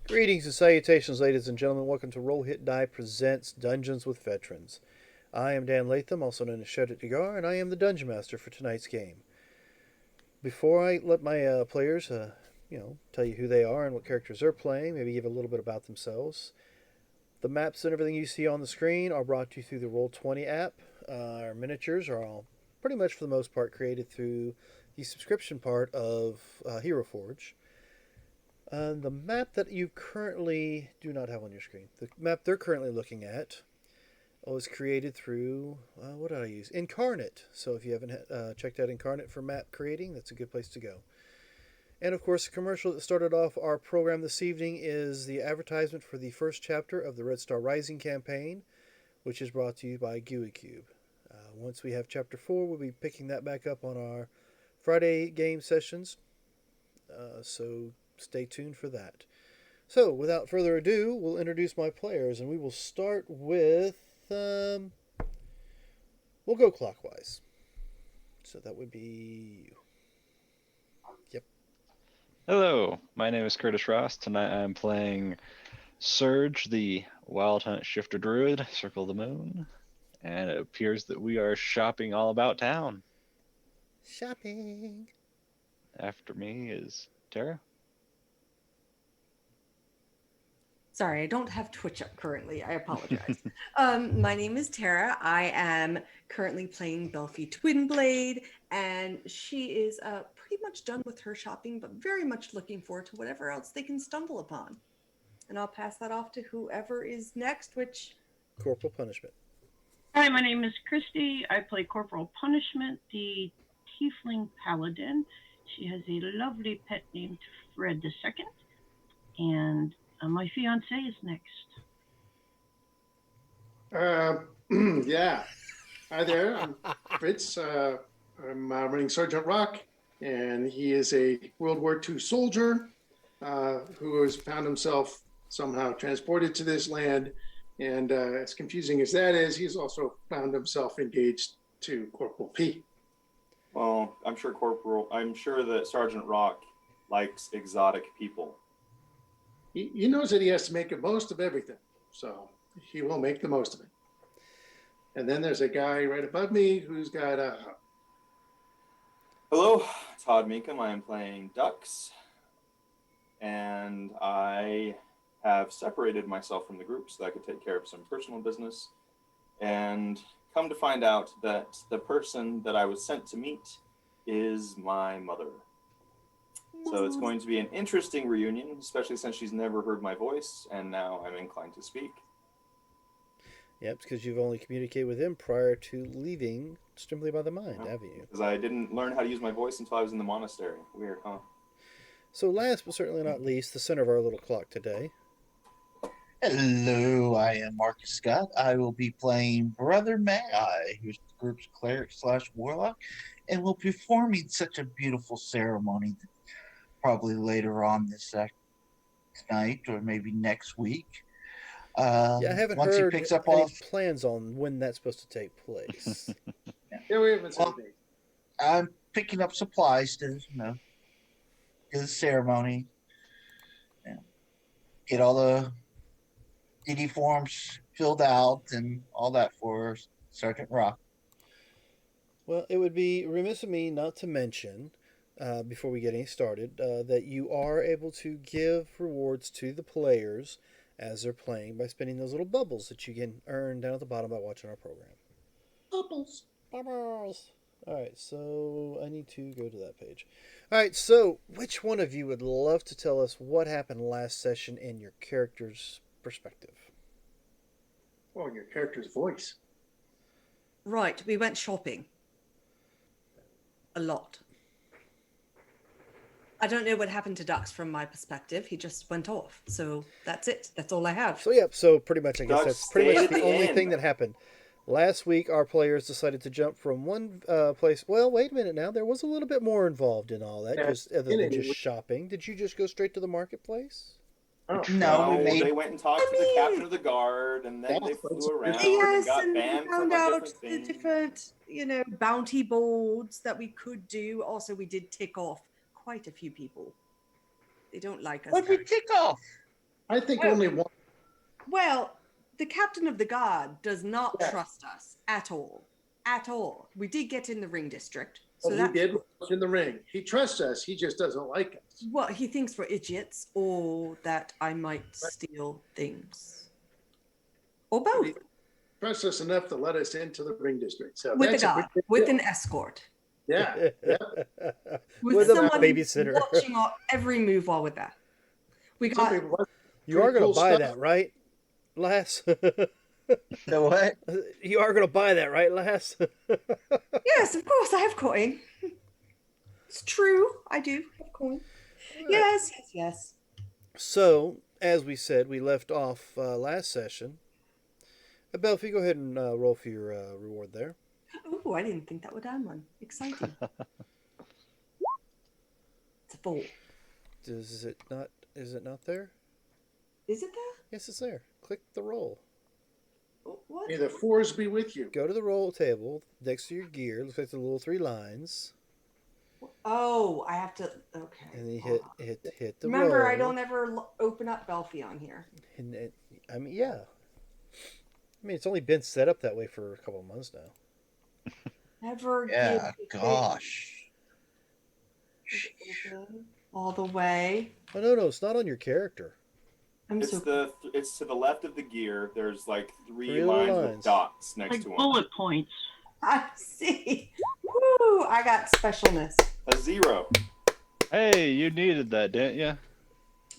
Greetings and salutations, ladies and gentlemen. Welcome to Roll Hit Die Presents Dungeons with Veterans. I am Dan Latham, also known as Shudit Dagar, and I am the Dungeon Master for tonight's game. Before I let my players, tell you who they are and what characters they're playing, maybe give a little bit about themselves. The maps and everything you see on the screen are brought to you through the Roll20 app. Our miniatures are all pretty much for the most part created through the subscription part of Hero Forge. The map that you currently do not have on your screen, the map they're currently looking at, was created through, what did I use? Inkarnate. So if you haven't checked out Inkarnate for map creating, that's a good place to go. And of course, the commercial that started off our program this evening is the advertisement for the first chapter of the Red Star Rising campaign, which is brought to you by GUI Cube. Once we have chapter 4, we'll be picking that back up on our Friday game sessions. So stay tuned for that. So, without further ado, we'll introduce my players, and we will start with. We'll go clockwise. So that would be you. Yep. Hello, my name is Curtis Ross. Tonight I'm playing Surge, the Wild Hunt Shifter Druid, Circle the Moon, and it appears that we are shopping all about town. Shopping. After me is Tara. Sorry, I don't have Twitch up currently. I apologize. My name is Tara. I am currently playing Belfie Twinblade, and she is pretty much done with her shopping, but very much looking forward to whatever else they can stumble upon. And I'll pass that off to whoever is next, which... Corporal Punishment. Hi, my name is Christy. I play Corporal Punishment, the Tiefling Paladin. She has a lovely pet named Fred II, and my fiance is next. Yeah. Hi there. I'm Fritz. I'm running Sergeant Rock, and he is a World War II soldier who has found himself somehow transported to this land. And as confusing as that is, he's also found himself engaged to Corporal P. Well, I'm sure that Sergeant Rock likes exotic people. He knows that he has to make the most of everything, so he will make the most of it. And then there's a guy right above me who's got a... Hello, Todd Meekum. I am playing Dux, and I have separated myself from the group so that I could take care of some personal business, and come to find out that the person that I was sent to meet is my mother. So it's going to be an interesting reunion, especially since she's never heard my voice, and now I'm inclined to speak. Yep, because you've only communicated with him prior to leaving Simply by the Mind, haven't you? Because I didn't learn how to use my voice until I was in the monastery. Weird, huh? So last but certainly not least, the center of our little clock today. Hello, I am Marcus Scott. I will be playing Brother Magi, who's the group's cleric/warlock, and will be performing such a beautiful ceremony probably later on this night or maybe next week. Yeah, I haven't once heard he picks up any off, plans on when that's supposed to take place. Yeah, we haven't said anything. I'm picking up supplies to, do the ceremony. Get all the DD forms filled out and all that for Sergeant Rock. Well, it would be remiss of me not to mention, before we get any started, that you are able to give rewards to the players as they're playing by spending those little bubbles that you can earn down at the bottom by watching our program. Bubbles. Bubbles. Alright, so I need to go to that page. Alright, so which one of you would love to tell us what happened last session in your character's perspective? Oh, your character's voice. Right, we went shopping. A lot. I don't know what happened to Dux from my perspective. He just went off. So that's it. That's all I have. So, yep, so pretty much I guess Dux that's pretty much stayed at the the only end. thing that happened. Last week, our players decided to jump from one place. Well, wait a minute now. There was a little bit more involved in all that, Yeah, just other than anyway. just shopping. Did you just go straight to the marketplace? Oh, No, we made they went and talked to the captain of the guard, and then they flew around and Yes, got and we banned from found a out different the thing. different, bounty boards that we could do. Also, we did tick off quite a few people. They don't like us. what we very- tick off. I think Oh. only one. Well, the captain of the guard does not Yeah. trust us at all. At all. We did get in the ring district. So So he that's did in the ring. He trusts us. He just doesn't like us. what he thinks we're idiots or that I might steal things. Or But both. he trusts us enough to let us into the ring district. So With a that's guard, pretty big with deal. an escort. Yeah. Yeah. With With a someone babysitter. watching our every move while we're there. We Some got people like You are pretty going to cool buy stuff. that, right, Lass? The what? You are going to buy that, right, Lass? yes, of course, I have coin. It's true, I do have coin. Yes, yes, yes. So, as we said, we left off last session. Belfie, go ahead and roll for your reward there. Oh, I didn't think that would add one. Exciting. It's a 4. Is it not? Is it not there? Is it there? Yes, it's there. Click the roll. What? May the fours be with you. Go to the roll table next to your gear. Looks like the little 3 lines, Oh, I have to. Okay. and then you hit the Remember, roll. I don't ever open up Belfie on here. And I mean, yeah. I mean, it's only been set up that way for a couple of months now. Never Yeah, give the gosh. thing all the way. Oh no, it's not on your character. I'm It's so. it's to the left of the gear. There's like three Three little lines lines. with dots next Like to them. bullet points. I see. Woo! I got specialness. A 0. Hey, you needed that, didn't you?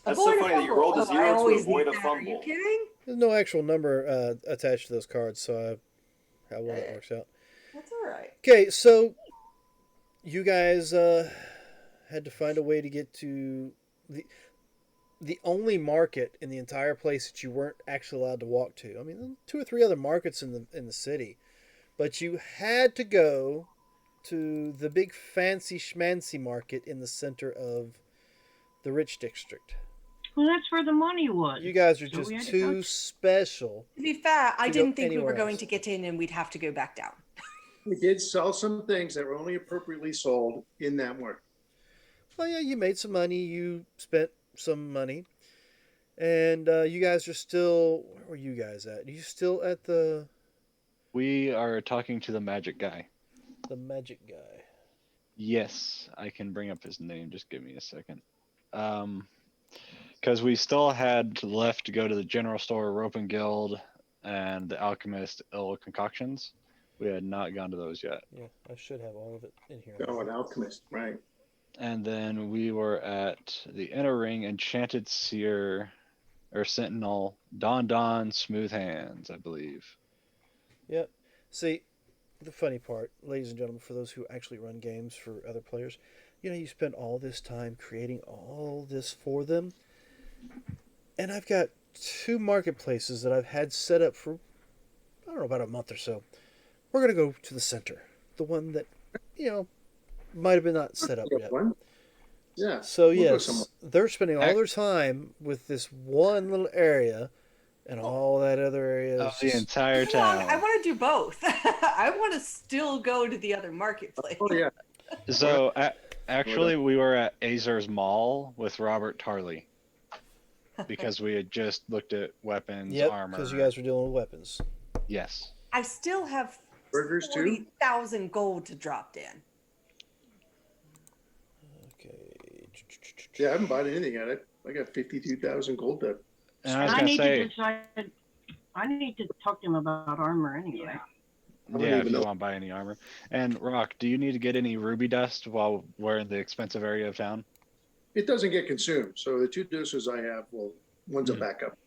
That's so Avoid funny that you fumble. rolled a Oh, 0 I to always avoid need a that. Are you fumble. kidding? There's no actual number attached to those cards, so how well that works out. That's all right. Okay, so you guys had to find a way to get to the only market in the entire place that you weren't actually allowed to walk to. I mean, 2 or 3 other markets in the city, but you had to go to the big fancy schmancy market in the center of the rich district. Well, that's where the money was. You guys are So just we had to too go- special. To be fair, I To go didn't think we were anywhere going else. to get in and we'd have to go back down. We did sell some things that were only appropriately sold in that market. Well, yeah, you made some money. You spent some money. And you guys are still... Where were you guys at? Are you still at the We are talking to the magic guy. magic guy? Yes, I can bring up his name. Just give me a second. Because we still had left to go to the general store, Rope and Guild, and the Alchemist Ill Concoctions. We had not gone to those yet. Yeah, I should have all of it in here. Oh, an alchemist, right? And then we were at the Inner Ring, Enchanted Seer, or Sentinel, Don Smooth Hands, I believe. Yep. See, the funny part, ladies and gentlemen, for those who actually run games for other players, you spend all this time creating all this for them. And I've got 2 marketplaces that I've had set up for, I don't know, about a month or so. We're going to go to the center. The one that, might have been not set up yet. One. Yeah. So, We'll go somewhere. yes, they're spending all their time with this one little area, and all that other area is The just... entire Come on, town. I want to do both. I want to still go to the other marketplace. Oh yeah. So, actually, we were at Azer's Mall with Robert Tarley. Because we had just looked at weapons, Yep, armor. because you guys were dealing with weapons. Yes. I still have Burgers too? 40,000 gold to drop in. Okay. Yeah, I haven't bought anything yet. I got 52,000 gold to. And I was I going to need to say, decide. I need to talk to him about armor anyway. I don't yeah, if even you know. want to buy any armor. And Rock, do you need to get any ruby dust while we're in the expensive area of town? It doesn't get consumed, so the 2 doses I have, one's a Hmm. backup.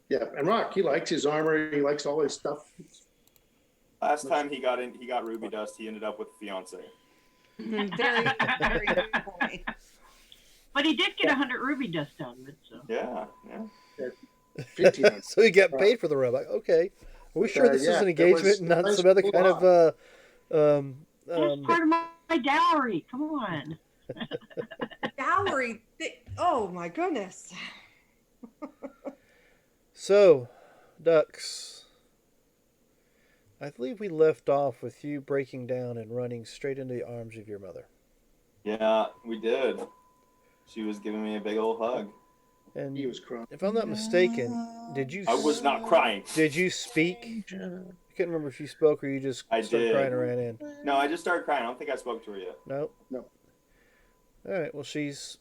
Yeah, and Rock, he likes his armor. He likes all his stuff. Last time he got ruby dust, he ended up with a fiance. Very, very good point. But he did get 100 ruby dust out of it, so. Yeah. 15. So you got paid for the rub. Okay. Are we sure this is yeah, an that engagement was and not nice some other pull kind of That's part of my dowry. Come on. Dowry. Oh my goodness. So, Ducks, I believe we left off with you breaking down and running straight into the arms of your mother. Yeah, we did. She was giving me a big old hug. And He was crying. if I'm not mistaken, did you I was not crying. Did you speak? I can't remember if you spoke or you just I started did. crying and ran in. No, I just started crying. I don't think I spoke to her yet. No. No. All right. Well, she's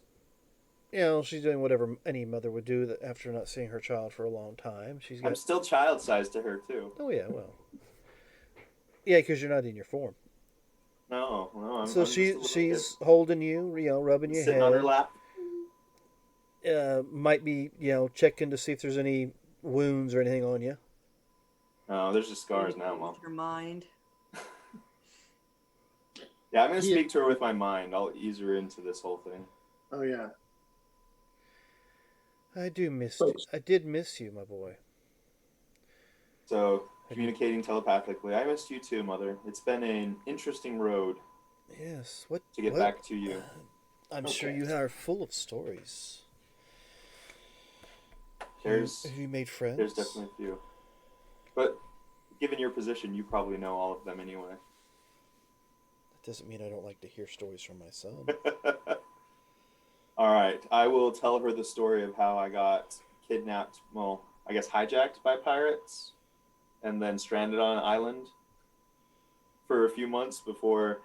doing whatever any mother would do that after not seeing her child for a long time. She's I'm got. still child-sized to her too. Oh yeah. Well. Yeah, because you're not in your form. No. I'm So just a little she's holding you, rubbing kid. your Sitting on her head. lap. Might be, checking to see if there's any wounds or anything on you. No, there's just scars now, Mom. Your mind. Yeah, I'm gonna speak to her with my mind. I'll ease her into this whole thing. Oh yeah. I do miss you. I did miss you, my boy. So communicating telepathically. I missed you too, Mother. It's been an interesting road Yes. What? to get what? back to you. I'm sure Okay. you are full of stories. There's Have you made friends? there's definitely a few. But given your position, you probably know all of them anyway. That doesn't mean I don't like to hear stories from my son. All right, I will tell her the story of how I got kidnapped, well, I guess hijacked by pirates, and then stranded on an island for a few months before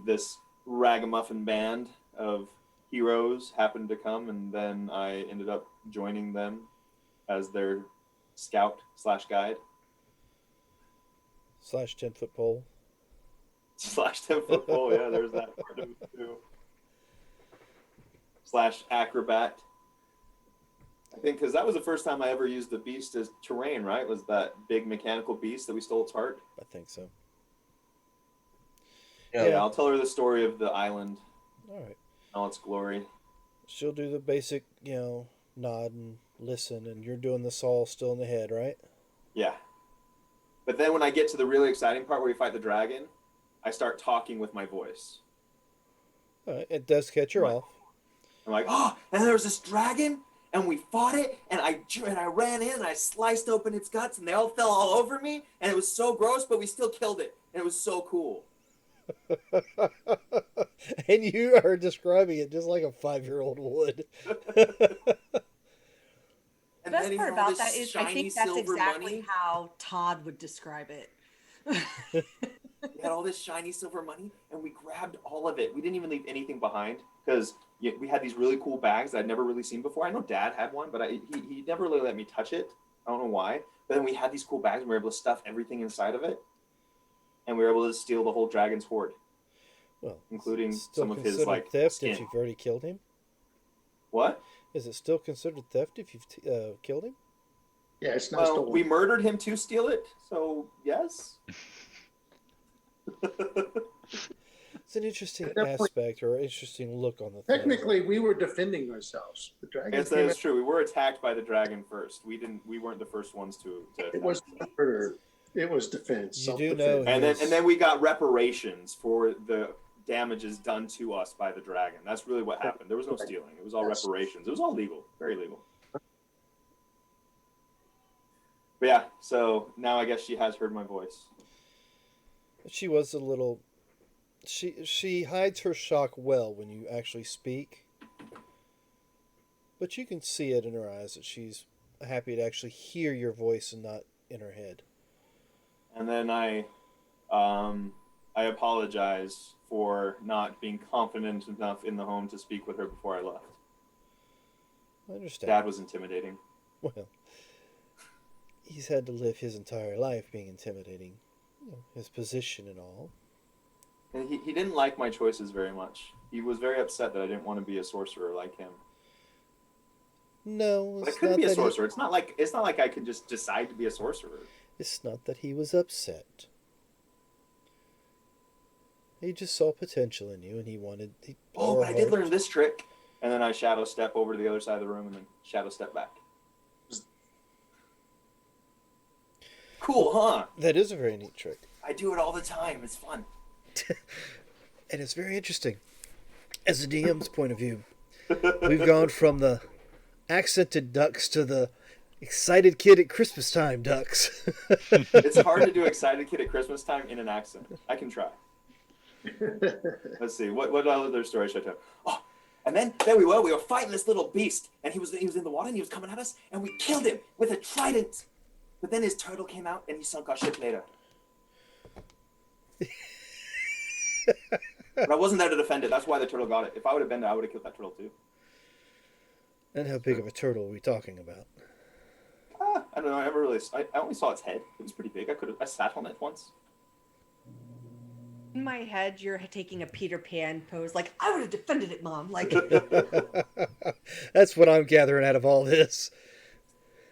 this ragamuffin band of heroes happened to come, and then I ended up joining them as their scout/guide / 10-foot pole. / 10-foot pole. Yeah, there's that part of it too. / acrobat. I think because that was the first time I ever used the beast as terrain, right? Was that big mechanical beast that we stole its heart? I think so. Yeah, I'll tell her the story of the island, All right. all its glory. She'll do the basic, nod and listen, and you're doing this all still in the head, right? Yeah. But then when I get to the really exciting part where we fight the dragon, I start talking with my voice. All right. It does catch her Right. off. I'm like, oh, and there was this dragon, and we fought it, and I ran in, and I sliced open its guts, and they all fell all over me, and it was so gross, but we still killed it, and it was so cool. And you are describing it just like a 5-year-old would. The And best then he part had all about this that is I shiny think that's silver exactly money. how Todd would describe it. We had all this shiny silver money, and we grabbed all of it. We didn't even leave anything behind because we had these really cool bags that I'd never really seen before. I know Dad had one, but he never really let me touch it. I don't know why. But then we had these cool bags, and we were able to stuff everything inside of it, and we were able to steal the whole dragon's hoard, Well, including it's still some of his considered like theft skin. if you've already killed him. What? Is it still considered theft if you've killed him? Yeah, it's not Well, stolen. we murdered him to steal it, so yes. It's an interesting Definitely. aspect or interesting look on the thing. Technically, we were defending ourselves. The dragon. Yes, that came is in- true. We were attacked by the dragon first. We weren't the first ones to It attack. was murder. It was defense. You do self-defense. know- And then we got reparations for the damages done to us by the dragon. That's really what happened. There was no stealing. It was all Yes. reparations. It was all legal, very legal. But yeah, so now I guess she has heard my voice. She was a little. She hides her shock well when you actually speak, but you can see it in her eyes that she's happy to actually hear your voice and not in her head. And then I apologize for not being confident enough in the home to speak with her before I left. I understand. Dad was intimidating. Well, he's had to live his entire life being intimidating, his position and all. And he didn't like my choices very much. He was very upset that I didn't want to be a sorcerer like him. No, But I it's couldn't not be a that sorcerer. It's not like I could just decide to be a sorcerer. it's not that he was upset. He just saw potential in you, and he wanted. Oh, but I did learn this trick. And then I shadow step over to the other side of the room and then shadow step back. Cool, huh? That is a very neat trick, I do it all the time. It's fun. and it's very interesting. As a DM's point of view, we've gone from the accented ducks to the excited kid at Christmas time ducks. It's hard to do excited kid at Christmas time in an accent. I can try. Let's see. What other story should I tell? Oh, And then there we were fighting this little beast, and he was in the water and he was coming at us, and we killed him with a trident. But then his turtle came out and he sunk our ship later. But I wasn't there to defend it. That's why the turtle got it. If I would have been there, I would have killed that turtle too. And how big of a turtle are we talking about? I don't know. I only saw its head. It was pretty big. I sat on it once. In my head, you're taking a Peter Pan pose, like I would have defended it, Mom. Like That's what I'm gathering out of all this.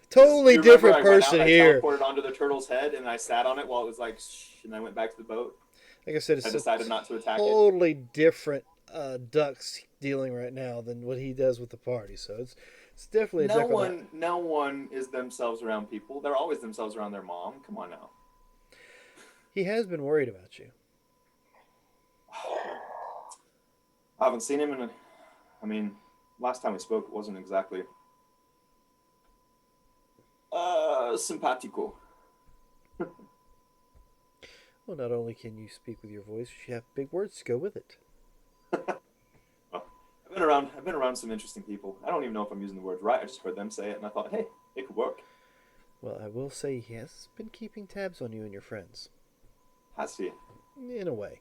Totally You remember different I went out person and here. I teleported onto the turtle's head and I sat on it while it was like, shh, and I went back to the boat. Like I said, I it's decided not to attack it. totally different ducks dealing right now than what he does with the party. So it's definitely a different. No one is themselves around people. They're always themselves around their mom. Come on now. He has been worried about you. I haven't seen him last time we spoke, it wasn't exactly simpatico. Well, not only can you speak with your voice, you have big words to go with it. Well, I've been around some interesting people. I don't even know if I'm using the words right. I just heard them say it and I thought, hey, it could work. Well, I will say he has been keeping tabs on you and your friends. Has he? In a way.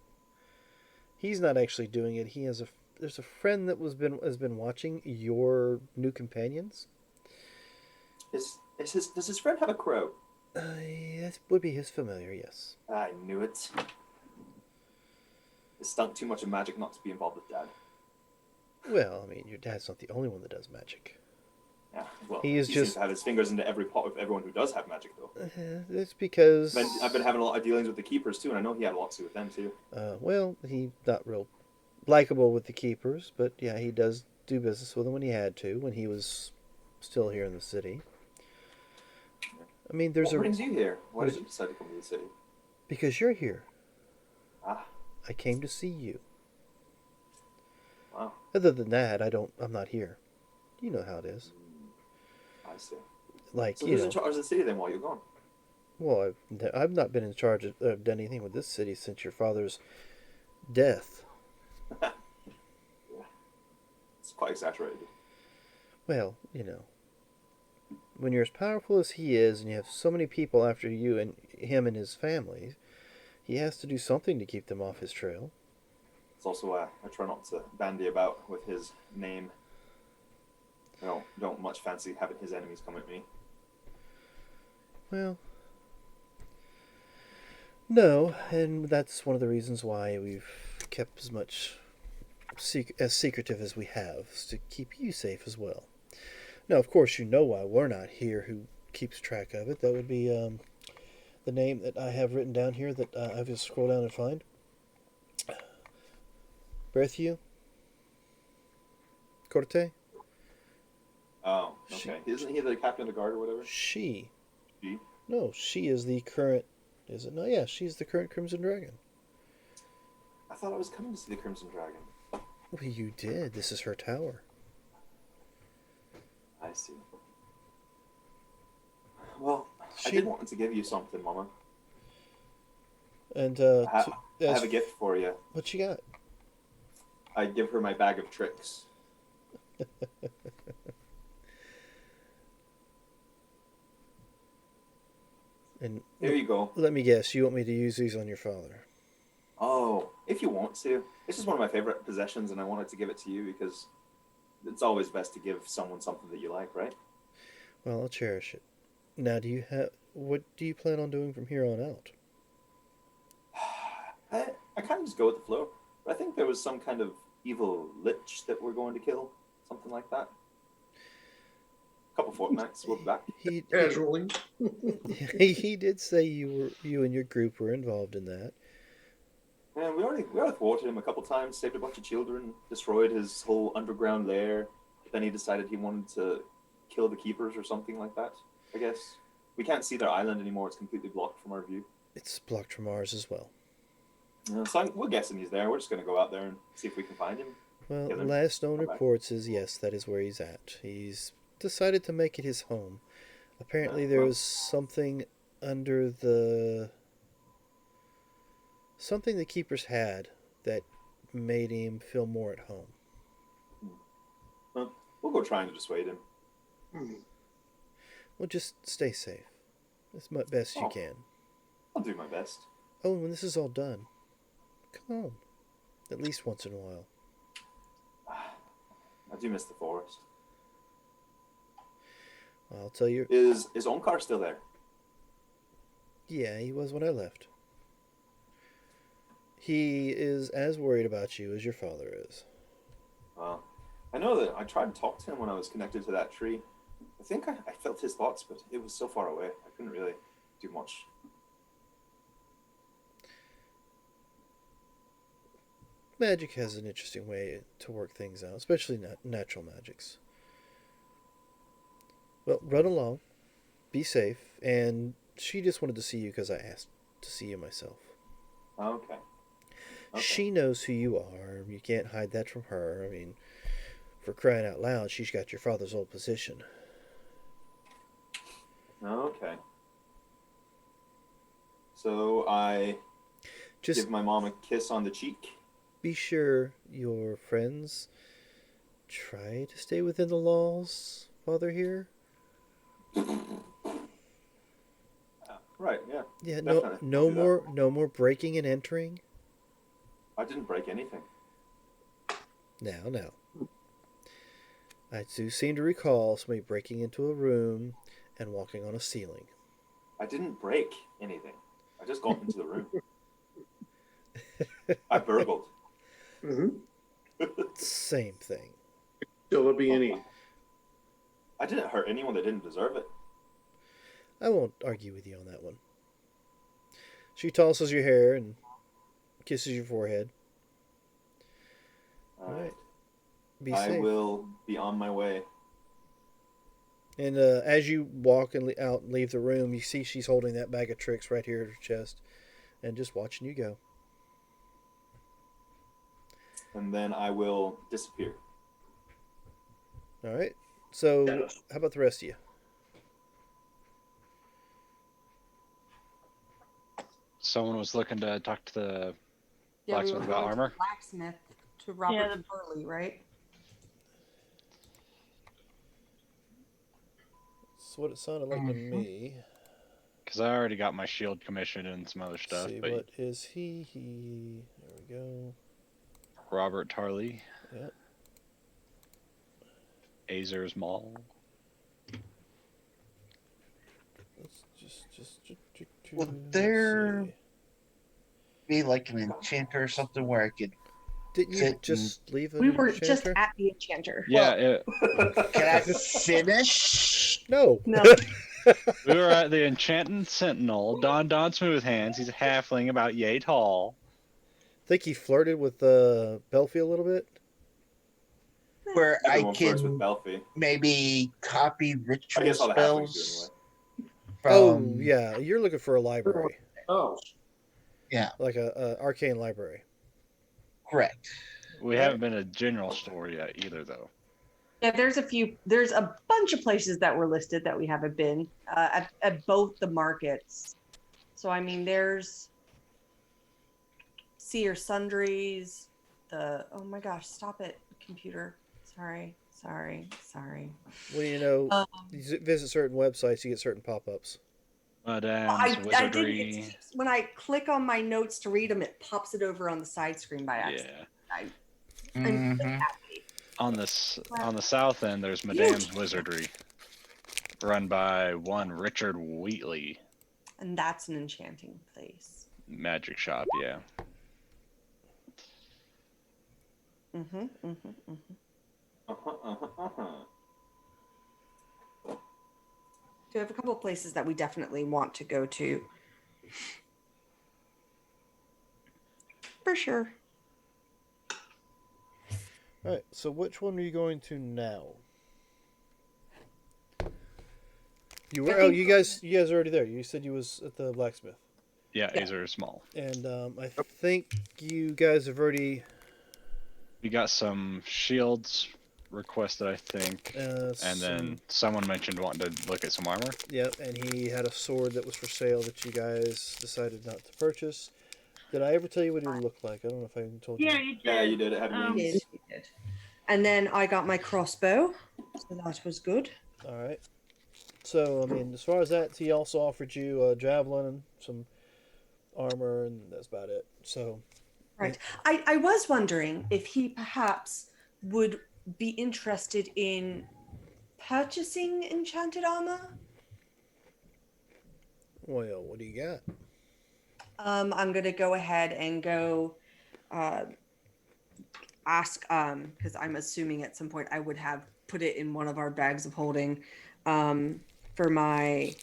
He's not actually doing it. There's a friend that has been watching your new companions. Does his friend have a crow? That would be his familiar, yes. I knew it. It stunk too much of magic not to be involved with Dad. Well, I mean, your dad's not the only one that does magic. Yeah, well, He is seems just- to have his fingers into every pot of everyone who does have magic, though. It's because... I've been having a lot of dealings with the keepers, too, and I know he had a lot to do with them, too. Well, he's not real likable with the keepers, but yeah, he does do business with them when he had to, when he was still here in the city. I mean, What brings you here? Why did you decide to come to the city? Because you're here. Ah, I came to see you. wow. Other than that, I'm not here. You know how it is. I see. Like, So you who's know, in charge of the city then while you're gone? well, I've not been in charge of done anything with this city since your father's death. Yeah. It's quite exaggerated. Well, you know, when you're as powerful as he is and you have so many people after you and him and his family, he has to do something to keep them off his trail. It's also I try not to bandy about with his name. I don't much fancy having his enemies come at me. Well, no, and that's one of the reasons why we've kept as much as secretive as we have, is to keep you safe as well. Now, of course, you know why we're not here. Who keeps track of it? That would be the name that I have written down here that I've just scroll down and find. Berthieu Corte. Oh, okay. Isn't he the captain of the guard or whatever? She. She? No, she is the current. Is it? No, yeah, she's the current Crimson Dragon. I thought I was coming to see the Crimson Dragon. Well, you did. This is her tower. I see. Well, I She- did want to give you something, Mama. And I have a gift for you. what you got? I give her my bag of tricks. And Here you go. let me guess, you want me to use these on your father? Oh, if you want to. This is one of my favorite possessions, and I wanted to give it to you because it's always best to give someone something that you like, right? Well, I'll cherish it. Now, what do you plan on doing from here on out? I kind of just go with the flow. But I think there was some kind of evil lich that we're going to kill, something like that. A couple fortnights, we'll be back. Casually. He did say you and your group were involved in that. And we already thwarted him a couple times, saved a bunch of children, destroyed his whole underground lair. Then he decided he wanted to kill the keepers or something like that, I guess. We can't see their island anymore. It's completely blocked from our view. It's blocked from ours as well. So we're guessing he's there. We're just going to go out there and see if we can find him. Well, Yeah, then last known come back. reports is yes, that is where he's at. He's decided to make it his home. Apparently, Yeah, there well- was something under something the keepers had that made him feel more at home. We'll go trying to dissuade him. Hmm. Well, just stay safe. As best you Oh. can. I'll do my best. Oh, and when this is all done, come home. At least once in a while. I do miss the forest. I'll tell you. Is Onkar still there? Yeah, he was when I left. He is as worried about you as your father is. Well, I know that I tried to talk to him when I was connected to that tree. I think I felt his thoughts, but it was so far away. I couldn't really do much. Magic has an interesting way to work things out, especially natural magics. Well, run along, be safe, and she just wanted to see you because I asked to see you myself. Okay. She knows who you are. You can't hide that from her. I mean, for crying out loud, she's got your father's old position. Okay. So I Just give my mom a kiss on the cheek. be sure your friends try to stay within the laws while they're here. Right, yeah. Yeah, Definitely. no I'll do that. no more breaking and entering. I didn't break anything. Now. I do seem to recall somebody breaking into a room and walking on a ceiling. I didn't break anything. I just got into the room. I burgled. Mm-hmm. Same thing. Still there be any? I didn't hurt anyone that didn't deserve it. I won't argue with you on that one. She tosses your hair and kisses your forehead. All right. Be I safe. will be on my way. And as you walk and out and leave the room, you see she's holding that bag of tricks right here at her chest and just watching you go. And then I will disappear. All right. So, how about the rest of you? Someone was looking to talk to the Yeah, we blacksmith were about going to armor. the blacksmith to Robert Yeah, Burley, right? That's what it sounded like to me. Because I already got my shield commission and some other stuff. See, But what is he? There we go. Robert Tarley, Yep. Azer's Mall. Let's just Well, let's there- see. Be like an enchanter or something where I could. Didn't you sit just leave an We were just enchanter? at the enchanter. Yeah, Can I finish? No. No. we were at the Enchanted Sentinel. Don Smooth Hands. He's a halfling about yay tall. Think he flirted with Belfi a little bit? Where I Everyone flirts with can Belfi. maybe copy I ritual guess all the halflings spells. do Oh, from- yeah. You're looking for a library. Oh, Like a arcane library. Correct. We haven't been to general store yet either, though. Yeah, there's a bunch of places that were listed that we haven't been at both the markets. So I mean, there's Seer Sundries. Oh my gosh, stop it, computer. Sorry. Well, you know, you visit certain websites, you get certain pop-ups. Madame's I didn't. Wizardry. When I click on my notes to read them, it pops it over on the side screen by accident. Yeah. I'm so Mhm. happy. On the south end, there's Madame's Wizardry, run by one Richard Wheatley. And that's an enchanting place. Magic shop, yeah. So we have a couple of places that we definitely want to go to. For sure. All right, so which one are you going to now? You were. Oh, you guys are already there. You said you was at the blacksmith, Yeah, Azer's Mall. and I think you guys have already. We got some shields requested, I think. And then someone mentioned wanting to look at some armor. Yep, and he had a sword that was for sale that you guys decided not to purchase. Did I ever tell you what he looked like? I don't know if I even told you. Yeah, you did. Yeah, you did. It had Um, wings. We did. And then I got my crossbow, so that was good. All right. So, I mean, as far as that, he also offered you a javelin and some armor, and that's about it. So, Right. I was wondering if he perhaps would be interested in purchasing enchanted armor. well, what do you got? I'm gonna go ahead and go uh, ask because I'm assuming at some point I would have put it in one of our bags of holding for my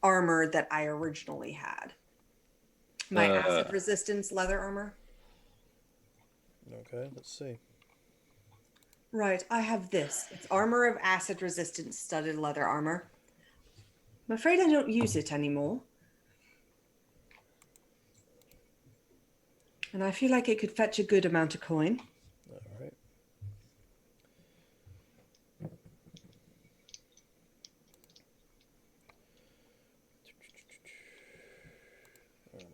armor that I originally had. My acid resistance leather armor. Okay, let's see. Right, I have this. It's armor of acid resistance studded leather armor. I'm afraid I don't use it anymore. And I feel like it could fetch a good amount of coin. All right. Armor.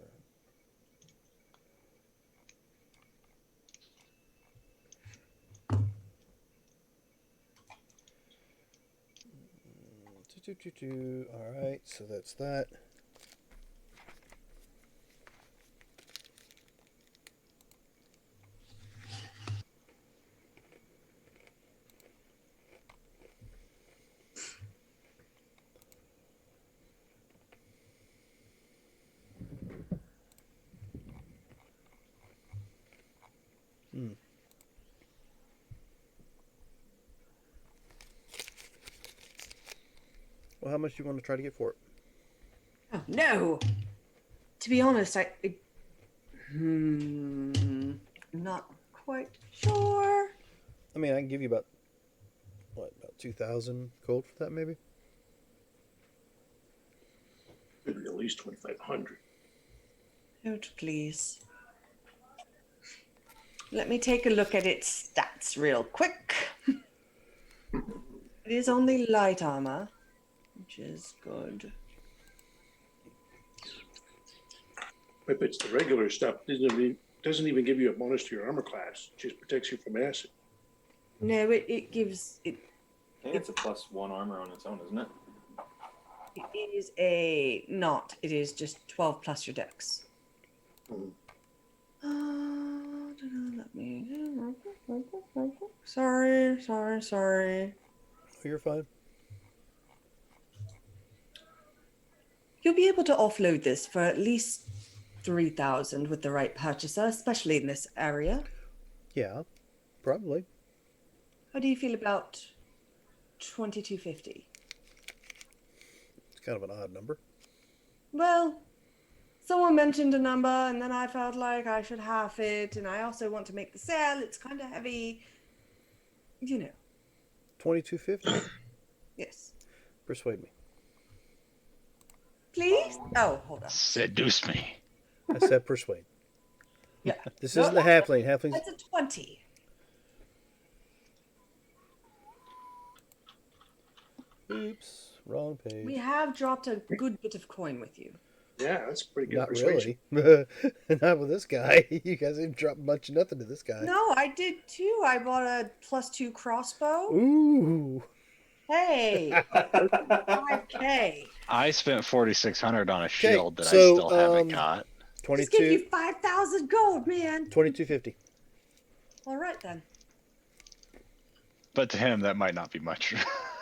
All right, so that's that. Hmm. Well, how much do you want to try to get for it? Oh no! To be honest, not quite sure. I mean, I can give you about 2,000 gold for that, maybe. Maybe at least 2,500. Oh, please. Let me take a look at its stats real quick. It is only light armor, which is good. I bet it's the regular stuff. Doesn't even give you a bonus to your armor class. It just protects you from acid. No, it gives it. I think it's a +1 armor on its own, isn't it? It is a not. It is just 12 plus your dex. Mhm. Let me. Sorry. Oh, you're fine. You'll be able to offload this for at least 3,000 with the right purchaser, especially in this area. Yeah, probably. How do you feel about 2250? It's kind of an odd number. Well, someone mentioned a number, and then I felt like I should half it, and I also want to make the sale. It's kind of heavy. 2250. Yes. Persuade me. Please? Oh, hold on. Seduce me. I said persuade. Yeah. This No, isn't the halfling. Halflings. That's a 20. Oops, wrong page. We have dropped a good bit of coin with you. Yeah, that's pretty good Not persuasion. really. Not with this guy. You guys didn't drop much of nothing to this guy. No, I did too. I bought a +2 crossbow. Ooh. Hey, 5K. I spent 4,600 on a shield that I so, still haven't got. Just give 22, you 5,000 gold, man. 2250. All right then. But to him, that might not be much.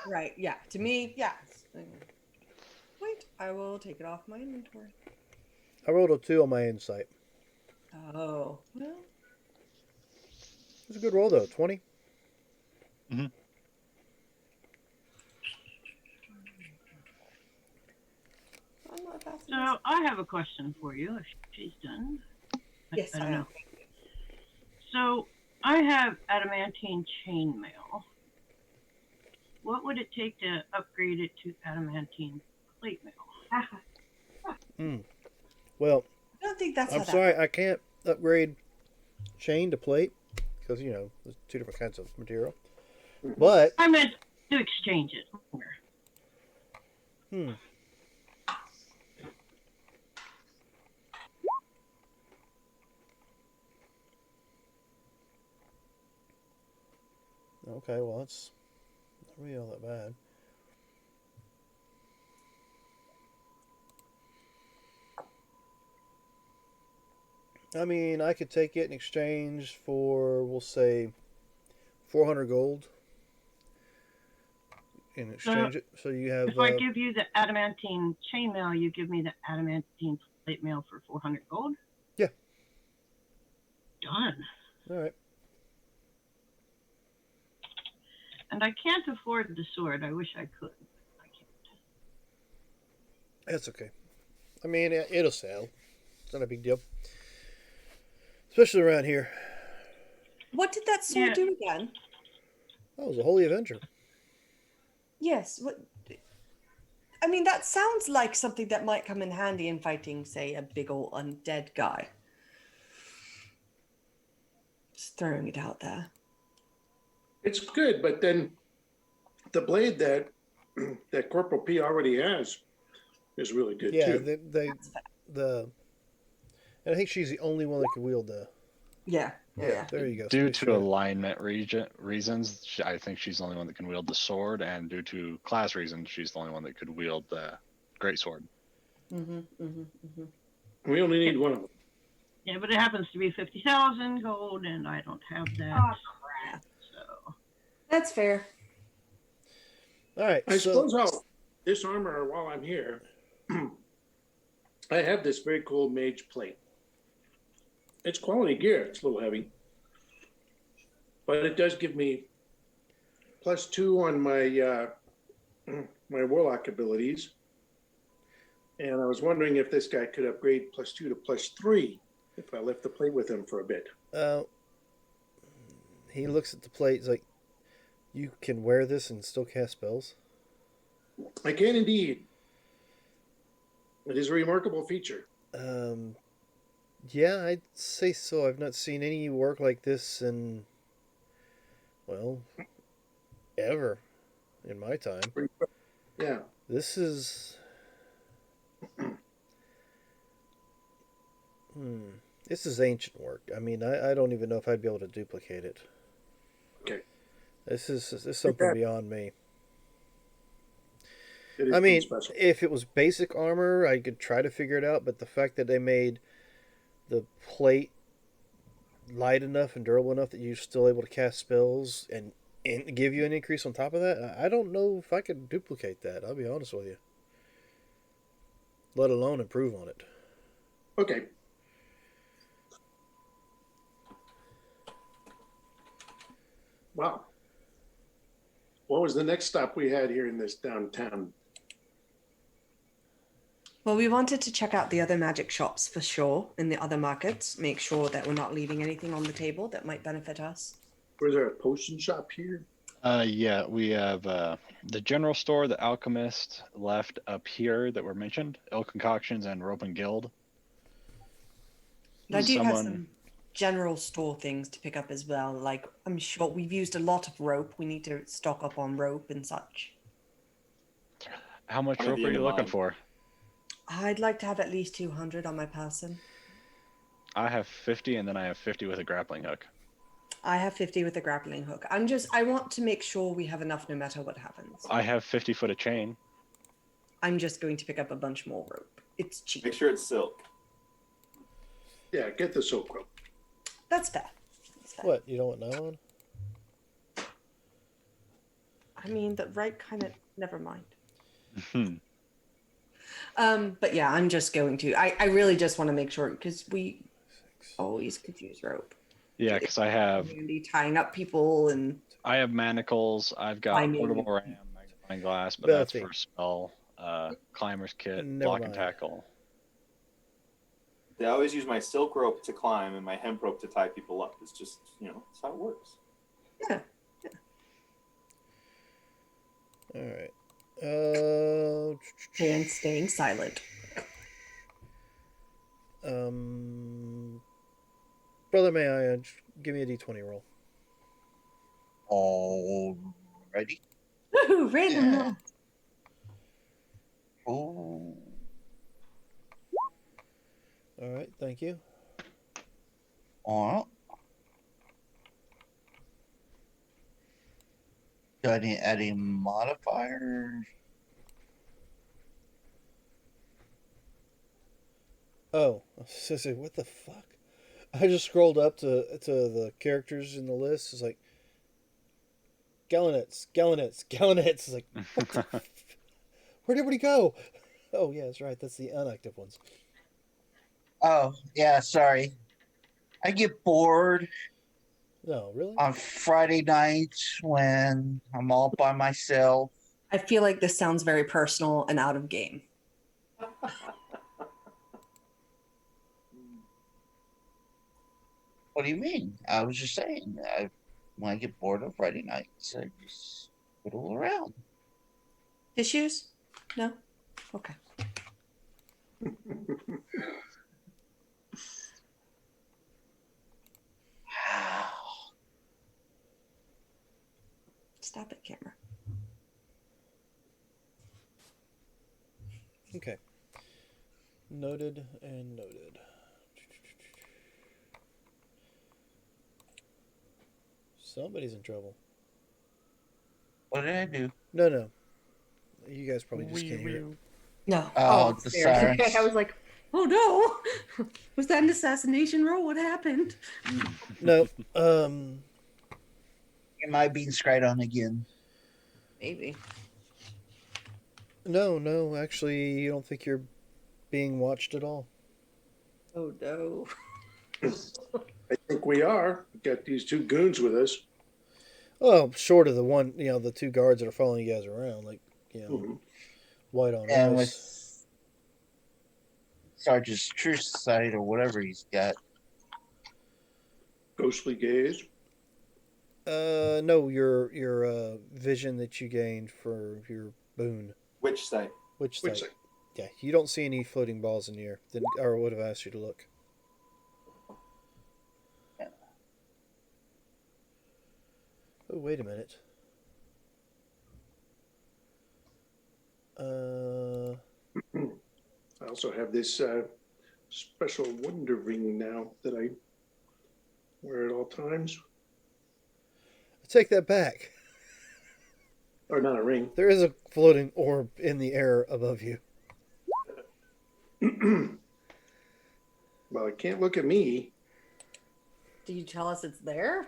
Right, yeah. To me, yeah. Wait, I will take it off my inventory. I rolled a 2 on my insight. Oh, well. It was a good roll, though. 20. Mhm. I'm not fast So enough. I have a question for you if she's done. Yes, I I don't am. know. So I have adamantine chainmail. What would it take to upgrade it to adamantine plate mail? Well, I don't think that's how I'm that sorry. I can't upgrade chain to plate because, there's 2 different kinds of material. But, I meant to exchange it. Okay, well, it's not really all that bad. I mean, I could take it in exchange for, we'll say, 400 gold. In exchange, so you have. If I give you the adamantine chainmail, you give me the adamantine plate mail for 400 gold? Yeah. Done. All right. And I can't afford the sword. I wish I could. I can't. That's okay. I mean, it'll sell. It's not a big deal. Especially around here. What did that sword Yeah. do again? Oh, it was a Holy Avenger. Yes. What? I mean, that sounds like something that might come in handy in fighting, say, a big old undead guy. Just throwing it out there. It's good, but then the blade that that Corporal P already has is really good Yeah, too. That's fair. and I think she's the only one that can wield the. Yeah. Yeah. There you go. Due Somebody to fair. alignment reasons, I think she's the only one that can wield the sword, and due to class reasons, she's the only one that could wield the great sword. We only need one of them. Yeah, but it happens to be 50,000 gold, and I don't have that. Oh, crap. So. That's fair. All right. I so suppose I'll disarm her while I'm here. I have this very cool mage plate. It's quality gear. It's a little heavy, but it does give me +2 on my my warlock abilities. And I was wondering if this guy could upgrade +2 to +3 if I left the plate with him for a bit. he looks at the plate. He's like, "You can wear this and still cast spells." I can indeed. It is a remarkable feature. Yeah, I'd say so. I've not seen any work like this in, well, ever in my time. Yeah. This is. This is ancient work. I mean, I don't even know if I'd be able to duplicate it. Okay. This is something beyond me. It is I mean, special. if it was basic armor, I could try to figure it out, but the fact that they made the plate light enough and durable enough that you're still able to cast spells and give you an increase on top of that, I don't know if I could duplicate that. I'll be honest with you. Let alone improve on it. Okay. Wow. What was the next stop we had here in this downtown? Well, we wanted to check out the other magic shops for sure in the other markets. Make sure that we're not leaving anything on the table that might benefit us. Was there a potion shop here? Yeah, we have the general store, the alchemist left up here that were mentioned, Ale Concoctions and Rope and Guild. But I do have some general store things to pick up as well. Like, I'm sure we've used a lot of rope. We need to stock up on rope and such. How much One at rope the are end you of looking mine. for? I'd like to have at least 200 on my person. I have 50, and then I have 50 with a grappling hook. I have 50 with a grappling hook. I want to make sure we have enough no matter what happens. I have 50 foot of chain. I'm just going to pick up a bunch more rope. It's cheap. Make sure it's silk. Yeah, get the silk rope. That's fair. That's fair. What, you don't want nylon? I mean, the right kind of, never mind. Hmm. But yeah, I'm just going to, I really just want to make sure because we always confuse rope. Yeah, because I have Handy tying up people and manacles. I've got I mean- portable ram, magnifying glass, but Buffy. that's for spell. Climber's kit, Never block and mind. tackle. I always use my silk rope to climb and my hemp rope to tie people up. It's just, that's how it works. yeah. All right. And staying silent. Brother, may I give me a d20 roll? Alrighty. Woohoo! Random Yeah. roll. Oh. All right, thank you. Alright. Do I need to add a modifier? Oh, I was gonna say, what the fuck? I just scrolled up to the characters in the list. It's like Gallinets, Gallinets, Gallinets. It's like, what the where'd everybody go? Oh yeah, that's right. That's the inactive ones. Oh, yeah, sorry. I get bored No, really? on Friday nights when I'm all by myself. I feel like this sounds very personal and out of game. What do you mean? I was just saying, when I get bored on Friday nights, I just fiddle around. Tissues? No? Okay. Stop it, camera. Okay. Noted and noted. Somebody's in trouble. What did I do? No. You guys probably just can't hear it. No. Oh, the upstairs. sirens. I was like, oh no. Was that an assassination roll? What happened? No. Am I being scryed on again? Maybe. No. Actually, you don't think you're being watched at all. Oh no. I think we are. We've got these two goons with us. Well, short of the one, the two guards that are following you guys around, like, Mhm. white on And ice. with Sergeant's True Sight or whatever he's got. Ghostly gaze. No, your vision that you gained for your boon. Which site? Which Which site? Yeah, you don't see any floating balls in the air. Then, or would have asked you to look. Oh, wait a minute. I also have this special wonder ring now that I wear at all times. I take that back. Or not a ring. There is a floating orb in the air above you. Well, it can't look at me. Do you tell us it's there?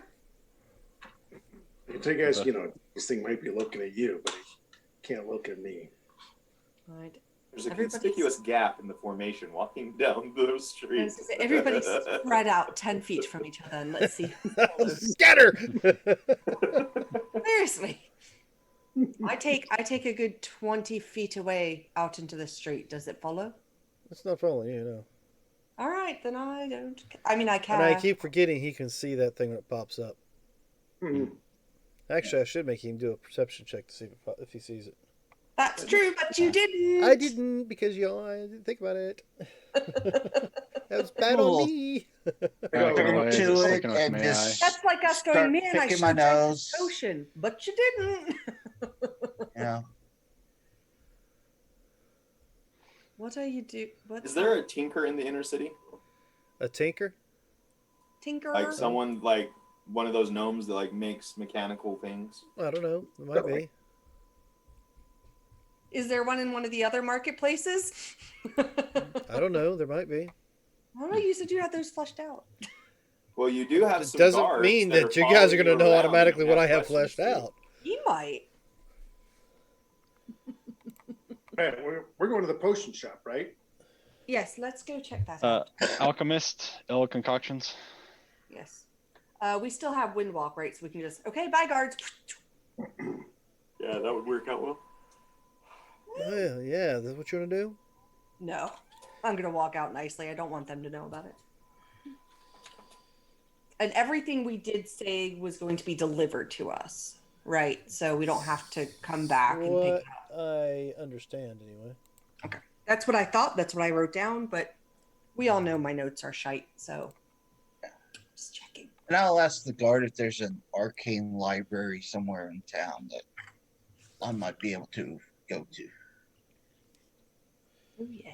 I can tell you guys, this thing might be looking at you, but it can't look at me. Right. There's a Everybody's- conspicuous gap in the formation walking down those streets. Everybody's spread out 10 feet from each other, and let's see. Scatter! Seriously. I take a good 20 feet away out into the street. Does it follow? It's not following you, no. All right, then I don't. I mean, I can. And I keep forgetting he can see that thing when it pops up. Mhm. Actually, I should make him do a perception check to see if he sees it. That's true, but you didn't. I didn't because I didn't think about it. That was bad Cool. on me. Go to it Sticking with and me, just That's like us start going, man, I picking should my have drank nose. this potion, but you didn't. Yeah. What are you do? What Is there a tinker in the inner city? A tinker? tinker? Like someone like one of those gnomes that like makes mechanical things? I don't know. It might be. Is there one in one of the other marketplaces? I don't know. There might be. I don't know. You said you had those fleshed out. Well, you do have It some doesn't guards mean that that are you guys are following going to you know around automatically and what I ask have questions fleshed too. out. He might. Hey, we're going to the potion shop, right? Yes, let's go check that Uh, out. Alchemist, ill concoctions. Yes. We still have Windwalk, right? So we can just, okay, bye, guards. Yeah, that would work out well. Oh, yeah, that's what you want to do? No, I'm going to walk out nicely. I don't want them to know about it. And everything we did say was going to be delivered to us, right? So we don't have to come back and pick What it up. I understand, anyway. Okay. That's what I thought. That's what I wrote down. But we all know my notes are shite. So just checking. And I'll ask the guard if there's an arcane library somewhere in town that I might be able to go to. Oh, yeah.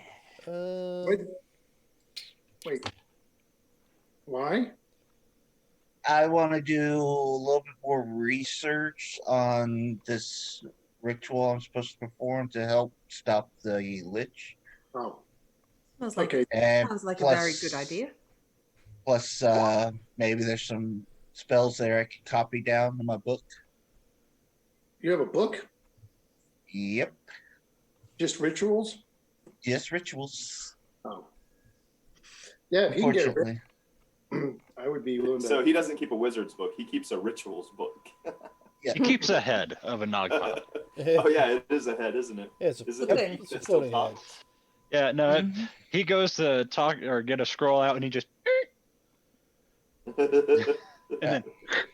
Wait. Why? I want to do a little bit more research on this ritual I'm supposed to perform to help stop the lich. Oh, Sounds like okay. And sounds like a very good idea. Plus, maybe there's some spells there I could copy down in my book. You have a book? Yep, Just rituals? just rituals. Oh. Yeah, if you can get it, Unfortunately, I would be willing to. So he doesn't keep a wizard's book. He keeps a rituals book. yeah. He keeps a head of a Nagpile. Oh yeah, it is a head, isn't it? Yeah, it's a, Is it It's the a piece that floating still head. pops? Yeah, no, Mhm. he goes to talk or get a scroll out, and he just and then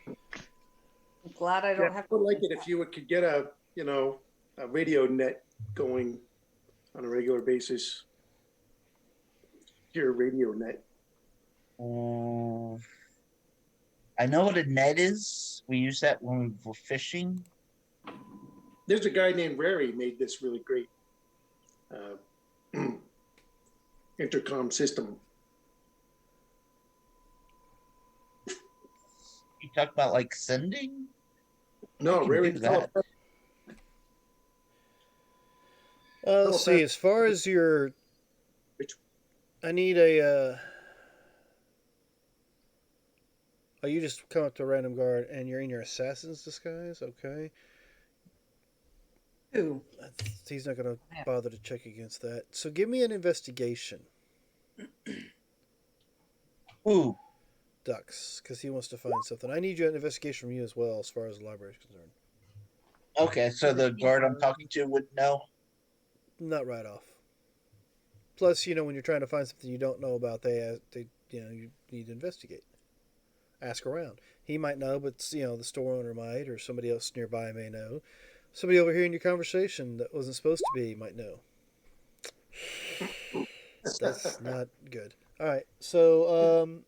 I'm glad I don't have I would like it if you could get a radio net going on a regular basis. Your radio net. I know what a net is. We use that when we were fishing. There's a guy named Rary made this really great intercom system. You talk about like sending. No, I can Rary do that. let's see. As far as your, I need a. Oh, you just come up to a random guard and you're in your assassin's disguise. Okay, Who? he's not gonna bother to check against that. So give me an investigation, Ooh, Ducks, because he wants to find something. I need you an investigation from you as well, as far as the library is concerned. okay. So the guard I'm talking to would know. Not right off. Plus, when you're trying to find something you don't know about, you need to investigate. Ask around. He might know, but the store owner might, or somebody else nearby may know. Somebody overhearing your conversation that wasn't supposed to be might know. That's not good. All right, so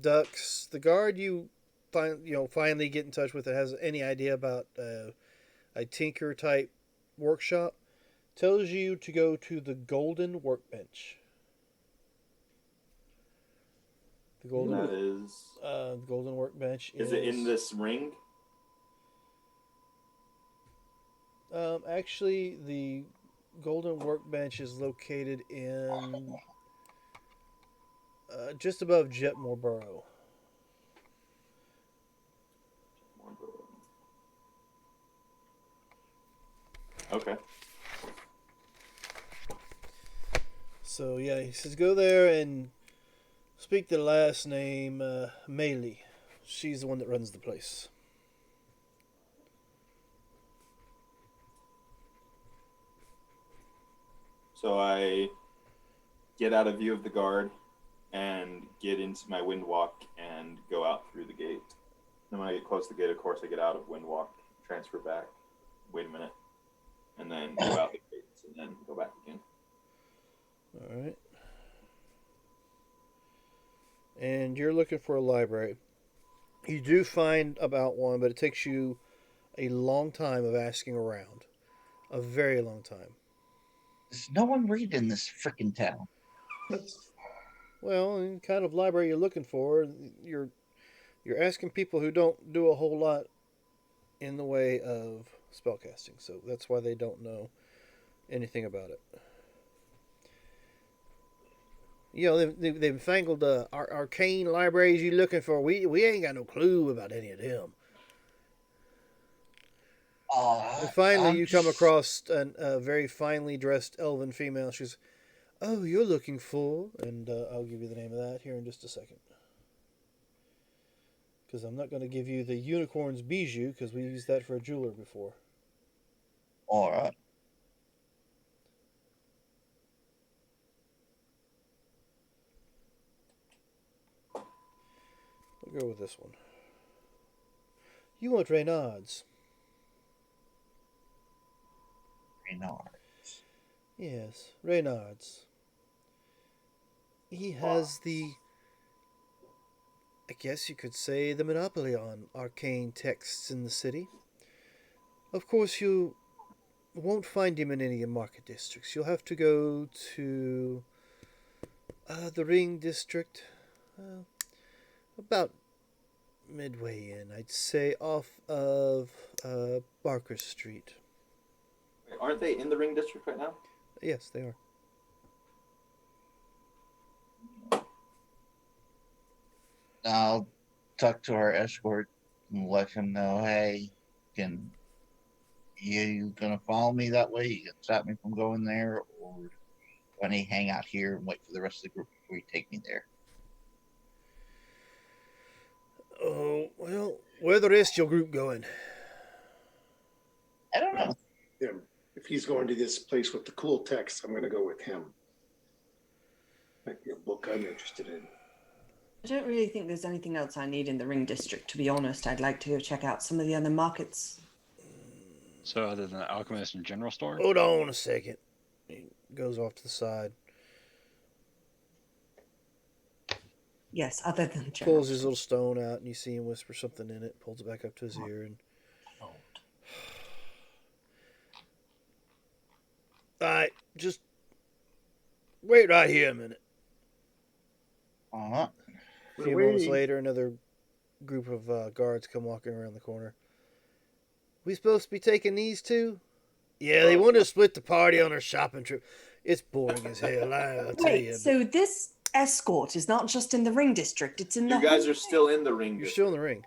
Ducks, the guard you finally get in touch with that has any idea about a tinker type workshop tells you to go to the Golden Workbench. The Golden That is. the Golden Workbench Is it in this ring? Actually, the Golden Workbench is located in just above Jetmore Borough. Okay. So yeah, he says go there and speak the last name, Maylee. She's the one that runs the place. So I get out of view of the guard and get into my windwalk and go out through the gate. Then when I get close to the gate, of course, I get out of windwalk, transfer back, wait a minute, and then go out the gates and then go back again. All right. And you're looking for a library. You do find about one, but it takes you a long time of asking around. A very long time. There's no one reading this freaking town. Well, in the kind of library you're looking for, you're asking people who don't do a whole lot in the way of spellcasting, so that's why they don't know anything about it. They've fangled arcane libraries you're looking for. We ain't got no clue about any of them. And finally, you come across a very finely dressed elven female. She's, oh, you're looking for, and I'll give you the name of that here in just a second. Because I'm not going to give you the unicorn's bijou, because we used that for a jeweler before. All right. We'll go with this one. You want Reynard's? Reynard. Yes, Reynard's. He has I guess you could say, the monopoly on arcane texts in the city. Of course, you won't find him in any market districts. You'll have to go to the Ring District, about Midway Inn. I'd say off of Barker Street. Wait, aren't they in the Ring District right now? Yes, they are. I'll talk to our escort and let him know, hey, can you gonna follow me that way? You can stop me from going there, or when he hang out here and wait for the rest of the group before you take me there. Oh, well, where the rest of your group going? I don't know. Him. If he's going to this place with the cool text, I'm going to go with him. Might be a book I'm interested in. I don't really think there's anything else I need in the Ring District, to be honest. I'd like to go check out some of the other markets. So other than the Alchemist and General Store? Hold on a second. He goes off to the side. Yes, other than general. Pulls his little stone out, and you see him whisper something in it. Pulls it back up to his ear, and alright, just wait right here a minute. Uh-huh. A few moments later, another group of guards come walking around the corner. We supposed to be taking these two? Yeah, they want to split the party on our shopping trip. It's boring as hell, I'll tell you. Wait, so this escort is not just in the Ring District, it's in the You guys whole are still in the Ring You're District. still in the ring.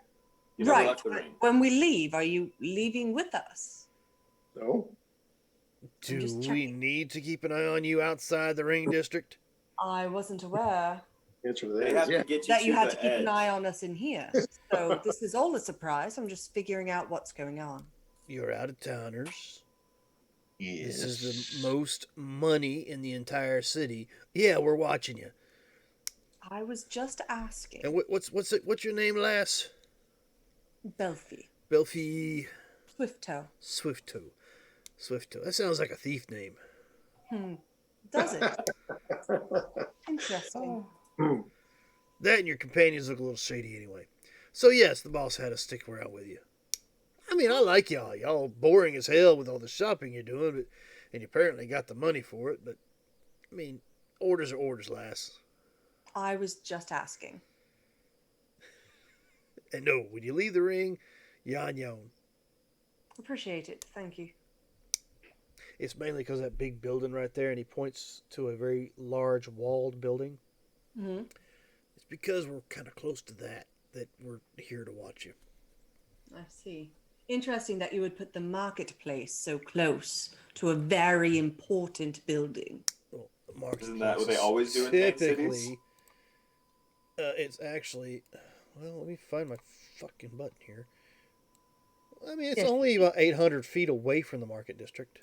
You never right. left the But ring. when we leave, are you leaving with us? No? Do just we checking. need to keep an eye on you outside the ring district? I wasn't aware Answer to They that have is yeah. to get you that to you had the to keep edge. an eye on us in here. So this is all a surprise. I'm just figuring out what's going on. You're out of towners. Yes. This is the most money in the entire city. Yeah, we're watching you. I was just asking. And what's your name, lass? Belfi. Belfie Swifto. Swifto. That sounds like a thief name. Does it? Interesting. That and your companions look a little shady anyway. So yes, the boss had to stick around with you. I mean, I like y'all. Y'all boring as hell with all the shopping you're doing, but and you apparently got the money for it. But I mean, orders are orders, lass. I was just asking. And no, when you leave the ring, you're on your own. Appreciate it. Thank you. It's mainly because that big building right there, and he points to a very large walled building. Hmm. It's because we're kind of close to that we're here to watch you. I see. Interesting that you would put the marketplace so close to a very important building. Well, the marketplace Isn't that what they is always do in big cities? typically, it's actually. Well, let me find my fucking button here. I mean, it's Yes. only about 800 feet away from the market district.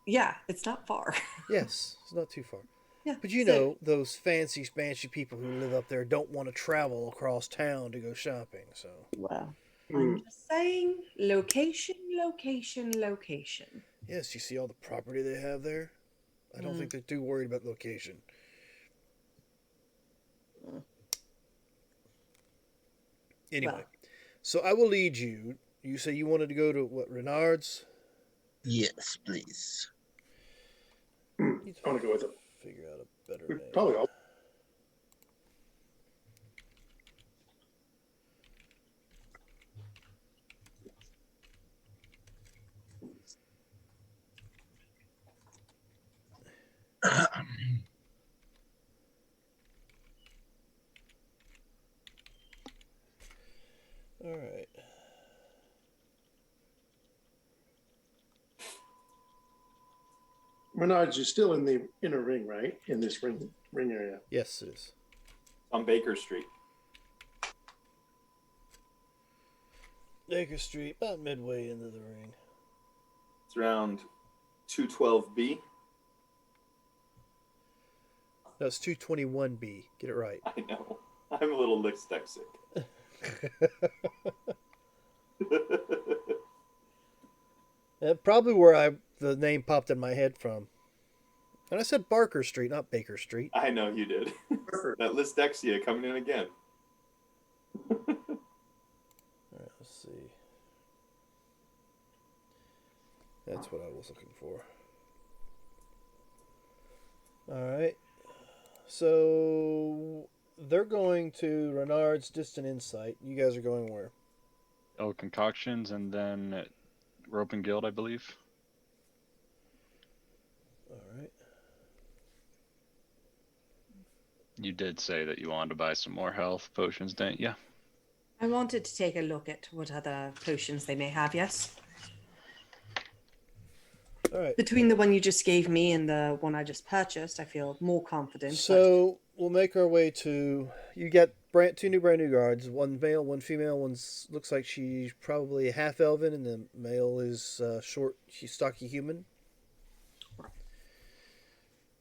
Yeah, it's not far. Yes, it's not too far. Yeah, But you so- know, those fancy, spancy people who live up there don't want to travel across town to go shopping, so. Well, Hmm. I'm just saying, location, location, location. Yes, you see all the property they have there? I don't think they're too worried about location. Anyway, Well. so I will lead you. You say you wanted to go to, what, Renard's? Yes, please. I want to go with him. Figure out a better We name. probably all. All right. Menards, you're still in the inner ring, right? In this ring area. Yes, it is. On Baker Street. Baker Street, about midway into the ring. It's around 212B. That's 221B. Get it right. I know. I'm a little dyslexic. Probably where the name popped in my head from. And I said Barker Street, not Baker Street. I know you did. That dyslexia coming in again. All right, let's see. That's what I was looking for. All right. So they're going to Renard's Distant Insight. You guys are going where? Oh, concoctions and then rope and guild, I believe. All right. You did say that you wanted to buy some more health potions, didn't you? I wanted to take a look at what other potions they may have, yes. All right. Between the one you just gave me and the one I just purchased, I feel more confident. but- So we'll make our way to. You got two brand new guards. One male, one female. One's looks like she's probably half elven, and the male is short, she's stocky human.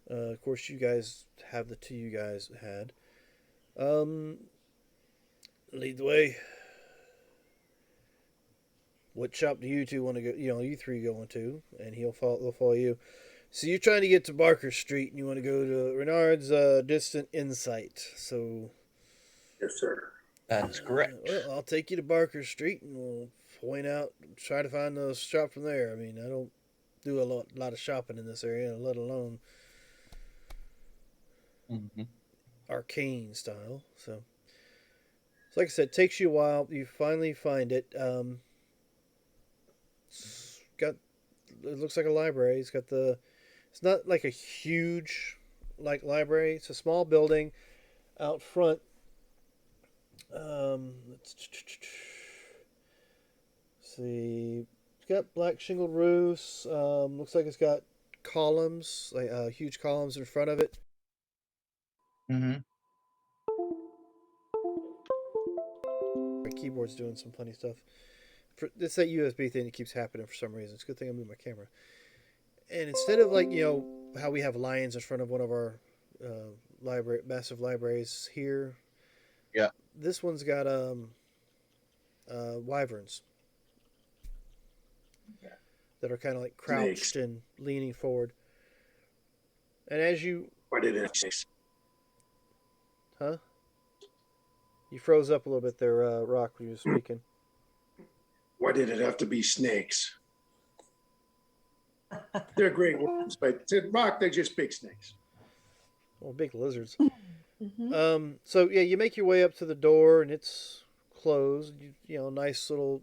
Of course, you guys have the two you guys had. Lead the way. What shop do you two want to go? You three going to, and they'll follow you. So you're trying to get to Barker Street, and you want to go to Renard's Distant Insight. So, Yes, sir. That's correct. well, I'll take you to Barker Street, and we'll try to find the shop from there. I mean, I don't do a lot of shopping in this area, let alone Mm-hmm. arcane style. So like I said, it takes you a while. You finally find it. It looks like a library. It's not like a huge library. It's a small building out front. Let's see. It's got black shingled roofs. Looks like it's got columns, huge columns in front of it. Mm-hmm. My keyboard's doing some funny stuff. It's that USB thing that keeps happening for some reason. It's a good thing I moved my camera. And instead of how we have lions in front of one of our massive libraries here. Yeah. This one's got wyverns that are kind of like crouched Snakes. and leaning forward. And as you, Why did it say? huh? You froze up a little bit there, Rock, when you were speaking. Why did it have to be snakes? They're great worms, but to Rock, they're just big snakes. Well, big lizards. Mhm. So yeah, you make your way up to the door, and it's closed. Nice little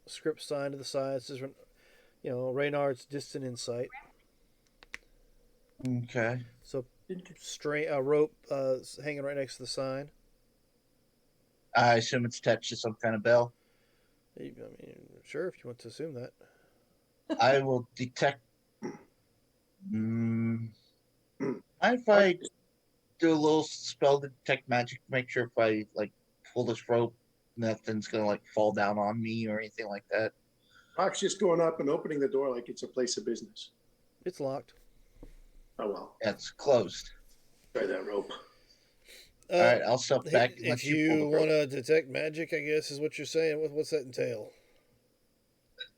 script sign to the side. It says, Reynard's Distant Insight. Okay. So a rope hanging right next to the sign. I assume it's attached to some kind of bell. I mean, sure, if you want to assume that. I will detect. If I do a little spell to detect magic, make sure if I pull this rope, nothing's gonna fall down on me or anything like that. Rock's just going up and opening the door like it's a place of business. It's locked. Oh well, It's closed. try that rope. All right, I'll step back and If let you you pull the want rope. to detect magic, I guess is what you're saying. What's that entail?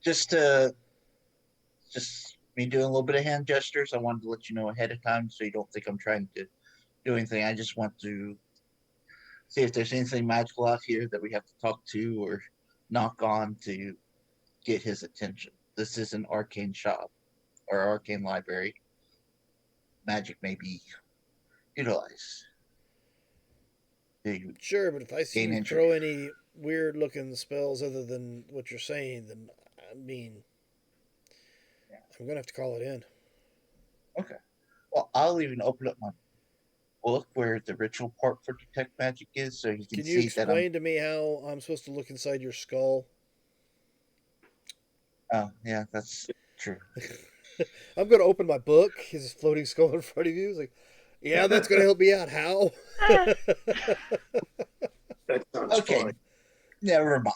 Just me doing a little bit of hand gestures. I wanted to let you know ahead of time so you don't think I'm trying to do anything. I just want to see if there's anything magical out here that we have to talk to or knock on to get his attention. This is an arcane shop or arcane library. Magic may be utilized. Sure, but if I see Gain you entry. throw any weird looking spells other than what you're saying, then I'm gonna have to call it in. Okay. Well, I'll even open up my book where the ritual part for detect magic is, so you can Can you see that I'm. explain to me how I'm supposed to look inside your skull? Oh, yeah, that's true. I'm gonna open my book. His floating skull in front of you. It's like, yeah, that's gonna help me out. How? That sounds Okay, fine. never mind.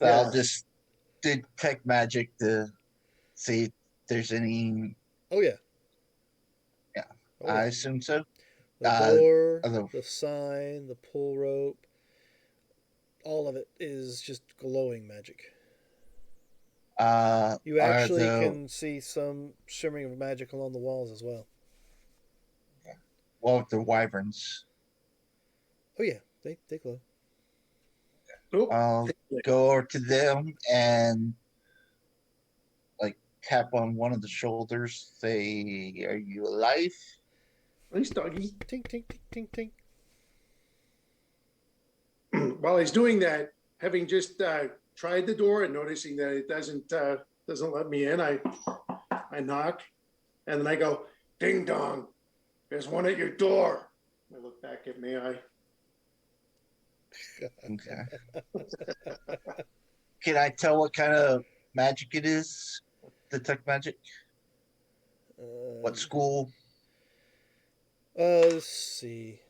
So Yeah. I'll just detect magic to see if there's any. Oh yeah. Yeah. Oh, I yeah. assume so. The door, other- the sign, the pull rope, all of it is just glowing magic. You Are actually the can see some shimmering of magic along the walls as well. the wyverns? Oh yeah, they glow. Nope. I'll go over to them and tap on one of the shoulders. Say, "Are you alive?" Nice doggy. Tink tink tink tink tink. while he's doing that, having just tried the door and noticing that it doesn't let me in, I knock, and then I go, "Ding dong, there's one at your door." I look back at May. Okay. Can I tell what kind of magic it is? Detect magic? What school? Let's see.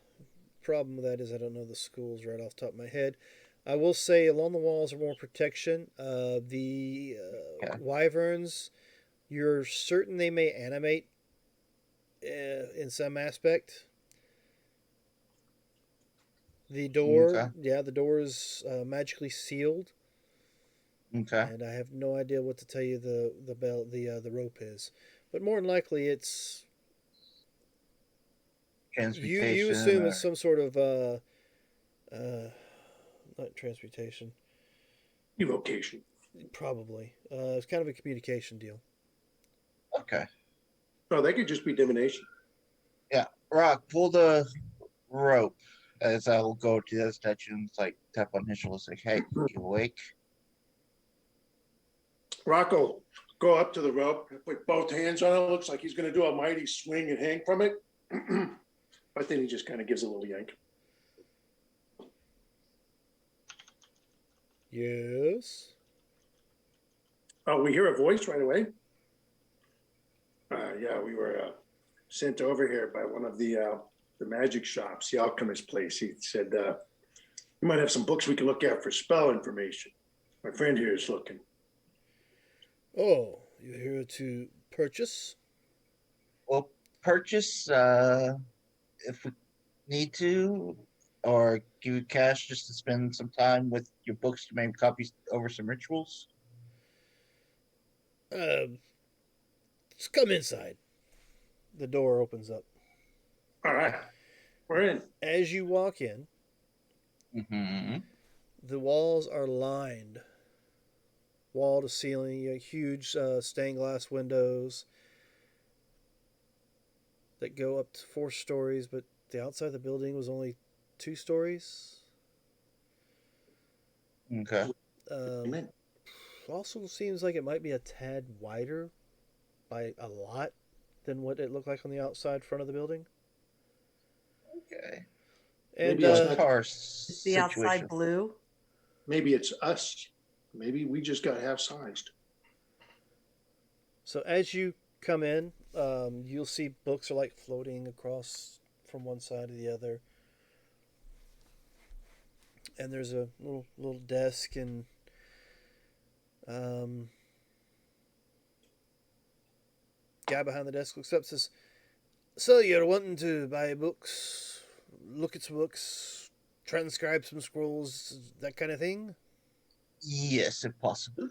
Problem with that is I don't know the schools right off the top of my head. I will say along the walls are more protection. The Okay. wyverns, you're certain they may animate in some aspect. The door, Okay. yeah, the door is magically sealed, Okay. and I have no idea what to tell you the rope is, but more than likely it's you Transmutation. assume or- it's some sort of not transmutation, Evocation. probably. It's kind of a communication deal. Okay. Oh, that could just be divination. Rock, pull the rope as I will go to the other statue and like tap on his shoulder, like, "Hey, you awake?" Rocco, go up to the rope, put both hands on it. Looks like he's going to do a mighty swing and hang from it. But then he just kind of gives a little yank. Yes. Oh, we hear a voice right away. Yeah, we were sent over here by one of the magic shops, the alchemist place. He said, "You might have some books we can look at for spell information. My friend here is looking." Oh, you're here to purchase? We'll purchase if we need to, or give you cash just to spend some time with your books to maybe copy over some rituals. Just come inside. The door opens up. All right, we're in. As you walk in, Mm-hmm. the walls are lined, wall to ceiling, huge stained glass windows that go up to 4 stories, but the outside of the building was only 2 stories. Okay. Amen. Also seems like it might be a tad wider by a lot than what it looked like on the outside front of the building. Okay. And Maybe it's One not- car Is the outside situation. blue? Maybe it's us. Maybe we just got half sized. so as you come in, you'll see books are like floating across from one side to the other. And there's a little desk, and guy behind the desk looks up and says, "So you're wanting to buy books, look at some books, transcribe some scrolls, that kind of thing?" Yes, if possible.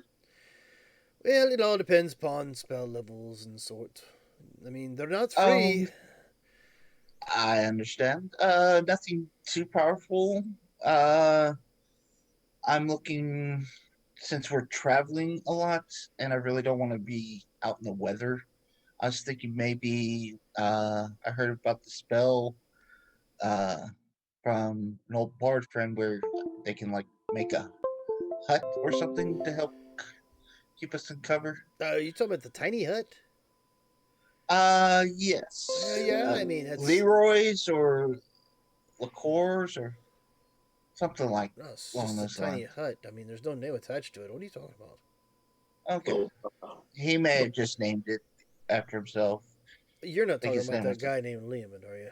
Well, it all depends upon spell levels and sort. I mean, they're not free. I understand. Nothing too powerful. I'm looking, since we're traveling a lot and I really don't want to be out in the weather. I was thinking maybe I heard about the spell from an old bard friend where they can like make a hut or something to help keep us in cover. You talking about the tiny hut? Yes. Yeah, I mean, it's Leroy's or Liqueurs or something like. no, it's Along just a those tiny lines. hut. I mean, there's no name attached to it. What are you talking about? Okay. He may have just named it after himself. You're not think talking his about name that was- guy named Lehman, are you?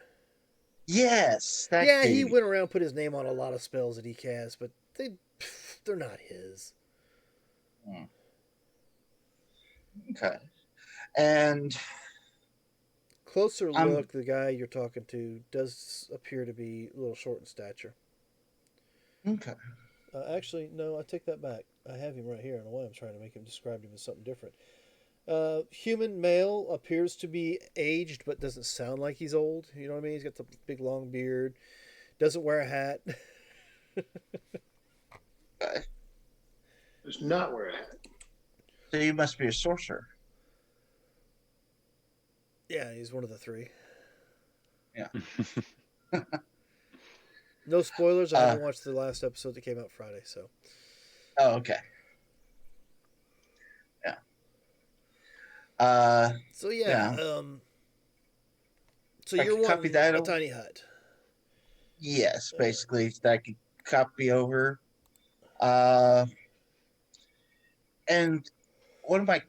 Yes, that Yeah, he dude. went around put his name on a lot of spells that he casts, but they're not his. Okay. And Closer I'm- look, the guy you're talking to does appear to be a little short in stature. okay. Actually, no, I take that back. I have him right here. I don't know why I'm trying to make him describe him as something different. Human male, appears to be aged, but doesn't sound like he's old. You know what I mean? He's got the big long beard. Doesn't wear a hat. Okay. Does not wear a hat. So you must be a sorcerer. Yeah, he's one of the 3. No spoilers. I Uh, haven't watched the last episode that came out Friday, so. Oh, okay. Yeah. Uh, So yeah. yeah. So I you're can copy wanting that a over. tiny hut. Yes, basically that I can copy over. Uh, and one of my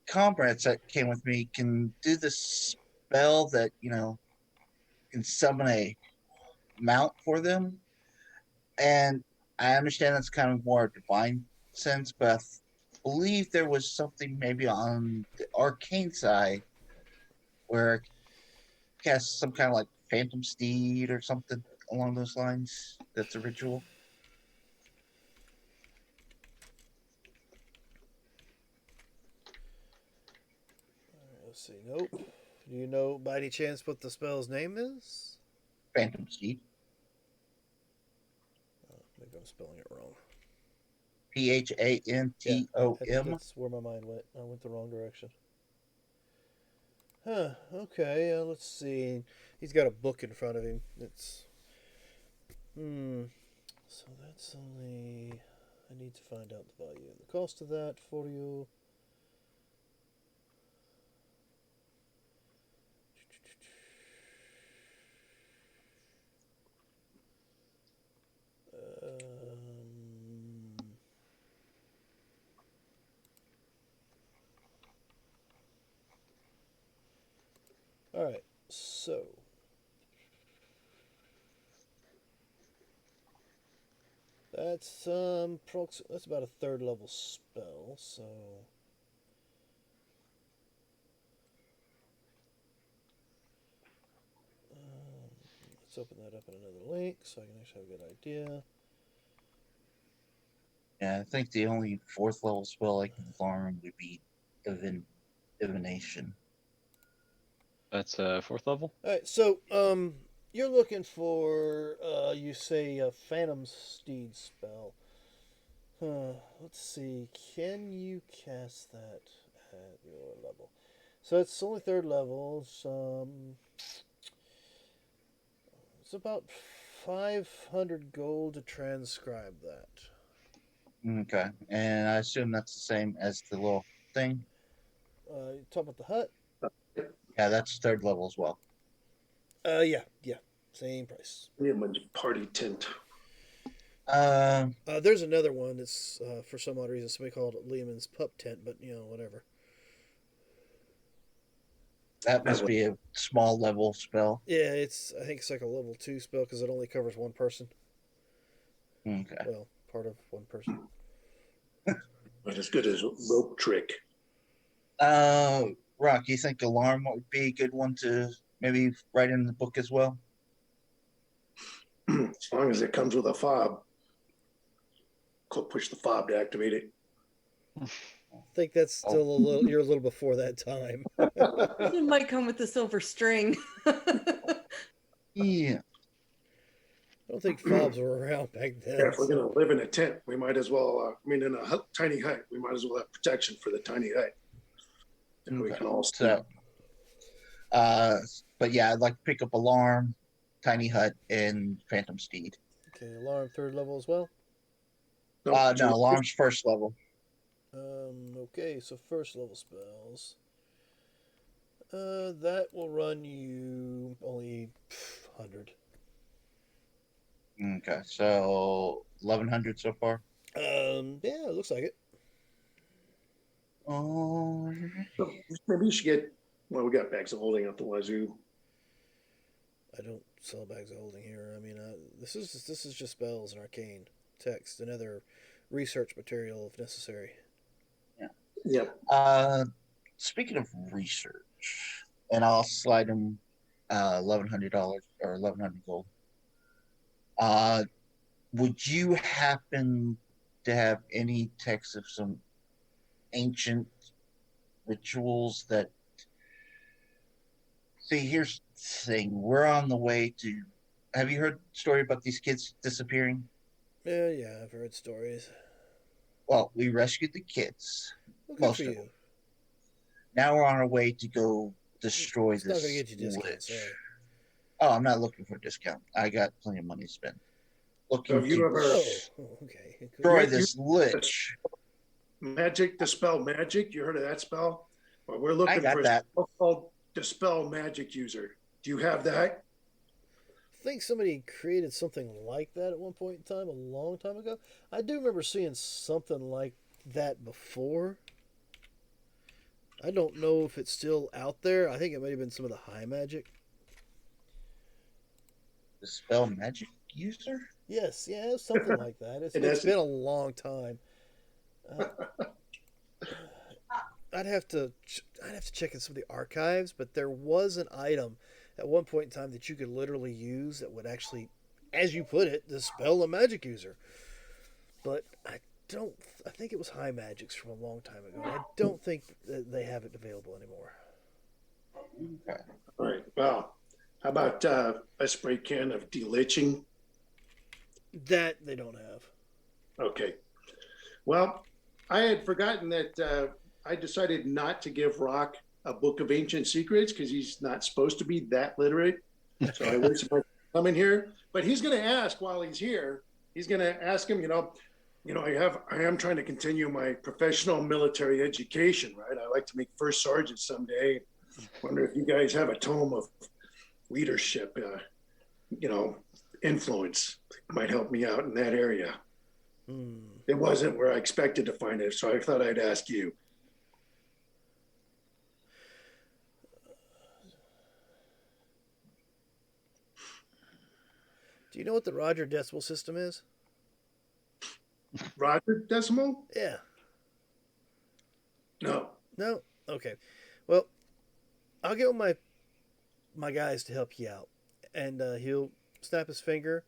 comrades that came with me can do the spell that can summon a mount for them, and I understand that's kind of more divine sense, but I believe there was something maybe on the arcane side where I cast some kind of like phantom steed or something along those lines. That's a ritual. Let's see. Nope. Do you know by any chance what the spell's name is? Phantom steed. Oh, maybe I'm spelling it wrong. Phantom. That's where my mind went. I went the wrong direction. Huh. Okay. Let's see. He's got a book in front of him. It's. So that's only. I need to find out the value and the cost of that for you. All right. So. That's that's about a third level spell, so let's open that up in another link so I can actually have a good idea. Yeah, I think the only fourth level spell I can farm would be divination. That's fourth level. All right, so you're looking for you say a Phantom Steed spell. Let's see, can you cast that at your level? So it's only third level. It's about 500 gold to transcribe that. Okay, and I assume that's the same as the little thing. You talk about the hut? Yeah, that's third level as well. Yeah, same price. Neiman's party tent. There's another one that's for some odd reason somebody called it Lehman's Pup Tent, but whatever. That must be a small level spell. Yeah, I think it's like a level 2 spell because it only covers one person. Okay. Well, part of one person. Not as good as rope trick. Rock, you think alarm would be a good one to maybe write in the book as well? As long as it comes with a fob. Push the fob to activate it. I think that's still you're a little before that time. It might come with the silver string. Yeah. I don't think fobs were around back then. Yeah, if we're going to live in a tent, we might as well, in a tiny hut, we might as well have protection for the tiny hut. And we Okay. can all So, but yeah, I'd like to pick up alarm, tiny hut, and phantom steed. Okay, alarm third level as well. No, No, alarm's first level. Okay, so first level spells. That will run you only 100. Okay, so 1100 so far. Yeah, it looks like it. Oh, So maybe you should get. Well, we got bags of holding out the wazoo. I don't sell bags of holding here. I mean, this is just spells and arcane text and other research material if necessary. Yep. Speaking of research, and I'll slide him $1,100 or 1,100 gold. Would you happen to have any text of some ancient rituals that? See, here's the thing. We're on the way to. Have you heard the story about these kids disappearing? Yeah, I've heard stories. Well, we rescued the kids. Well, good Most for of you. them. Now we're on our way to go destroy It's this not gonna get you discounts. witch. Sorry. Oh, I'm not looking for a discount. I got plenty of money to spend. Looking you to ever- Oh, okay. destroy You- this lich. Magic, dispel magic. You heard of that spell? Well, we're I looking got for a that. spell called dispel magic user. Do you have that? I think somebody created something like that at one point in time, a long time ago. I do remember seeing something like that before. I don't know if it's still out there. I think it might have been some of the high magic. Dispel magic user? Yes, yeah, it's something like that. It It's is. been a long time. I'd have to check in some of the archives, but there was an item at one point in time that you could literally use that would actually, as you put it, dispel a magic user. But I think it was high magics from a long time ago. I don't think that they have it available anymore. Okay. All right. Well, how about a spray can of deliching? That they don't have. Okay. Well, I had forgotten that I decided not to give Rock a book of ancient secrets because he's not supposed to be that literate. So I was supposed to come in here, but he's going to ask while he's here. He's going to ask him, I am trying to continue my professional military education, right? I like to make first sergeant someday. Wonder if you guys have a tome of leadership, influence might help me out in that area. It wasn't where I expected to find it, so I thought I'd ask you. Do you know what the Roger Decimal System is? Roger Decimal? Yeah. No. No? Okay. Well, I'll get one my guys to help you out. And he'll snap his finger.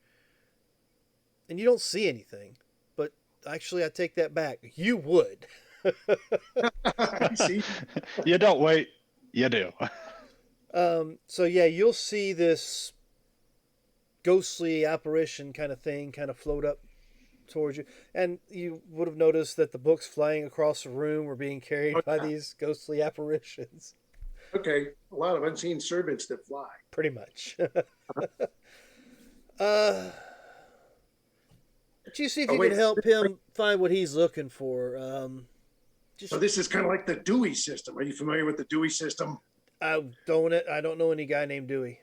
And you don't see anything. But actually, I take that back. You would. See? You don't wait. You do. So, yeah, you'll see this ghostly apparition kind of thing kind of float up towards you. And you would have noticed that the books flying across the room were being carried by these ghostly apparitions. Okay. A lot of unseen servants that fly. Pretty much. You see if you wait. can help him find what he's looking for. So this is kind of like the Dewey system. Are you familiar with the Dewey system? I don't know any guy named Dewey.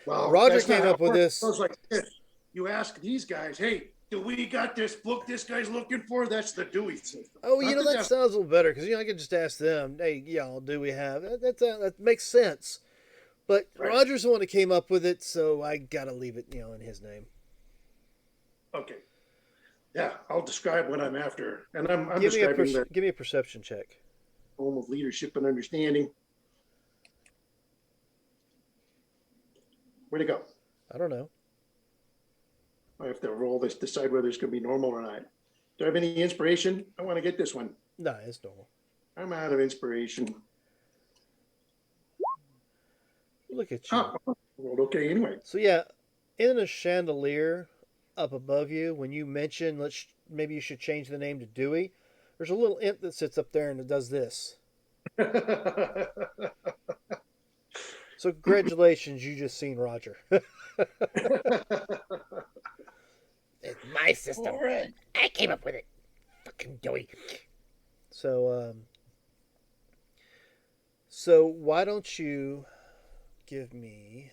Well, Roger that's not came how up with it this. goes like this. You ask these guys, hey, do we got this book this guy's looking for? That's the Dewey system. Oh, I think that that's- sounds a little better because I could just ask them. Hey, do we have that makes sense. But Right. Roger's the one that came up with it, so I gotta leave it, in his name. Okay. Yeah, I'll describe what I'm after. And I'm Give me describing the give me a perception check. home of leadership and understanding. Where'd it go? I don't know. I have to roll this, decide whether it's going to be normal or not. Do I have any inspiration? I want to get this one. Nah, it's normal. I'm out of inspiration. Look at you. Oh, rolled okay anyway. So yeah, in a chandelier up above you, when you mention maybe you should change the name to Dewey, there's a little imp that sits up there and it does this. So congratulations, you just seen Roger. It's my system. All right. I came up with it. Fucking Dewey. So why don't you give me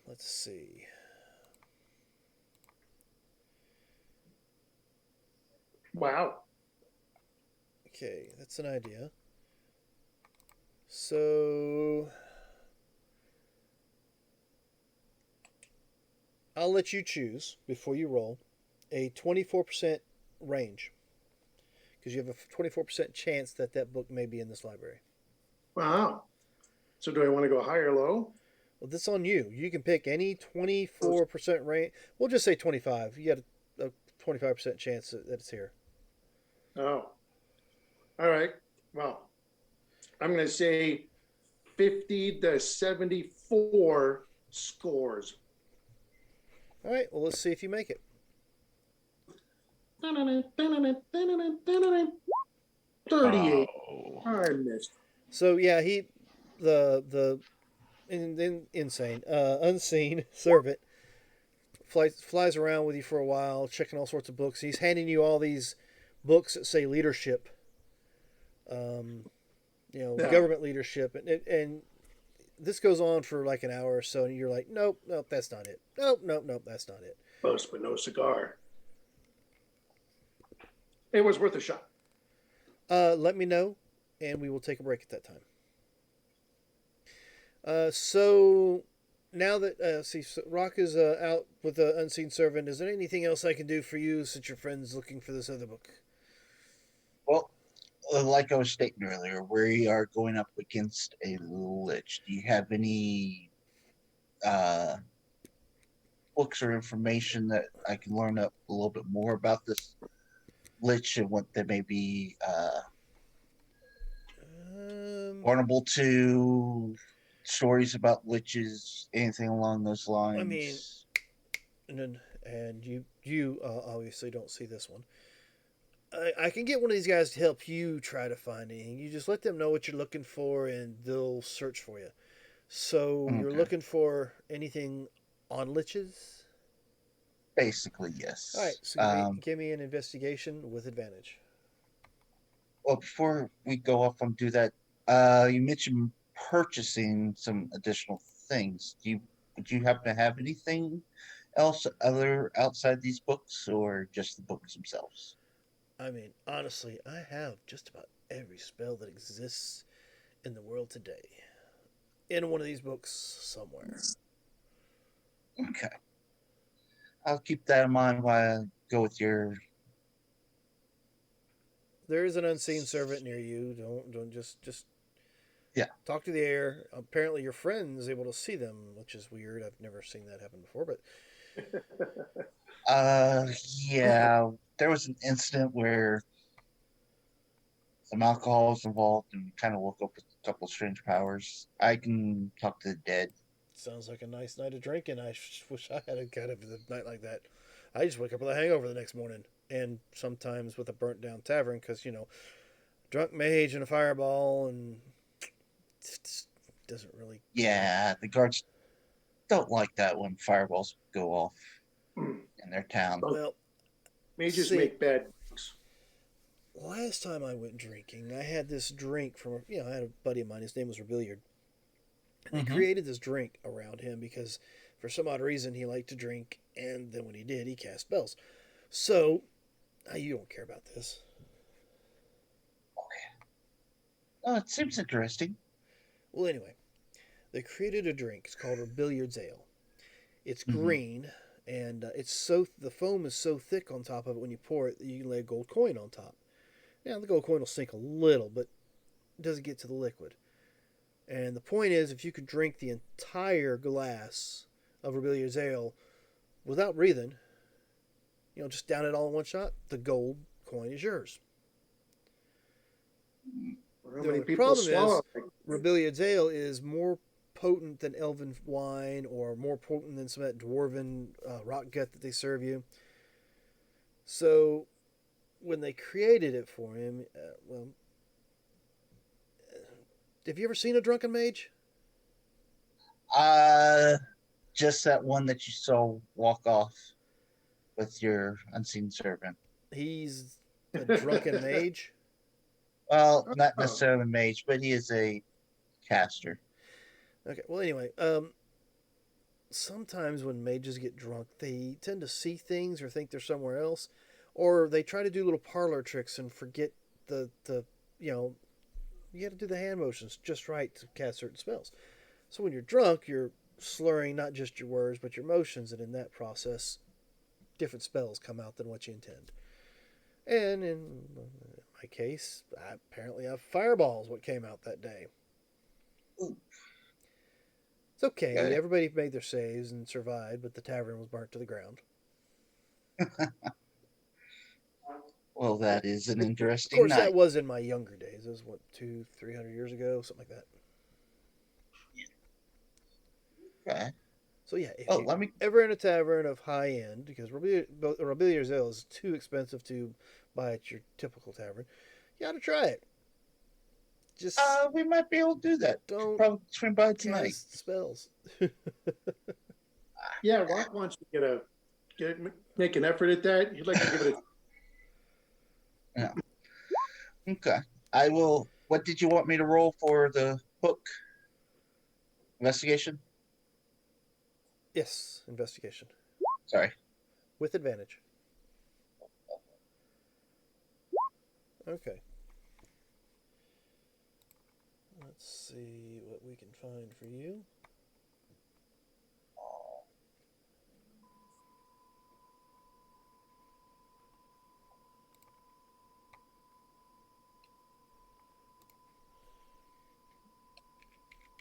let's see. Wow. Okay, that's an idea. So I'll let you choose before you roll a 24% range because you have a 24% chance that book may be in this library. Wow. So do I want to go high or low? Well, this is on you. You can pick any 24% range. We'll just say 25. You got a 25% chance that it's here. Oh. All right. Well, I'm going to say 50 to 74 scores. All right. Well, let's see if you make it. 38. Oh. I missed. So yeah, the and then insane, unseen servant flies around with you for a while, checking all sorts of books. He's handing you all these books that say leadership, Yeah. government leadership, and this goes on for like an hour or so, and you're like, nope, nope, that's not it. Nope, nope, nope, that's not it. Boast but no cigar. It was worth a shot. Let me know, and we will take a break at that time. So now that so Rock is out with the unseen servant, is there anything else I can do for you since your friend's looking for this other book? Well, like I was stating earlier, we are going up against a lich. Do you have any books or information that I can learn up a little bit more about this lich and what they may be vulnerable to? Stories about liches, anything along those lines? I mean, and you obviously don't see this one. I can get one of these guys to help you try to find anything. You just let them know what you're looking for, and they'll search for you. So you're Okay. looking for anything on liches? Basically, yes. All right. So give me an investigation with advantage. Well, before we go off and do that, you mentioned purchasing some additional things. Would you happen to have anything else other outside these books, or just the books themselves? I mean, honestly, I have just about every spell that exists in the world today in one of these books somewhere. Okay, I'll keep that in mind while I go with your. There is an unseen servant near you. Don't just Yeah. talk to the air. Apparently, your friend is able to see them, which is weird. I've never seen that happen before, but Yeah, there was an incident where some alcohol was involved and kind of woke up with a couple strange powers. I can talk to the dead. sounds like a nice night of drinking. I wish I had a kind of a night like that. I just wake up with a hangover the next morning, and sometimes with a burnt down tavern because drunk mage and a fireball, and it just doesn't really. Yeah, the guards don't like that when fireballs go off Hmm. in their town. Well, Mages See- make bad books. last time I went drinking, I had this drink from I had a buddy of mine. His name was Rebilliard. And they Mhm. created this drink around him because, for some odd reason, he liked to drink, and then when he did, he cast spells. So, you don't care about this. Oh, it seems interesting. Well, anyway, they created a drink. It's called Rebilliard's Ale. It's Mhm. green, and the foam is so thick on top of it when you pour it that you can lay a gold coin on top. Now, the gold coin will sink a little, but it doesn't get to the liquid. And the point is, if you could drink the entire glass of Rebilliard's Ale without breathing, just down it all in one shot, the gold coin is yours. How The many only people problem swallow? Rebilliard's Ale is more potent than elven wine or more potent than some of that dwarven rock gut that they serve you. So when they created it for him, have you ever seen a drunken mage? Just that one that you saw walk off with your unseen servant. He's a drunken mage. Well, not Oh. necessarily a mage, but he is a caster. Okay. Well, anyway, sometimes when mages get drunk, they tend to see things or think they're somewhere else, or they try to do little parlor tricks and forget the you got to do the hand motions just right to cast certain spells. So when you're drunk, you're slurring not just your words but your motions, and in that process, different spells come out than what you intend. And in my case, apparently fireballs what came out that day. Ooh. It's okay. Okay. Everybody made their saves and survived, but the tavern was burnt to the ground. Well, that is an Of interesting course, night. that was in my younger days. It was 200-300 years ago, something like that. Okay. So yeah, if Oh, you let me. ever in a tavern of high end, because Robilliard's Ale is too expensive to buy at your typical tavern, you ought to try it. Just We might be able to do that. don't Probably swing by tonight. cast spells. Yeah, Rock wants to make an effort at that. He'd like to give it a Okay. I will. What did you want me to roll for the hook investigation? Yes, investigation Sorry. with advantage. Okay. Let's see what we can find for you.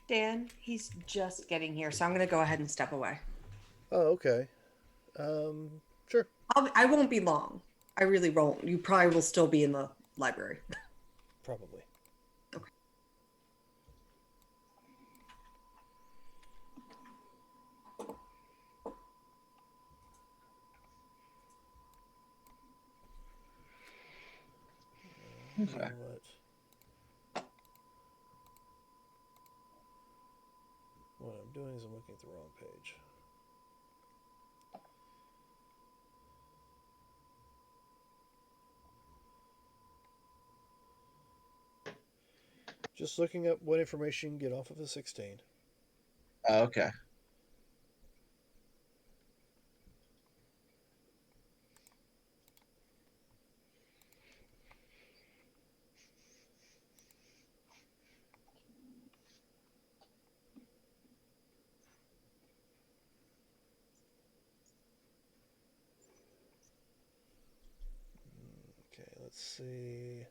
Dan, he's just getting here, so I'm going to go ahead and step away. Oh, okay. Sure. I won't be long. I really won't. You probably will still be in the library. Probably. Okay. You Okay. know what I'm doing is I'm looking at the wrong page. Just looking up what information you can get off of a 16. Okay. Okay, let's see.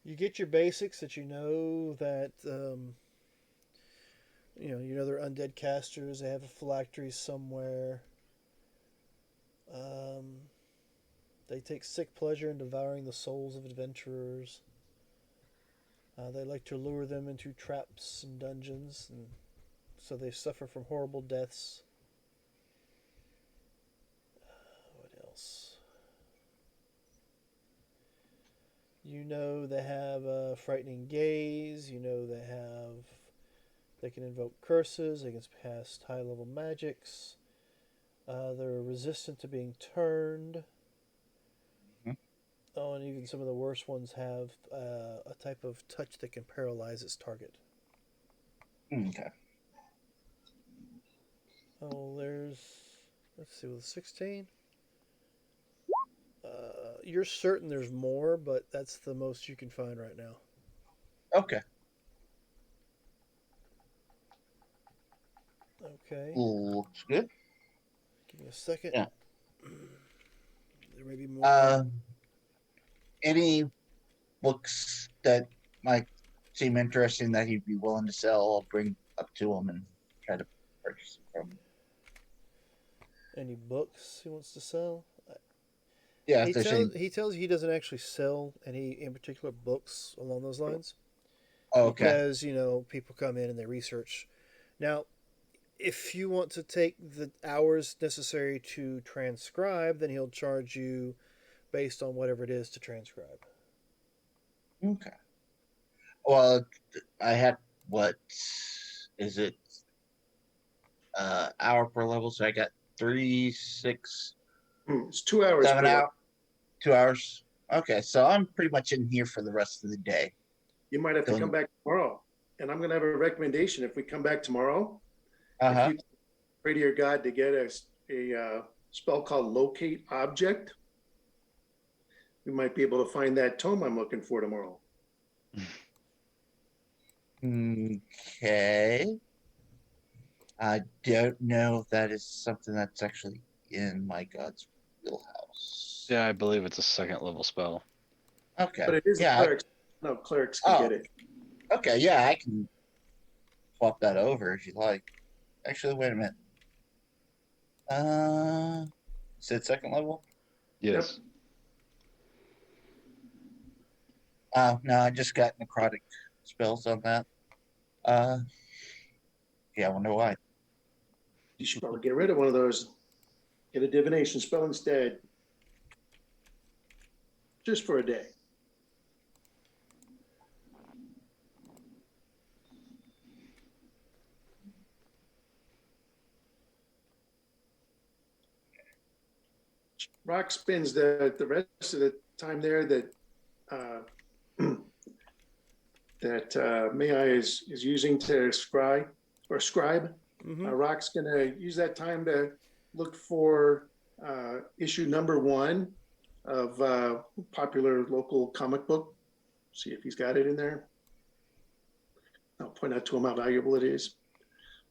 You get your basics that you know that they're undead casters. They have a phylactery somewhere. They take sick pleasure in devouring the souls of adventurers. They like to lure them into traps and dungeons, and so they suffer from horrible deaths. What else? You know they have a frightening gaze. You know they can invoke curses. They can cast high level magics. They're resistant to being turned. Mhm. Oh, and even some of the worst ones have a type of touch that can paralyze its target. Okay. Oh, let's see, with 16. You're certain there's more, but that's the most you can find right now. Okay. Okay. Looks good. Give me a second. Yeah. There may be more. Any books that might seem interesting that he'd be willing to sell, I'll bring up to him and try to purchase them from him. Any books he wants to sell? Yeah, if there's any. He tells you he doesn't actually sell any in particular books along those lines. Oh, okay. Because, people come in and they research. Now, if you want to take the hours necessary to transcribe, then he'll charge you based on whatever it is to transcribe. Okay. Well, I had, what is it? Hour per level, so I got 3, 6, It's 2 hours. 7 per out. 2 hours. Okay, so I'm pretty much in here for the rest of the day. You might have to Don't- come back tomorrow. And I'm going to have a recommendation. If we come back tomorrow, Uh-huh. if you pray to your God to get a spell called Locate Object, we might be able to find that tome I'm looking for tomorrow. Okay. I don't know if that is something that's actually in my God's wheelhouse. Yeah, I believe it's a second level spell. Okay. But it is Yeah. clerics. No, clerics can Oh. get it. Okay, yeah, I can swap that over if you like. Actually, wait a minute. Is it second level? Yes. Oh, no, I just got necrotic spells on that. Yeah, I wonder why. You should probably get rid of one of those. Get a divination spell instead. Just for a day. Rock spends the rest of the time there that Mai is using to scribe. Mm-hmm. Rock's going to use that time to look for issue number 1 of popular local comic book. See if he's got it in there. I'll point out to him how valuable it is.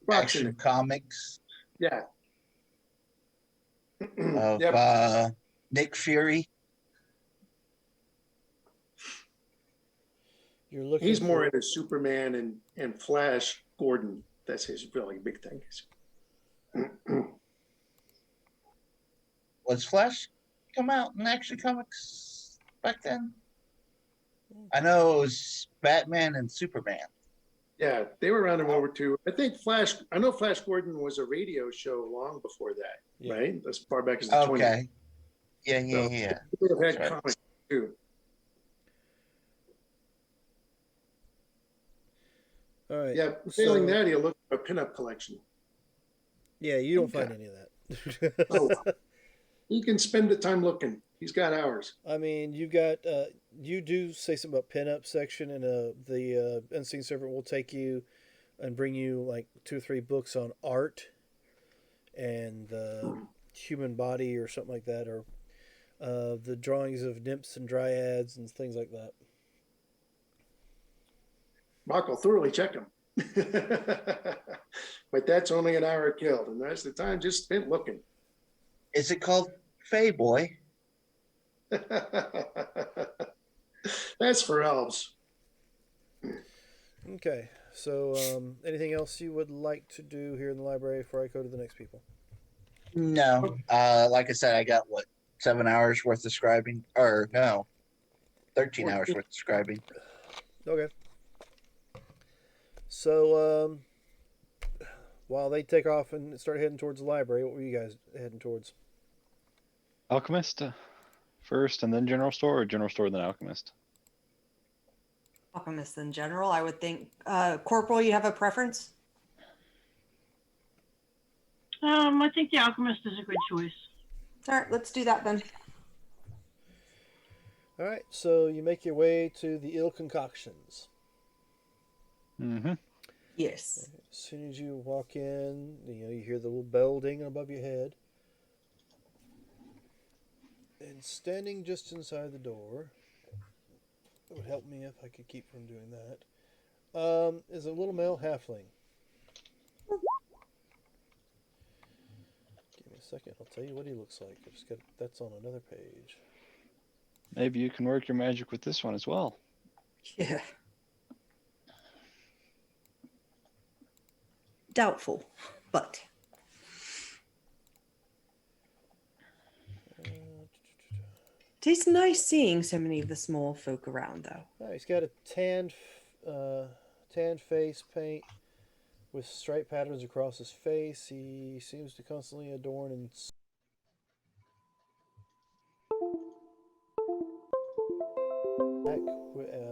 Rock's in Action it. Comics Yeah. of Yep. Nick Fury. You're looking. He's more for- into Superman and Flash Gordon. That's his really big thing. Was Flash come out in Action Comics back then? I know it was Batman and Superman. Yeah, they were around in World War II. I know Flash Gordon was a radio show long before that, Yeah. right? As far back as the 20s. Okay. Yeah. He would have had That's right. comics too. All right. Yeah, failing so- that, he'll look at a pinup collection. Yeah, you don't find Okay. any of that. Oh, he can spend the time looking. He's got hours. I mean, you got you do say something about pinup section, and the Unseen Servant will take you and bring you like 2 or 3 books on art and the human body or something like that, or the drawings of nymphs and dryads and things like that. Mark will thoroughly check him. But that's only an hour killed, and the rest of the time just spent looking. Is it called Fay Boy? That's for elves. Okay, so anything else you would like to do here in the library before I go to the next people? No. Like I said, I got 7 hours worth of scribing, or no, 13 hours worth of scribing. Okay. So, while they take off and start heading towards the library, what were you guys heading towards? Alchemist first, and then general store, or general store then alchemist. Alchemist in general, I would think. Corporal, you have a preference? I think the alchemist is a good choice. All right, let's do that then. All right, so you make your way to the ill concoctions. Mm-hmm. Yes. As soon as you walk in, you hear the little bell dinging above your head. And standing just inside the door, it would help me if I could keep from doing that, is a little male halfling. Give me a second, I'll tell you what he looks like. That's on another page. Maybe you can work your magic with this one as well. Yeah. Doubtful, but it is nice seeing so many of the small folk around, though. Oh, he's got a tan face paint with stripe patterns across his face. He seems to constantly adorn and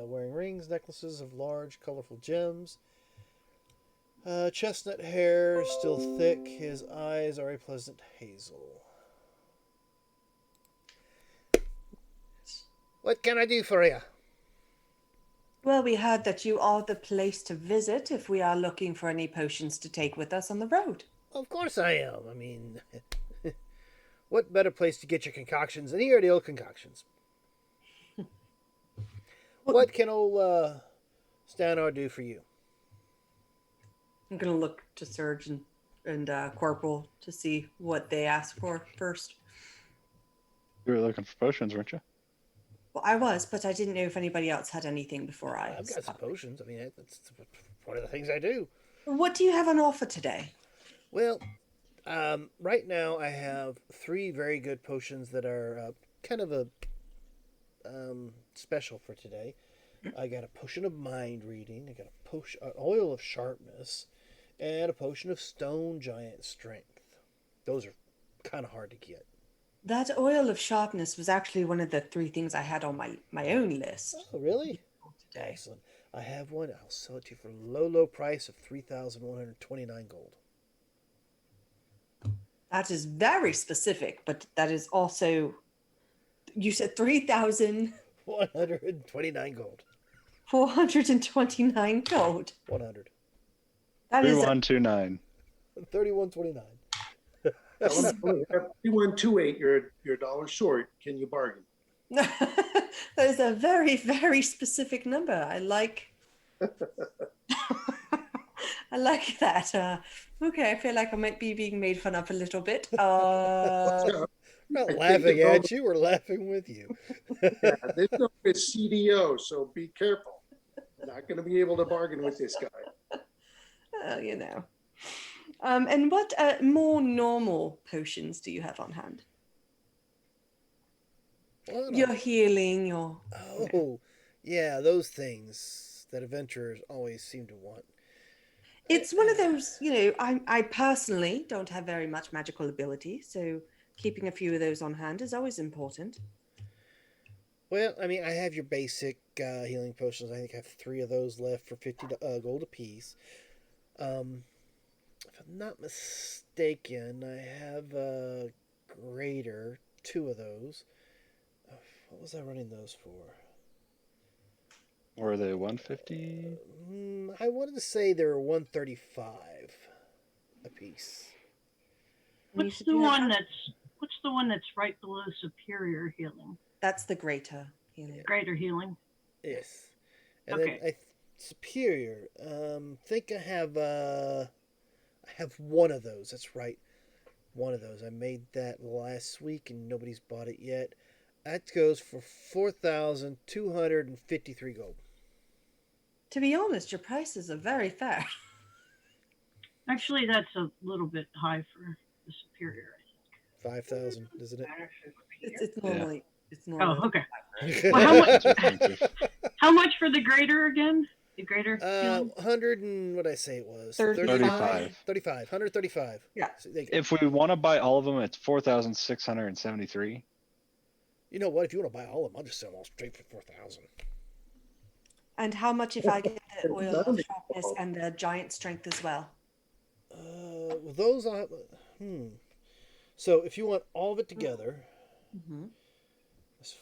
wearing rings, necklaces of large, colorful gems. Chestnut hair, still thick. His eyes are a pleasant hazel. What can I do for you? Well, we heard that you are the place to visit if we are looking for any potions to take with us on the road. Of course I am. I mean, what better place to get your concoctions than here at the old concoctions? What can old Stanar do for you? I'm gonna look to Surge and Corporal to see what they ask for first. You were looking for potions, weren't you? Well, I was, but I didn't know if anybody else had anything before I. I've got some potions. I mean, that's one of the things I do. What do you have on offer today? Well, right now I have 3 very good potions that are kind of a special for today. I got a potion of mind reading. I got a potion, oil of sharpness, and a potion of stone giant strength. Those are kind of hard to get. That oil of sharpness was actually one of the 3 things I had on my own list Oh, really? today. Excellent. I have one. I'll sell it to you for a low price of 3,129 gold. That is very specific, but that is also, you said 129 gold. 3,429 gold. 100. That is 3129. 31.29. Tell him, "Oh, you have 3128. You're a dollar short. Can you bargain?" that is a very, very specific number. I like I like that. Okay, I feel like I might be being made fun of a little bit. We're not I think laughing the at you, we're laughing with you. Yeah, this number is CDO, so be careful. Not going to be able to bargain with this guy. you know. And what more normal potions do you have on hand? What Your healing, your Oh, yeah, those things that adventurers always seem to want. it's one of those, I personally don't have very much magical ability, so keeping a few of those on hand is always important. Well, I mean, I have your basic healing potions. I think I have 3 of those left for 50 gold apiece. If I'm not mistaken, I have a greater, 2 of those. What was I running those for? Were they 150? I wanted to say they were 135 a piece. And you What's said the you have- what's the one that's right below superior healing? That's the greater healing. Greater healing. Yes. And Okay. then superior. Think I have one of those. That's right. One of those. I made that last week and nobody's bought it yet. That goes for 4,253 gold. To be honest, your prices are very fair. Actually, that's a little bit high for the superior. 5,000, isn't it? It's normally it's Oh, normally okay. Well, how much for the greater again? The greater healing? 100 and what did I say it was? 35. 35. 135. Yeah. So there you go. If we want to buy all of them, it's 4,673. You know what? If you want to buy all of them, I'll just sell them all straight for 4,000. And how much if I get the oil of sharpness and the giant strength as well? Well, those are. So if you want all of it together, Mm-hmm. that's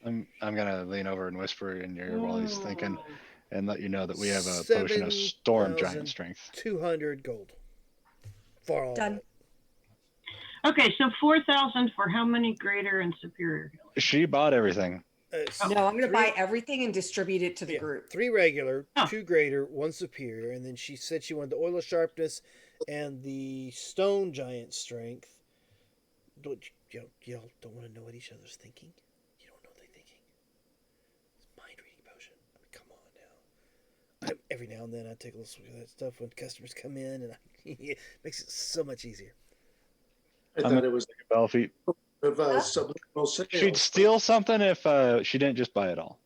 4,000. I'm gonna lean over and whisper in your ear while he's thinking, and let you know that we have a potion of 7,000 storm giant strength. 200 gold. For all Done. of it. Okay, so 4,000 for how many greater and superior healing? She bought everything. No, I'm going to 3 buy everything and distribute it to the yeah, group. 3 regular, Oh. 2 greater, 1 superior, and then she said she wanted the oil of sharpness and the stone giant strength. Y'all don't want to know what each other's thinking? You don't know what they're thinking. It's mind reading potion. I mean, come on now. Every now and then I take a little look at that stuff when customers come in, and it makes it so much easier. I I'm thought gonna it was Belfie. of subliminal sales. She'd steal something if she didn't just buy it all.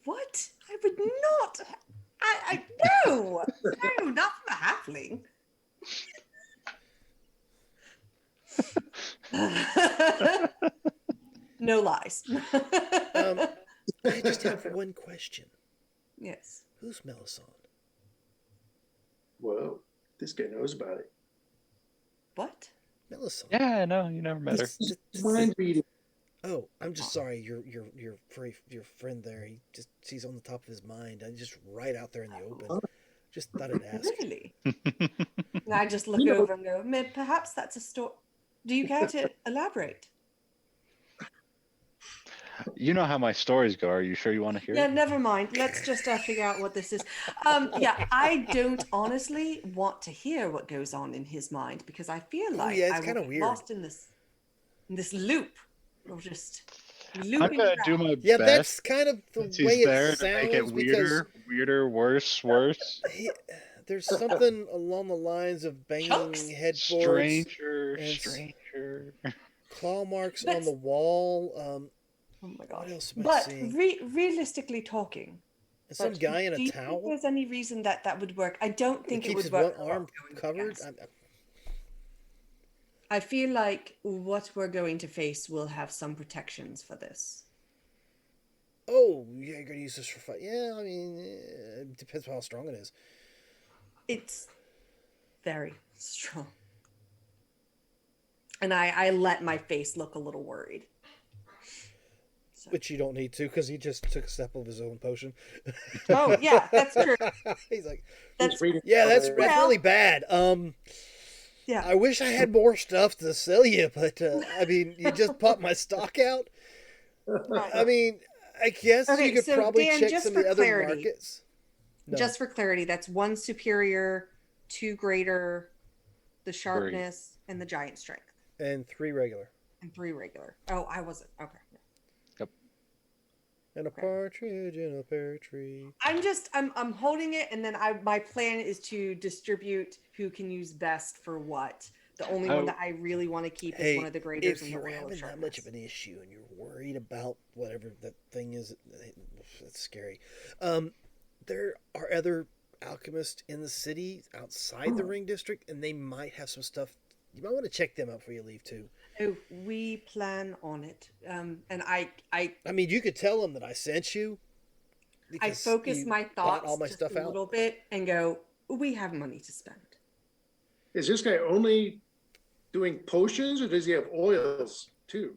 What? I would not. No, no, not from a halfling. No lies. I just have one question. Yes. Who's Melisande? Whoa, this guy knows about it. What? Melisande. Yeah, no, you never met her. Mind reading. Oh, I'm just sorry. Your friend there. She's on the top of his mind. I just right out there in the open. Just thought I'd ask. Really? And I just look over and go, perhaps that's a story. Do you care to elaborate? You know how my stories go. Are you sure you want to hear Yeah, it? never mind. Let's just figure out what this is. Yeah, I don't honestly want to hear what goes on in his mind because I feel like yeah, it's I will kinda be weird. lost in this loop. We'll just I'm looping gonna do around. my Yeah, best. that's kind of the Since way he's it there sounds to make it weirder, worse. there's something along the lines of banging Chunks? headboards, Stranger, and stranger. claw marks But- on the wall. Oh my What god! else am I But seeing? realistically talking, And some but guy in do a you think towel there's any reason that would work? I don't that think it keeps would his work. one for arm what we're going covered. against. I feel like what we're going to face will have some protections for this. Oh, yeah, you're gonna use this for fight. Yeah, I mean, it depends on how strong it is. It's very strong. And I let my face look a little worried. So. Which you don't need to, because he just took a sip of his own potion. Oh yeah, that's true. He's like, That's yeah, that's Well- really bad. yeah. I wish I had more stuff to sell you, but I mean, you just popped my stock out. Right. I mean, I guess Okay, you could so probably Dan, check just some of for the other clarity- markets. No. Just for clarity, that's 1 superior, 2 greater, the sharpness, and the giant strength, And 3 regular. and 3 regular. Oh, I wasn't okay. And a Okay. partridge in a pear tree. I'm holding it, and then my plan is to distribute who can use best for what. The only one Oh. that I really want to keep is Hey, one of the graders if and the you're oil of having that sharpness. much of an issue and you're worried about whatever that thing is, that's scary. There are other alchemists in the city outside the ring district, and they might have some stuff. You might want to check them out before you leave too. Oh, we plan on it. And I mean, you could tell them that I sent you. because focus you my bought thoughts all my just stuff a out. little bit and go, we have money to spend. Is this guy only doing potions, or does he have oils too?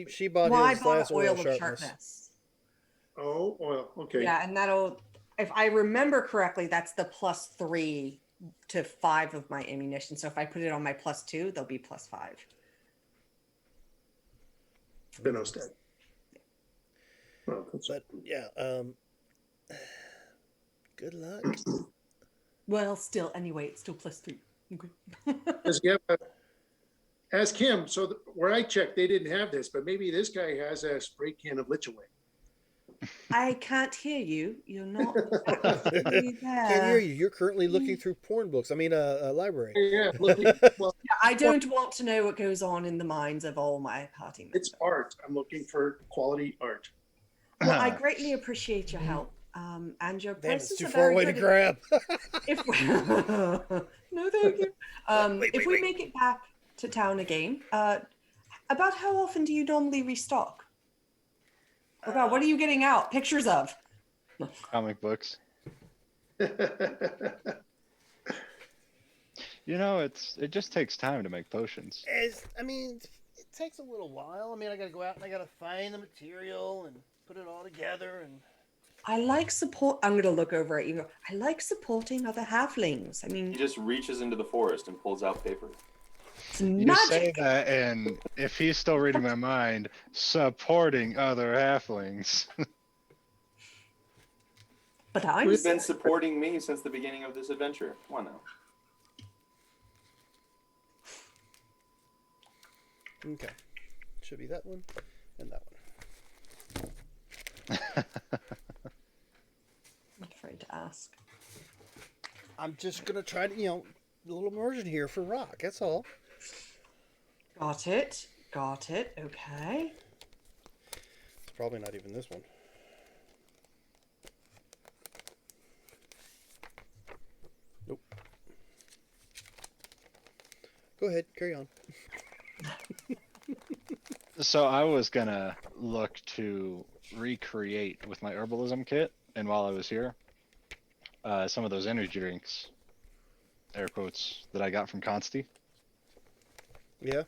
She bought Well, I his bought last an oil oil of of sharpness. sharpness. Oh, oil. Okay. Yeah, and that'll, if I remember correctly, that's the +3 to 5 of my ammunition. So if I put it on my +2, they'll be +5. Benno's dead. Well, that's- But yeah, good luck. Well, still, anyway, it's still +3. Okay. Does he have a, ask him. So where I checked, they didn't have this, but maybe this guy has a spray can of Lich Away. I can't hear you. You're not actually Can't hear there. you. You're currently looking through porn books. I mean, a library. Yeah, looking, well, I don't want to know what goes on in the minds of all my party members. it's art. I'm looking for quality art. Well, I greatly appreciate your help. And your Damn, prices it's too are far very away to good. grab. If we, no, thank you. Wait, If wait, we wait. make it back to town again, about how often do you normally restock? Oh God, what are you getting out? Pictures of? Comic books. You know, it just takes time to make potions. I mean, it takes a little while. I mean, I gotta go out and I gotta find the material and put it all together. And I like support. I'm gonna look over at you. I like supporting other halflings. I He mean, just reaches into the forest and pulls out paper. it's You say magic. that, and if he's still reading my mind, supporting other halflings. But I'm Who's been supporting me since the beginning of this adventure? Come on now. okay, should be that one and that one. I'm afraid to ask. I'm just gonna try to, a little immersion here for Rock. That's all. Got it. Got it. Okay. It's probably not even this one. Nope. Go ahead, carry on. So I was gonna look to recreate with my herbalism kit, and while I was here, some of those energy drinks, air quotes, that I got from Consti. Yeah.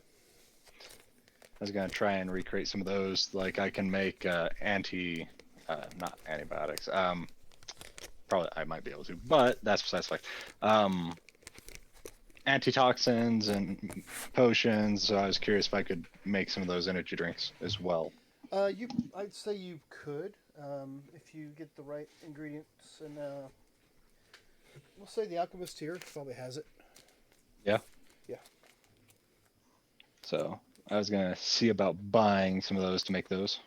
I was gonna try and recreate some of those. Like I can make not antibiotics. Probably I might be able to, but that's besides the fact. Antitoxins and potions. So I was curious if I could make some of those energy drinks as well. I'd say you could, if you get the right ingredients, and we'll say the alchemist here probably has it. Yeah. Yeah. So I was gonna see about buying some of those to make those,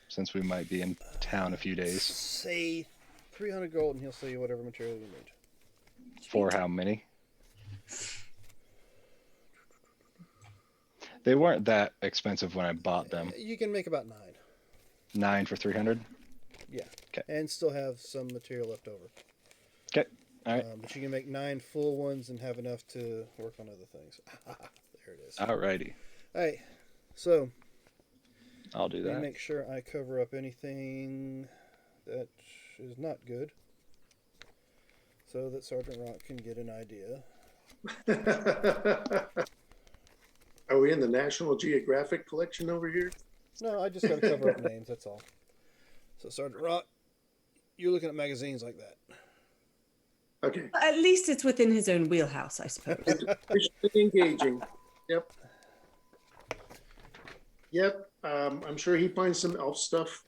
since we might be in town a few days. Say 300 gold, and he'll sell you whatever material you need. For how many? They weren't that expensive when I bought them. You can make about 9. 9 for 300. Yeah. 'Kay. And still have some material left over. Okay. All right. But you can make 9 full ones and have enough to work on other things. There it is. Alrighty. All right. So I'll do let me that. make sure I cover up anything that is not good. so that Sergeant Rock can get an idea. Are we in the National Geographic collection over here? No, I just got to cover up names. That's all. So Sergeant Rock, you're looking at magazines like that. Okay. At least it's within his own wheelhouse, I suppose. Visually engaging. Yep. Yep. I'm sure he finds some elf stuff.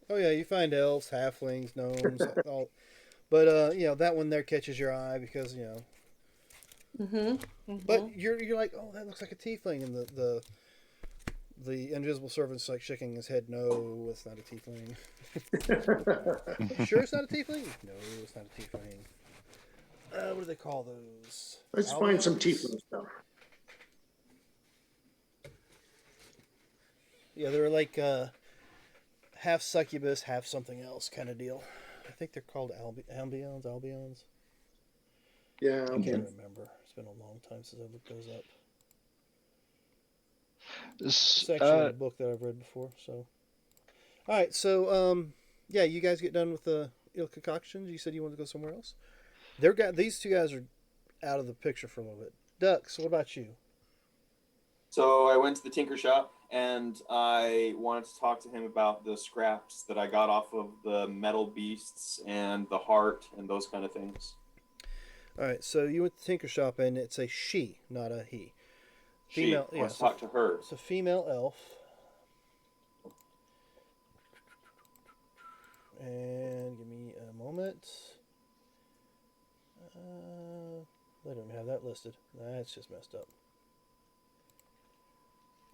Oh yeah, you find elves, halflings, gnomes, all. But that one there catches your eye because But you're like, oh, that looks like a tiefling, and the invisible servant's like shaking his head. No, it's not a tiefling. You sure it's not a tiefling? No, it's not a tiefling. What do they call those? Let's find some Albions? tiefling stuff. Yeah, they're like half succubus, half something else kind of deal. I think they're called albions. Yeah. I Okay. can't remember. It's been a long time since I looked those up. It's S- actually uh, a book that I've read before. So, all right. So, yeah, you guys get done with the ill concoctions. You said you wanted to go somewhere else. These two guys are out of the picture for a little bit. Ducks, what about you? So I went to the tinker shop and I wanted to talk to him about the scraps that I got off of the metal beasts and the heart and those kind of things. All right. So you went to the tinker shop, and it's a she, not a he. Female. She Yeah. wants to talk to her. It's a female elf. And give me a moment. They don't have that listed. That's just messed up.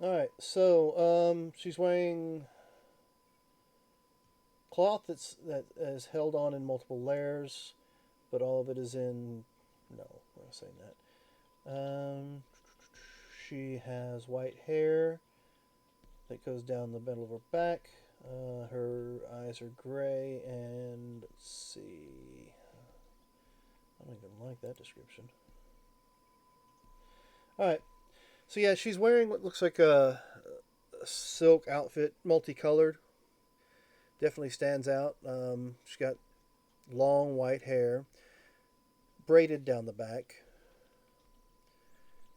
Alright, so she's wearing cloth that is held on in multiple layers, but all of it is in no, I'm not saying that. She has white hair that goes down the middle of her back. Her eyes are gray, and let's see. I don't even like that description. Alright. So yeah, she's wearing what looks like a silk outfit, multicolored. Definitely stands out. She's got long white hair, braided down the back.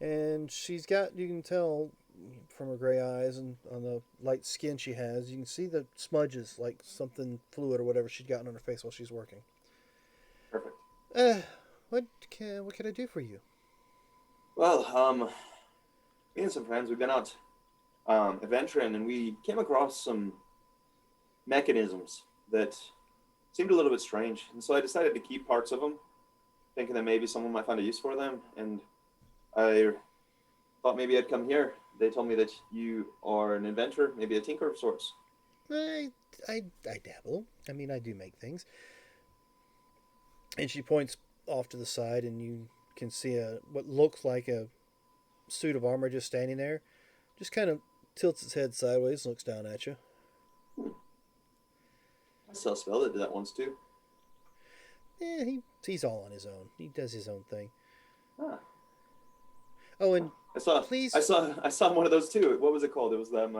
And she's got, you can tell from her gray eyes and on the light skin she has, you can see the smudges, like something fluid or whatever she'd gotten on her face while she's working. Perfect. What can I do for you? Well, me and some friends, we've been out adventuring, and we came across some mechanisms that seemed a little bit strange. And so I decided to keep parts of them, thinking that maybe someone might find a use for them. And I thought maybe I'd come here. They told me that you are an inventor, maybe a tinker of sorts. I dabble. I mean, I do make things. And she points off to the side, and you can see what looks like a suit of armor just standing there. Just kind of tilts its head sideways and looks down at you. I saw a spell that did that once too. Yeah, he's all on his own. He does his own thing. Ah. Oh, and I saw please. I saw one of those too. What was it called? It was them.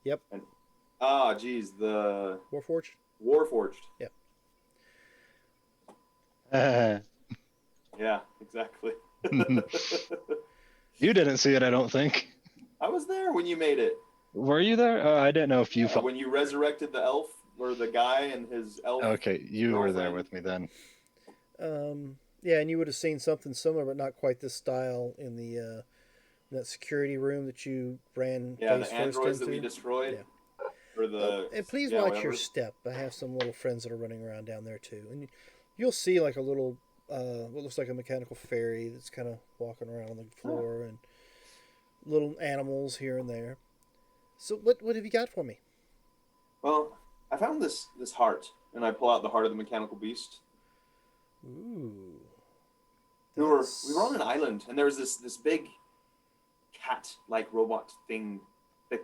Yep. Geez, the Warforged. Warforged. Yep. Yeah, exactly. You didn't see it, I don't think. I was there when you made it. Were you there? I didn't know if you. When you resurrected the elf or the guy and his elf. Okay, you were there girlfriend. with me then. Yeah, and you would have seen something similar, but not quite this style in the that security room that you ran Yeah, face the first androids that into. we destroyed. Yeah. Or the. And please yeah, watch whatever. your step. I have some little friends that are running around down there too, and you'll see like a little what looks like a mechanical fairy that's kind of walking around on the floor, and little animals here and there. So what have you got for me? Well, I found this heart, and I pull out the heart of the mechanical beast. Ooh. We were on an island, and there was this big cat-like robot thing.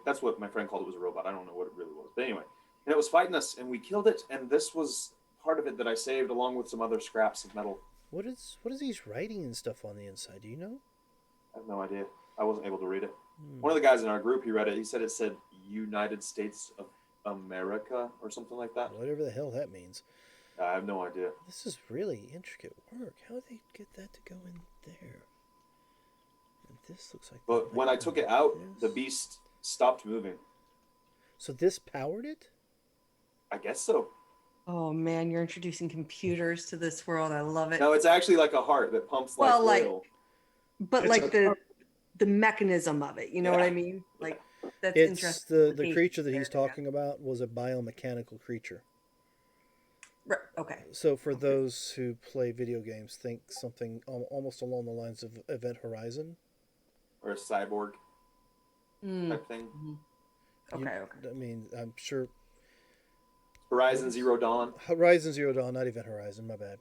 That's what my friend called it, was a robot. I don't know what it really was, but anyway, and it was fighting us, and we killed it. And this was part of it that I saved, along with some other scraps of metal. What is these writing and stuff on the inside? Do you know? I have no idea. I wasn't able to read it. One of the guys in our group, he read it. He said it said United States of America or something like that. Whatever the hell that means. I have no idea. This is really intricate work. How did they get that to go in there? And this looks like. that But might when I go took like it out, the this. beast stopped moving. So this powered it? I guess so. Oh man, you're introducing computers to this world. I love it. No, it's actually like a heart that pumps like Well, like- oil. But It's like a- the mechanism of it, you know what I Yeah. mean? Like that's It's interesting. the creature that he's There, yeah. talking about was a biomechanical creature. Right, okay. So for those who play video games, think something almost along the lines of Event Horizon. Or a cyborg Mm, type thing. okay, You- okay. I mean, I'm sure Horizon Zero Dawn. Horizon Zero Dawn, not Event Horizon. My bad.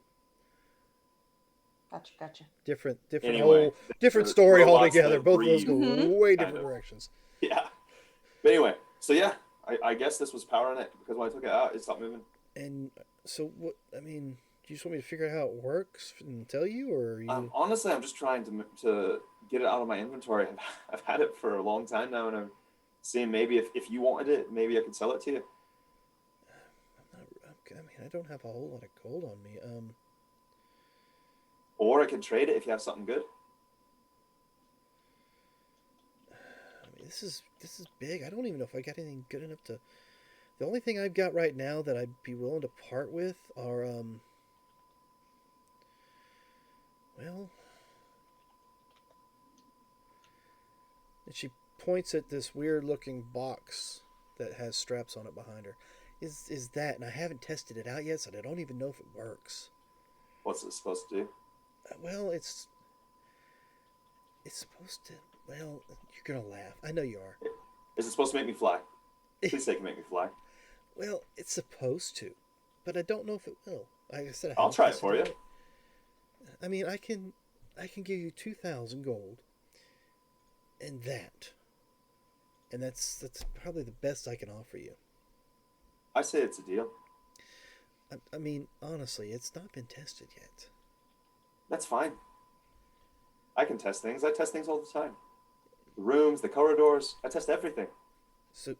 Gotcha. Different Anyway, different the story robots altogether. that Both of those go breathe. Mhm. way Kind different of. directions. Yeah. But anyway, so yeah, I guess this was powering it because when I took it out, it stopped moving. And so what? I mean, do you just want me to figure out how it works and tell you, or are you? Honestly, I'm just trying to get it out of my inventory. I've had it for a long time now, and I'm seeing maybe if you wanted it, maybe I could sell it to you. I mean, I don't have a whole lot of gold on me. Or I could trade it if you have something good. I mean, this is big. I don't even know if I got anything good enough to. The only thing I've got right now that I'd be willing to part with are well, and she points at this weird looking box that has straps on it behind her. Is that? And I haven't tested it out yet, so I don't even know if it works. What's it supposed to do? Well, it's supposed to. Well, you're gonna laugh. I know you are. Is it supposed to make me fly? Please say it can make me fly. Well, it's supposed to, but I don't know if it will. Like I said, I I'll haven't try it tested for you. out. I mean, I can give you 2,000 gold, and that's probably the best I can offer you. I say it's a deal. I mean, honestly, it's not been tested yet. That's fine. I can test things. I test things all the time. The rooms, the corridors. I test everything. So,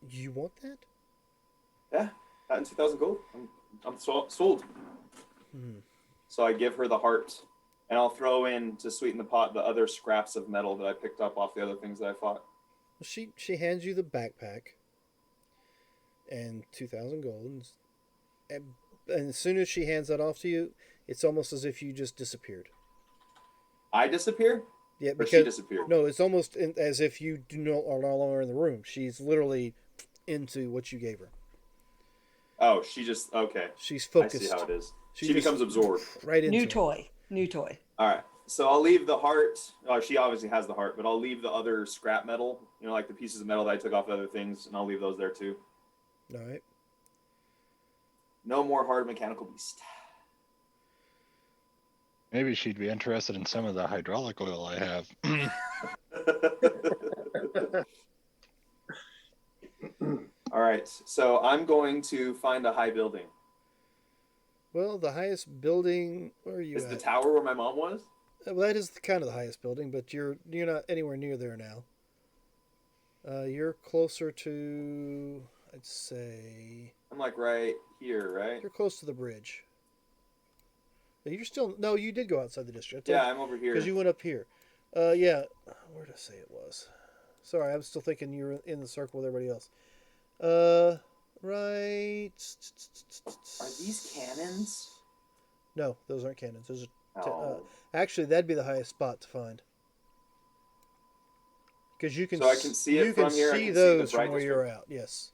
you want that? Yeah, that in 2,000 gold. I'm sold. Hmm. So I give her the heart, and I'll throw in to sweeten the pot the other scraps of metal that I picked up off the other things that I fought. Well, she hands you the backpack and 2,000 gold, and as soon as she hands that off to you, it's almost as if you just disappeared. I disappear, Yeah, or because she disappeared. no, it's almost as if you are no longer in the room. She's literally into what you gave her. Oh, she just okay. She's I focused. see how it is. She just- becomes absorbed. right into New it. toy. New toy. All right. So I'll leave the heart. Oh, she obviously has the heart, but I'll leave the other scrap metal. You know, like the pieces of metal that I took off the other things, and I'll leave those there too. All right. No more hard mechanical beast. Maybe she'd be interested in some of the hydraulic oil I have. All right. So I'm going to find a high building. Well, the highest building. Where are you Is the at? tower where my mom was? Well, that is kind of the highest building, but you're not anywhere near there now. You're closer to, I'd say, I'm like right here, right? you're close to the bridge. You're still no. You did go outside the district. Yeah, I'm over here. Because you went up here. Yeah. Where did I say it was? Sorry, I'm still thinking you were in the circle with everybody else. Right. Are these cannons? No, those aren't cannons. Those are. Oh. Actually, that'd be the highest spot to find. Because you can. So I can see it you from can here, I see can see the those from bright where you're out. Yes.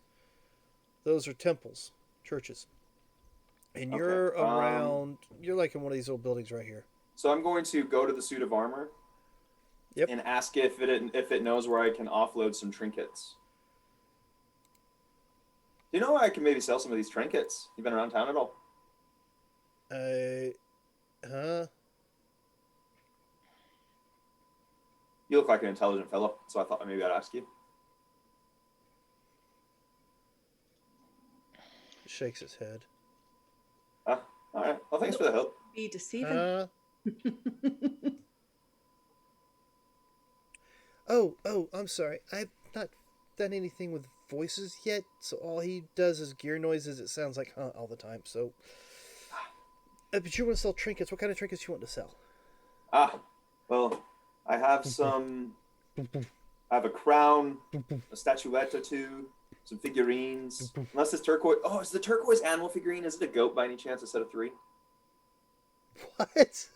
Those are temples, churches. And Okay, you're around. You're like in one of these little buildings right here. So I'm going to go to the suit of armor. Yep. And ask if it knows where I can offload some trinkets. Do you know where I can maybe sell some of these trinkets? You been around town at all? Huh? You look like an intelligent fellow, so I thought maybe I'd ask you. Shakes his head. All right. Well, thanks for the help. Be deceiving. Oh, I'm sorry. I've not done anything with voices yet, so all he does is gear noises. It sounds like huh all the time. So, but you want to sell trinkets? What kind of trinkets you want to sell? Well, I have some. I have a crown, a statuette or two, some figurines. Unless it's turquoise. Oh, is the turquoise animal figurine? Is it a goat by any chance? A set of 3? What?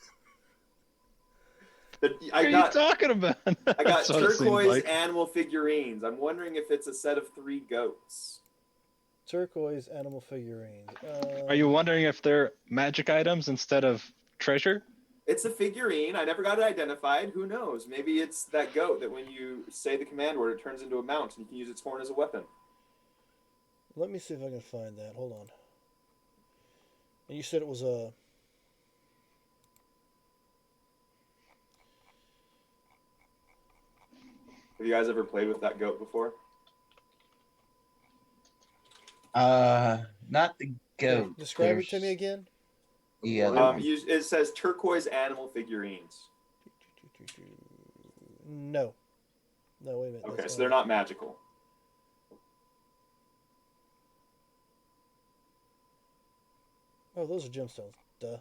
What are you talking about? I got That's what it seems turquoise like. animal figurines. I'm wondering if it's a set of 3 goats. Turquoise animal figurines. Are you wondering if they're magic items instead of treasure? It's a figurine. I never got it identified. Who knows? Maybe it's that goat that when you say the command word, it turns into a mount and you can use its horn as a weapon. Let me see if I can find that. Hold on. And you said it was a. Have you guys ever played with that goat before? Not the goat. Describe it to me again. Yeah. It says turquoise animal figurines. No. No, wait a minute. Okay, that's so they're not magical. Oh, those are gemstones. Duh.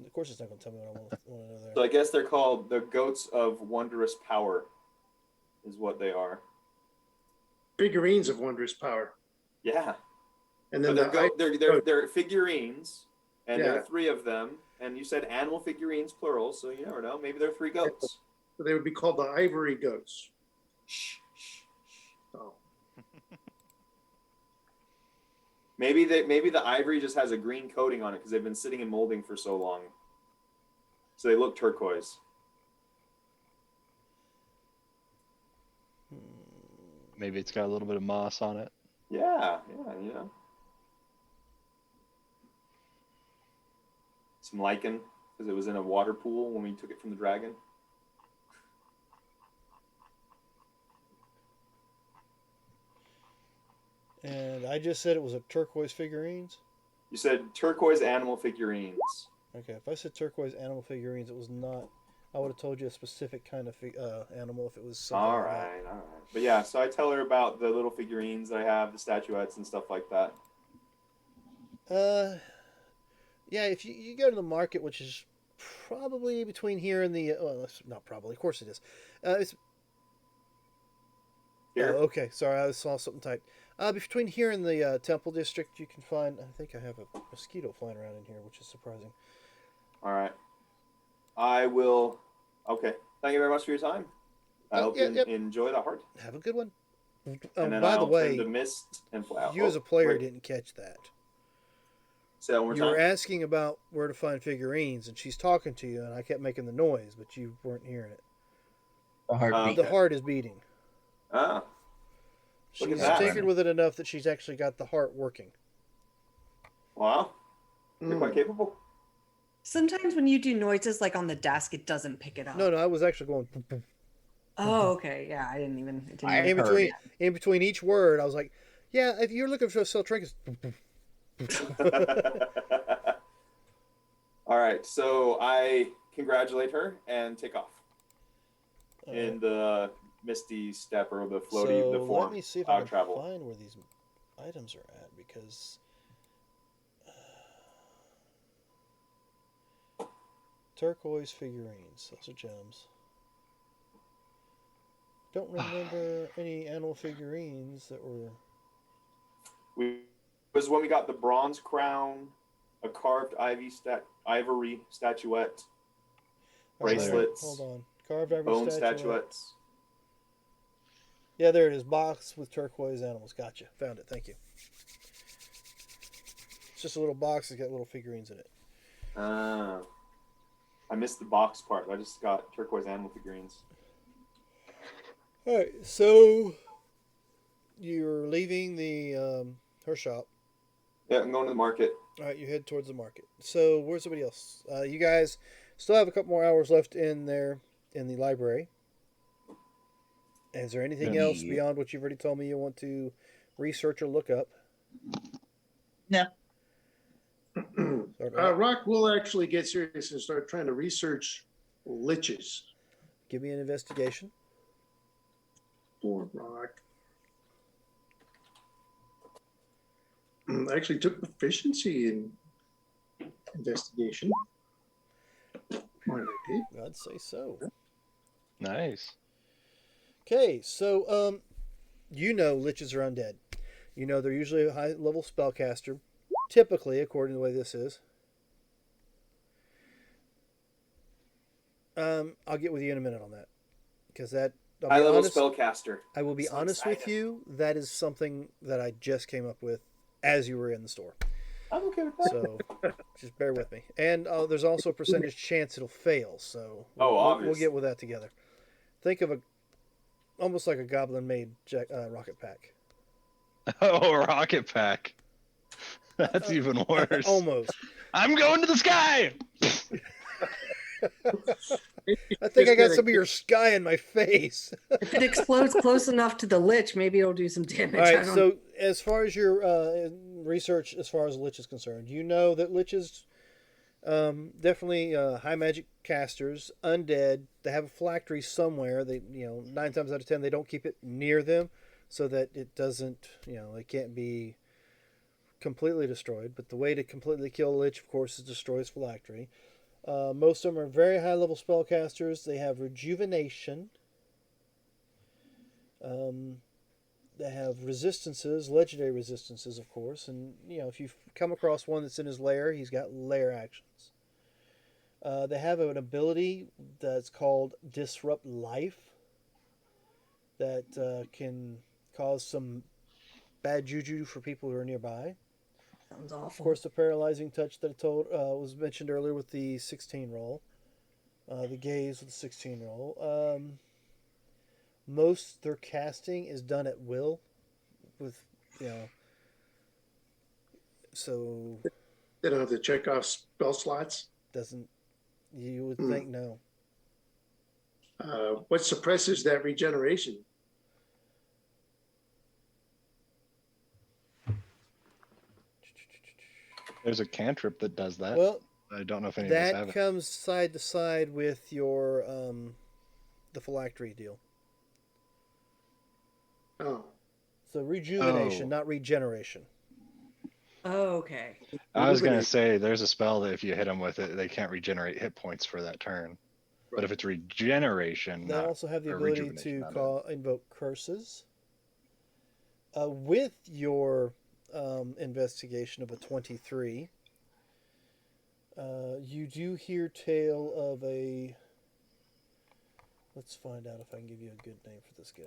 Of course, it's not going to tell me what I want to know there. So I guess they're called the goats of wondrous power, is what they are. Figurines of wondrous power. Yeah. And So then they're figurines, and there Yeah. are 3 of them. And you said animal figurines, plural, so you never know. Maybe they're 3 goats. they would be called the ivory goats. Shh, shh, shh. Oh. Maybe the ivory just has a green coating on it because they've been sitting in molding for so long. So they look turquoise. Maybe it's got a little bit of moss on it. Yeah, you know. Some lichen because it was in a water pool when we took it from the dragon. And I just said it was a turquoise figurines. You said turquoise animal figurines. Okay, if I said turquoise animal figurines, it was not. I would have told you a specific kind of animal if it was something. All like that. right. But yeah, so I tell her about the little figurines that I have, the statuettes and stuff like that. Yeah, if you go to the market, which is probably between here and the well, it's not probably, of course it is. It's Here. oh, okay. Sorry, I saw something typed. Between here and the Temple District, you can find. I think I have a mosquito flying around in here, which is surprising. All right. I will. Okay. Thank you very much for your time. I hope you enjoy the heart. Have a good one. And then By I'll the way, turn to mist and fly out. you as a player wait. didn't catch that. Say that one more You time. were asking about where to find figurines, and she's talking to you, and I kept making the noise, but you weren't hearing it. The heartbeat. The heart is beating. Ah. Look at She's that. tinkered with it enough that she's actually got the heart working. Wow. You're quite capable. Sometimes when you do noises like on the desk, it doesn't pick it up. No, I was actually going. Boom, boom. Oh, okay. Yeah, I didn't even. It didn't I even heard In between each word, I was like, "Yeah, if you're looking for sell trinkets." Boom, boom. All right. So I congratulate her and take off All in right. the misty step or the floaty, So the form. let me see if I can travel. find where these items are at because turquoise figurines. Those are gems. Don't remember any animal figurines that were. It was when we got the bronze crown, a carved ivory statuette, Okay, bracelets, Hold on. Carved ivory bone statuette. statuettes. Yeah, there it is. Box with turquoise animals. Gotcha. Found it. Thank you. It's just a little box that's got little figurines in it. I missed the box part. I just got turquoise animal figurines. All right, so you're leaving the her shop. Yeah, I'm going to the market. All right, you head towards the market. So where's somebody else? You guys still have a couple more hours left in there in the library. Is there anything else Yeah. beyond what you've already told me you want to research or look up? No. Rock will actually get serious and start trying to research liches. Give me an investigation. For Rock. I actually took proficiency in investigation. What I did. I'd say so. Nice. Okay, so you know liches are undead. You know they're usually a high level spellcaster, typically, according to the way this is. I'll get with you in a minute on that, because that I'll be High level honest, spellcaster. I will be So honest with excited. you. That is something that I just came up with as you were in the store. I'm okay with that. So just bear with me. And there's also a percentage chance it'll fail. So Oh, we'll obvious. get with that together. Think of almost like a goblin made rocket pack. Oh, rocket pack. That's even worse. Almost. I'm going to the sky. I think I got some of your sky in my face. If it explodes close enough to the lich, maybe it'll do some damage. All I right. don't So as far as your research, as far as lich is concerned, you know that liches definitely high magic casters, undead. They have a phylactery somewhere. They 9 times out of 10 they don't keep it near them, so that it doesn't it can't be completely destroyed. But the way to completely kill a lich, of course, is destroy his phylactery. Most of them are very high level spellcasters. They have rejuvenation. They have resistances, legendary resistances, of course. And if you come across one that's in his lair, he's got lair actions. They have an ability that's called Disrupt Life that can cause some bad juju for people who are nearby. sounds awful. Of course, the paralyzing touch that I told was mentioned earlier with the 16 roll. The gaze with the 16 roll. Most their casting is done at will, with so They don't have to check off spell slots. doesn't you would think no. What suppresses that regeneration? There's a cantrip that does that. Well, I don't know if any of us have that it. comes side to side with your the phylactery deal. Oh, So rejuvenation, Oh. not regeneration. Oh, okay. I was gonna Illuminate. say there's a spell that if you hit them with it, they can't regenerate hit points for that turn. But if it's regeneration, They not also have the or ability rejuvenation, to not invoke curses. With your investigation of a 23, you do hear tale of a. Let's find out if I can give you a good name for this guy.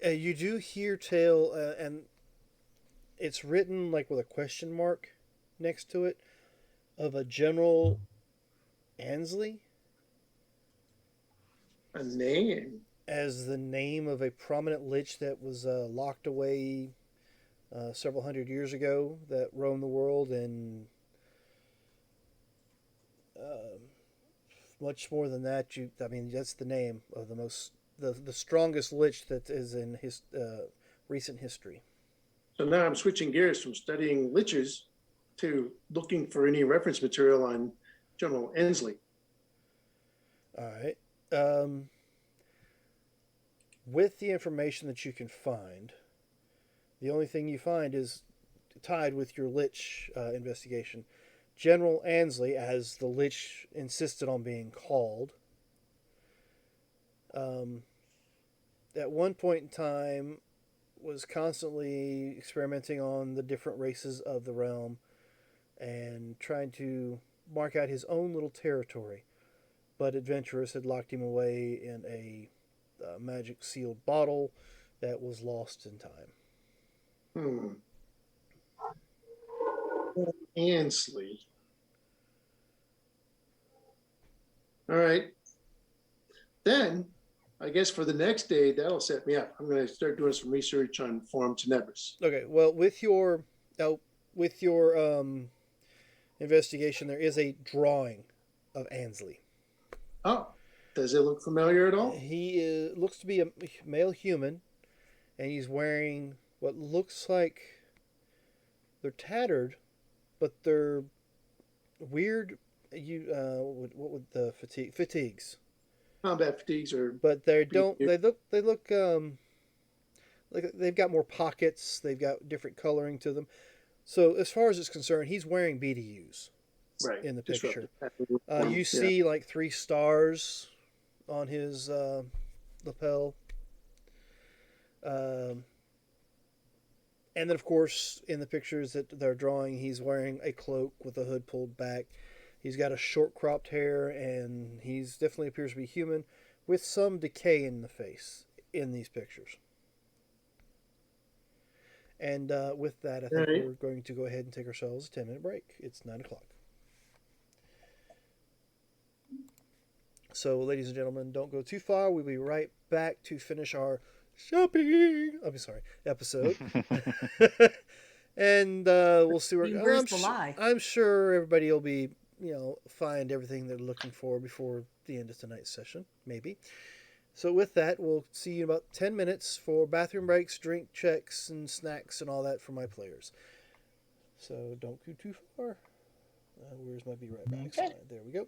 You do hear tale, and it's written like with a question mark next to it, of a General Ansley a name. as the name of a prominent lich that was locked away several hundred years ago that roamed the world and much more than that. I mean, that's the name of the strongest lich that is in his recent history. So now I'm switching gears from studying liches to looking for any reference material on General Ensley. All right. With the information that you can find, the only thing you find is tied with your lich investigation. General Ansley, as the lich insisted on being called, at one point in time was constantly experimenting on the different races of the realm and trying to mark out his own little territory. But adventurers had locked him away in a magic sealed bottle that was lost in time. Ansley. All right. Then, I guess for the next day, that'll set me up. I'm going to start doing some research on Forum Tenebris. Okay, well, with your investigation, there is a drawing of Ansley. Oh, Does it look familiar at all? He looks to be a male human, and he's wearing what looks like they're tattered, but they're weird. What would the fatigues? Combat fatigues are. But they don't. They look like they've got more pockets. They've got different coloring to them. So as far as it's concerned, he's wearing BDUs Right. in the picture. Disruptive. You Yeah. see like 3 stars on his lapel. Um, and then, of course, in the pictures that they're drawing, he's wearing a cloak with the hood pulled back. He's got a short cropped hair, and he's definitely appears to be human with some decay in the face in these pictures. And with that, I think Right. we're going to go ahead and take ourselves a 10-minute break. It's 9 o'clock. So, ladies and gentlemen, don't go too far. We'll be right back to finish our shopping. Episode. And we'll see where. Where's the lie? I'm sure everybody will be, find everything they're looking for before the end of tonight's session. Maybe. So with that, we'll see you in about 10 minutes for bathroom breaks, drink checks, and snacks and all that for my players. So don't go too far. Where's my be right back Okay. slide? There we go.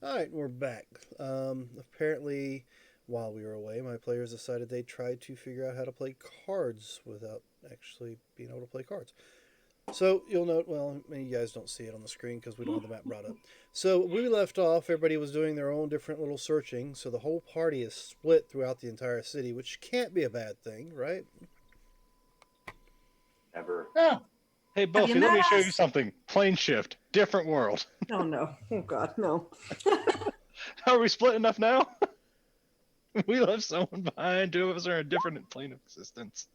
All right, we're back. Apparently, while we were away, my players decided they tried to figure out how to play cards without actually being able to play cards. So you'll note, well, you guys don't see it on the screen because we don't have the map brought up. So we left off, everybody was doing their own different little searching, so the whole party is split throughout the entire city, which can't be a bad thing, right? Never. Yeah. Hey, Buffy, let met me show you us? something. Plane shift, different world. Oh no. Oh god, no. Are we split enough now? We left someone behind. Two of us are in a different plane of existence.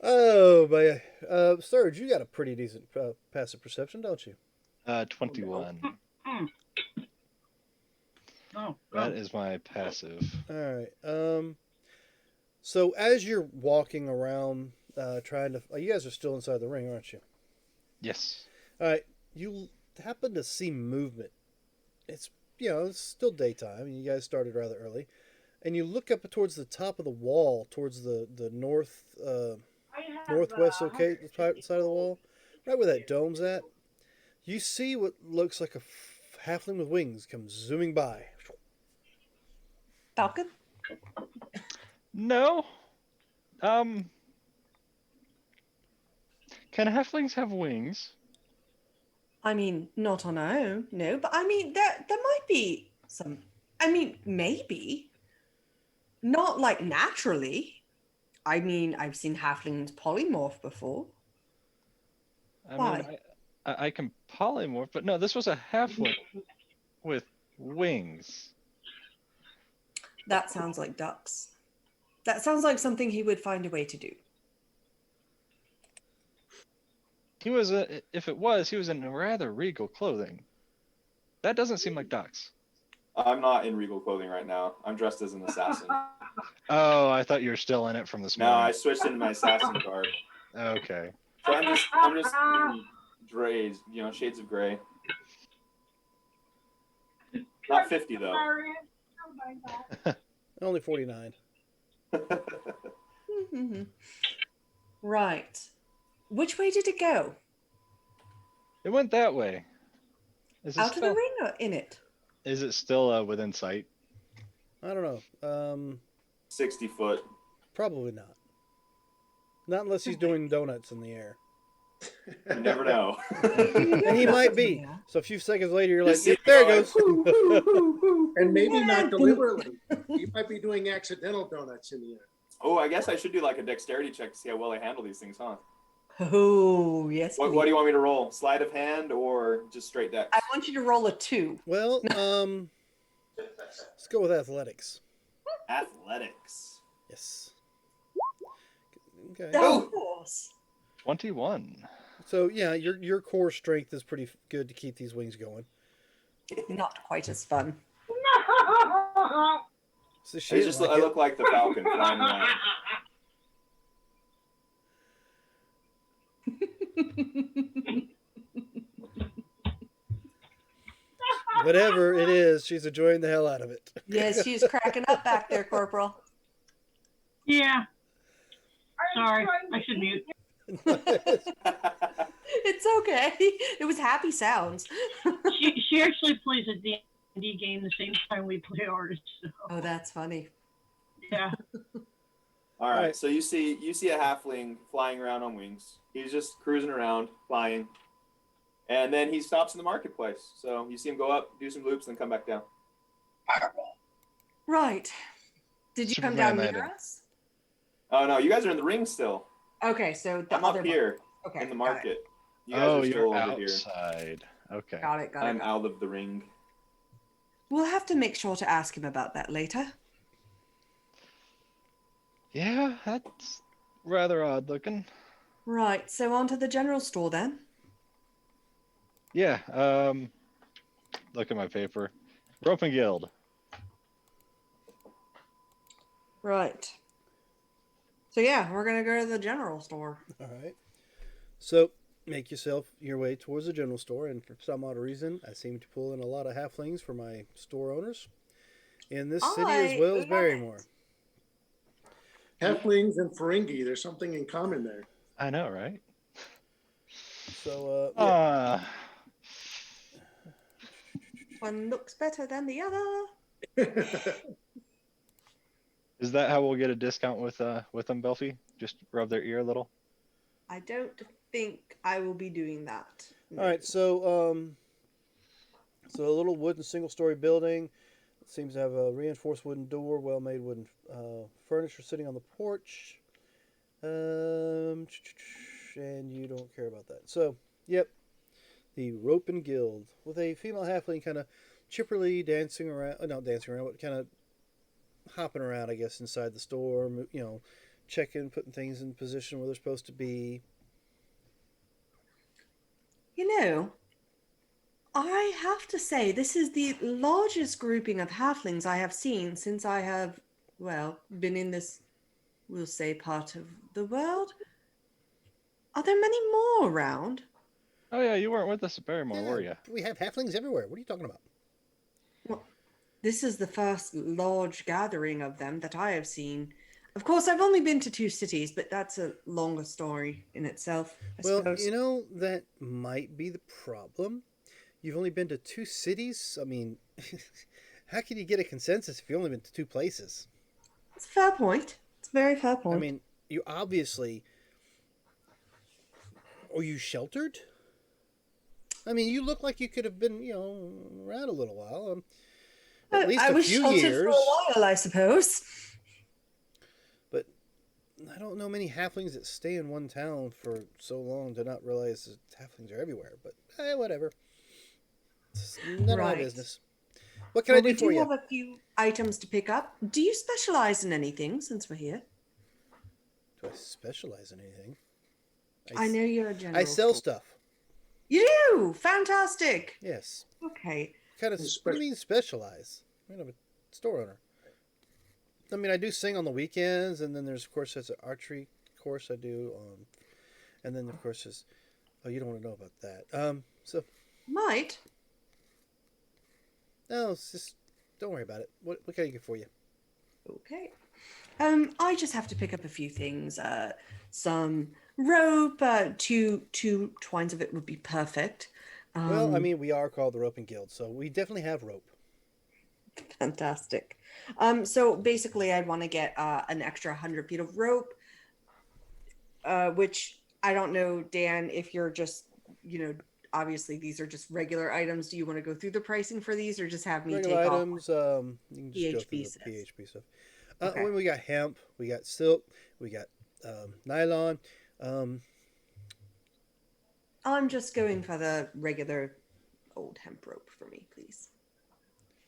Oh, but Serge, you got a pretty decent passive perception, don't you? 21. Oh, That is my passive. All right. So as you're walking around, trying to, you guys are still inside the ring, aren't you? Yes. All right. You happen to see movement. It's it's still daytime, and you guys started rather early, and you look up towards the top of the wall, towards the north northwest side of the wall, right where that dome's at. You see what looks like a halfling with wings come zooming by. Falcon? No. Can halflings have wings? I mean, not on our own, no, but I mean there might be some, I mean, maybe. Not like naturally. I mean, I've seen halflings polymorph before. I Why? mean, I can polymorph, but no, this was a halfling with wings. That sounds like ducks. That sounds like something he would find a way to do. He was if it was, he was in rather regal clothing. That doesn't seem like ducks. I'm not in regal clothing right now. I'm dressed as an assassin. Oh, I thought you were still in it from this No, I morning. switched into my assassin card. Okay. So I'm just grays, shades of gray. Not 50 though. Only 49. Right. Which way did it go? It went that way. Is it Out of the still, ring or in it? is it still within sight? I don't know. 60 foot. Probably not. Not unless he's doing donuts in the air. You never know. And he might be. Yeah. So a few seconds later, you're like, You see "Yep, there it going, goes." Woo, woo, woo, woo. And maybe not deliberately. He might be doing accidental donuts in the air. Oh, I guess I should do like a dexterity check to see how well I handle these things, huh? Oh, yes. What do please. you want me to roll? Sleight of hand or just straight dex? I want you to roll a 2. Well, let's go with athletics. Athletics. Yes. Okay. Of course. 21. So yeah, your core strength is pretty good to keep these wings going. Not quite as fun. So I just I look like the falcon flying around. Whatever it is, she's enjoying the hell out of it. Yes, she's cracking up back there, Corporal. yeah. Sorry, I should mute. It's okay. It was happy sounds. She actually plays a D&D game the same time we play ours. So, Oh, that's funny. yeah. All right, Right. so you see a halfling flying around on wings. He's just cruising around, flying, and then he stops in the marketplace. So you see him go up, do some loops, then come back down. Right. Did you come Superman down near landing. us? Oh no, you guys are in the ring still. Okay, so the I'm other up here Okay, in the got it. market. You guys Oh, are still you're over here. outside. Okay. Got it. Got I'm it. out of the ring. We'll have to make sure to ask him about that later. Yeah, that's rather odd looking. Right. So on to the general store then. Yeah, look at my paper. Roping Guild. Right. So yeah, we're gonna go to the general store. All right. So make yourself your way towards the general store, and for some odd reason, I seem to pull in a lot of halflings for my store owners in this city as well as love Barrymore. it. Halflings and Ferengi, there's something in common there. I know, right? So yeah. one looks better than the other. Is that how we'll get a discount with them, Belfie? Just rub their ear a little. I don't think I will be doing that. All right, so a little wooden single-story building. It seems to have a reinforced wooden door, well-made wooden furniture sitting on the porch. And you don't care about that. So, yep, the Ropin Guild with a female halfling kind of chipperly dancing around, not dancing around, but kind of hopping around, I guess, inside the store. You know, checking, putting things in position where they're supposed to be. You know, I have to say, this is the largest grouping of halflings I have seen since I have, well, been in this, we'll say, part of the world. Are there many more around? Oh yeah, you weren't with us at Barrymore, were you? We have halflings everywhere. What are you talking about? Well, this is the first large gathering of them that I have seen. Of course, I've only been to 2 cities, but that's a longer story in itself, I Well, suppose. you know, that might be the problem. You've only been to 2 cities? I mean, how can you get a consensus if you've only been to 2 places? It's a fair point. It's a very fair point. I mean, you obviously... Are you sheltered? I mean, you look like you could have been, you know, around a little while. At least I a was few sheltered years. for a while, I suppose. But I don't know many halflings that stay in one town for so long to not realize that halflings are everywhere. But whatever. It's none of my Right. business. What can I do we for do you? have a few items to pick up. Do you specialize in anything since we're here? Do I specialize in anything? I know you're a general. I sell store. stuff. You do? Fantastic. Yes. Okay. What do you mean specialize? I'm a store owner. I mean, I do sing on the weekends, and then there's, of course, there's an archery course I do. And then, of course, there's... Oh, you don't want to know about that. So... Might. No, it's just... Don't worry about it. What can I get for you? Okay. I just have to pick up a few things. Some rope, two twines of it would be perfect. Well, I mean, we are called the Roping Guild, so we definitely have rope. Fantastic. So basically, I'd want to get an extra 100 feet of rope, which I don't know, Dan, if you're just, you know, obviously these are just regular items. Do you want to go through the pricing for these, or just have me Regular take items, you can just go through PHP the says. PHP stuff. Okay. When we got hemp, we got silk, we got nylon. I'm just going for the regular old hemp rope for me, please.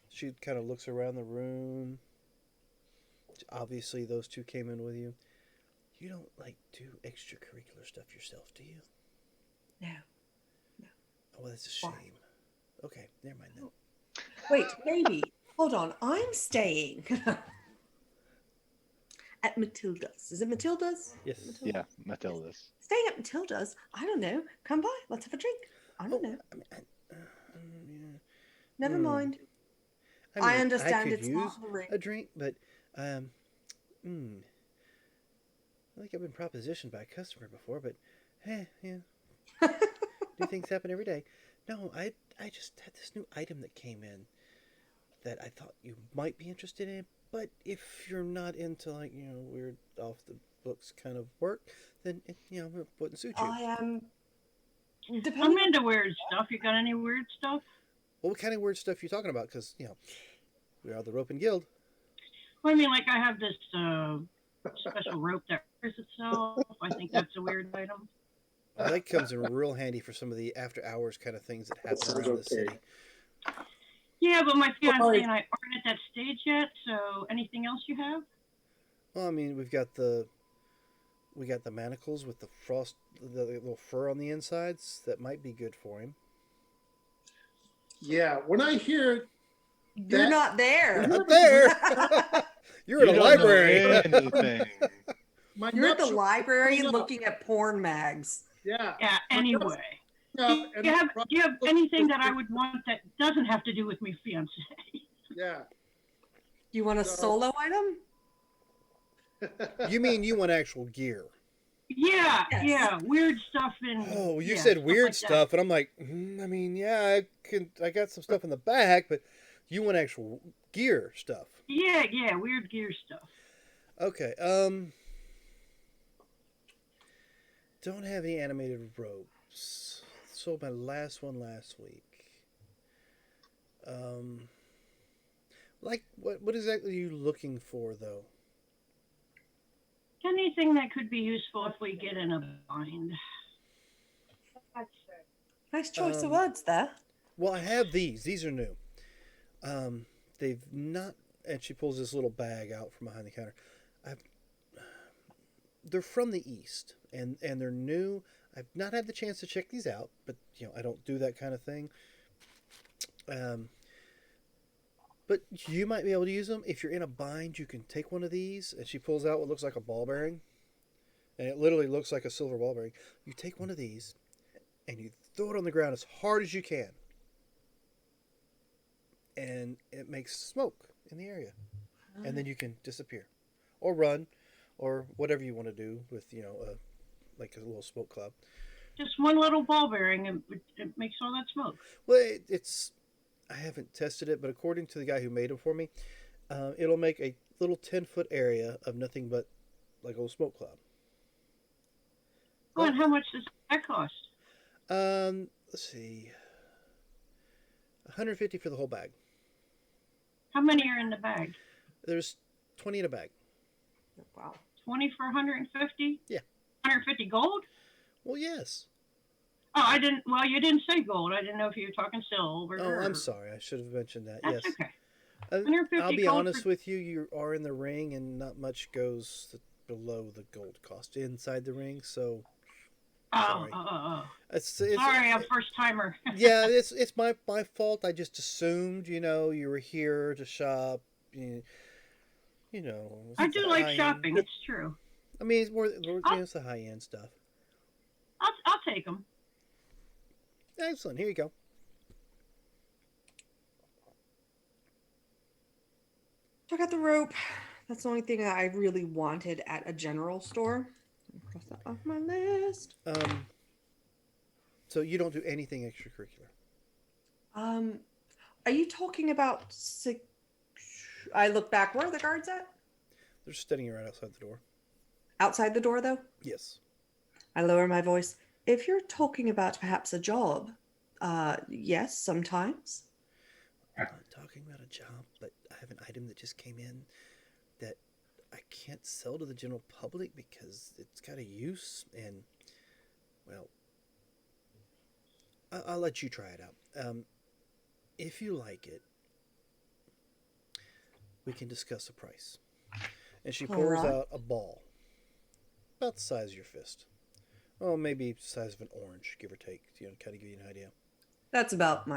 She kind of looks around the room. Obviously, those 2 came in with you. You don't, like, do extracurricular stuff yourself, do you? No. Oh, that's a Why? shame. Okay, never mind then. Wait, maybe. Hold on. I'm staying at Matilda's. Is it Matilda's? Yes. Yeah, Matilda's. Staying at Matilda's? I don't know. Come by. Let's have a drink. I don't know. I mean, yeah. Never Hmm. mind. I I mean, understand could it's use not the ring. a drink, but I think I've been propositioned by a customer before, but yeah. New things happen every day. No, I just had this new item that came in that I thought you might be interested in, but if you're not into, like, you know, weird off the books kind of work, then it, you know, it wouldn't suit you. I am. I'm Depending. into weird stuff. You got any weird stuff? Well, what kind of weird stuff are you talking about? Because, you know, we are the Roping Guild. Well, I mean, like I have this special rope that wears itself. I think that's a weird item. Well, that comes in real handy for some of the after hours kind of things that happen Sounds around the okay. city. Yeah, but my fiance Alright. and I aren't at that stage yet. So, anything else you have? Well, I mean, we got the manacles with the frost, the little fur on the insides. That might be good for him. Yeah, when I hear You're that- not there. Not there. You're in a You don't know library. anything. my You're at the nuts are library up. looking at porn mags. Yeah. Yeah. Anyway, up do and you have my do you have anything that I would want that doesn't have to do with my fiance? Yeah. You want a No. solo item? You mean you want actual gear? Yeah, Yes. yeah, weird stuff in. Oh, you yeah, said weird like that. stuff, and I'm like, I mean, yeah, I got some stuff in the back, but you want actual gear stuff. Yeah, yeah, weird gear stuff. Okay. Don't have any animated ropes. Sold my last one last week. Like what exactly are you looking for though? Anything that could be useful if we get in a bind. Nice choice of Um, words there. Well, I have these. These are new. They've not. And she pulls this little bag out from behind the counter. I've, they're from the East, and they're new. I've not had the chance to check these out, but I don't do that kind of thing. But you might be able to use them if you're in a bind. You can take one of these, and she pulls out what looks like a ball bearing, and it literally looks like a silver ball bearing. You take one of these, and you throw it on the ground as hard as you can, and it makes smoke in the area, and then you can disappear, or run, or whatever you want to do with like a little smoke cloud. Just one little ball bearing, and it makes all that smoke. Well, it's I haven't tested it, but according to the guy who made it for me, it'll make a little 10-foot area of nothing but like a little smoke cloud. Oh, and how much does that cost? Let's see, 150 for the whole bag. How many are in the bag? There's 20 in a bag. Wow. 20 for 150? Yeah. 150 gold? Well, yes. Oh, I didn't. Well, you didn't say gold. I didn't know if you were talking silver. Oh, I'm sorry. I should have mentioned that. That's Yes. okay. Uh, 150 I'll be gold honest for- with you. You are in the ring, and not much goes below the gold cost inside the ring. So Oh, sorry. It's sorry, I'm first timer. yeah, it's my fault. I just assumed you were here to shop. I do like high-end. shopping. It's true. I mean, it's the high end stuff. I'll take them. Excellent. Here you go. Check out the rope. That's the only thing that I really wanted at a general store. Cross that off my list. So you don't do anything extracurricular? Are you talking about? I look back. Where are the guards at? They're standing right outside the door. Outside the door, though. Yes. I lower my voice. If you're talking about perhaps a job, yes, sometimes. I'm not talking about a job, but I have an item that just came in that I can't sell to the general public because it's got a use, and well, I'll let you try it out. If you like it, we can discuss the price. And she All pulls right. out a ball about the size of your fist. Oh, maybe the size of an orange, give or take, kind of give you an idea. That's about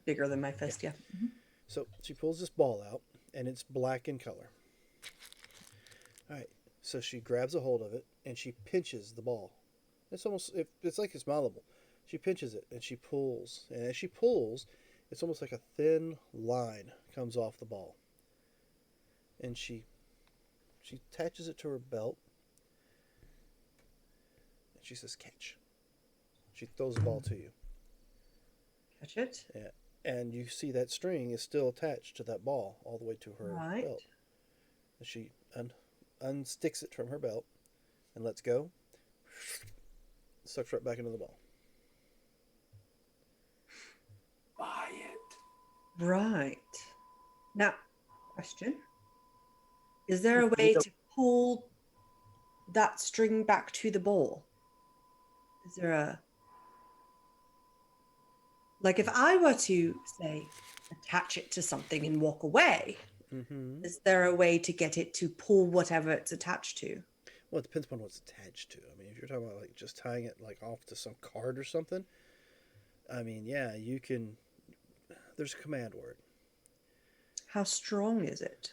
bigger than my fist, yeah. So she pulls this ball out, and it's black in color. All right, so she grabs a hold of it, and she pinches the ball. It's like it's malleable. She pinches it, and she pulls. And as she pulls, it's almost like a thin line comes off the ball. And she attaches it to her belt, and she says, catch. She throws the ball to you. Catch it. Yeah. And you see that string is still attached to that ball all the way to her Right. belt. And she unsticks it from her belt and lets go. Sucks right back into the ball. Buy it. Right. Now, question. Is there a way to pull that string back to the ball? Is there a... Like, if I were to, say, attach it to something and walk away, Mm-hmm. is there a way to get it to pull whatever it's attached to? Well, it depends upon what it's attached to. I mean, if you're talking about like just tying it like off to some card or something, I mean, yeah, you can. There's a command word. How strong is it?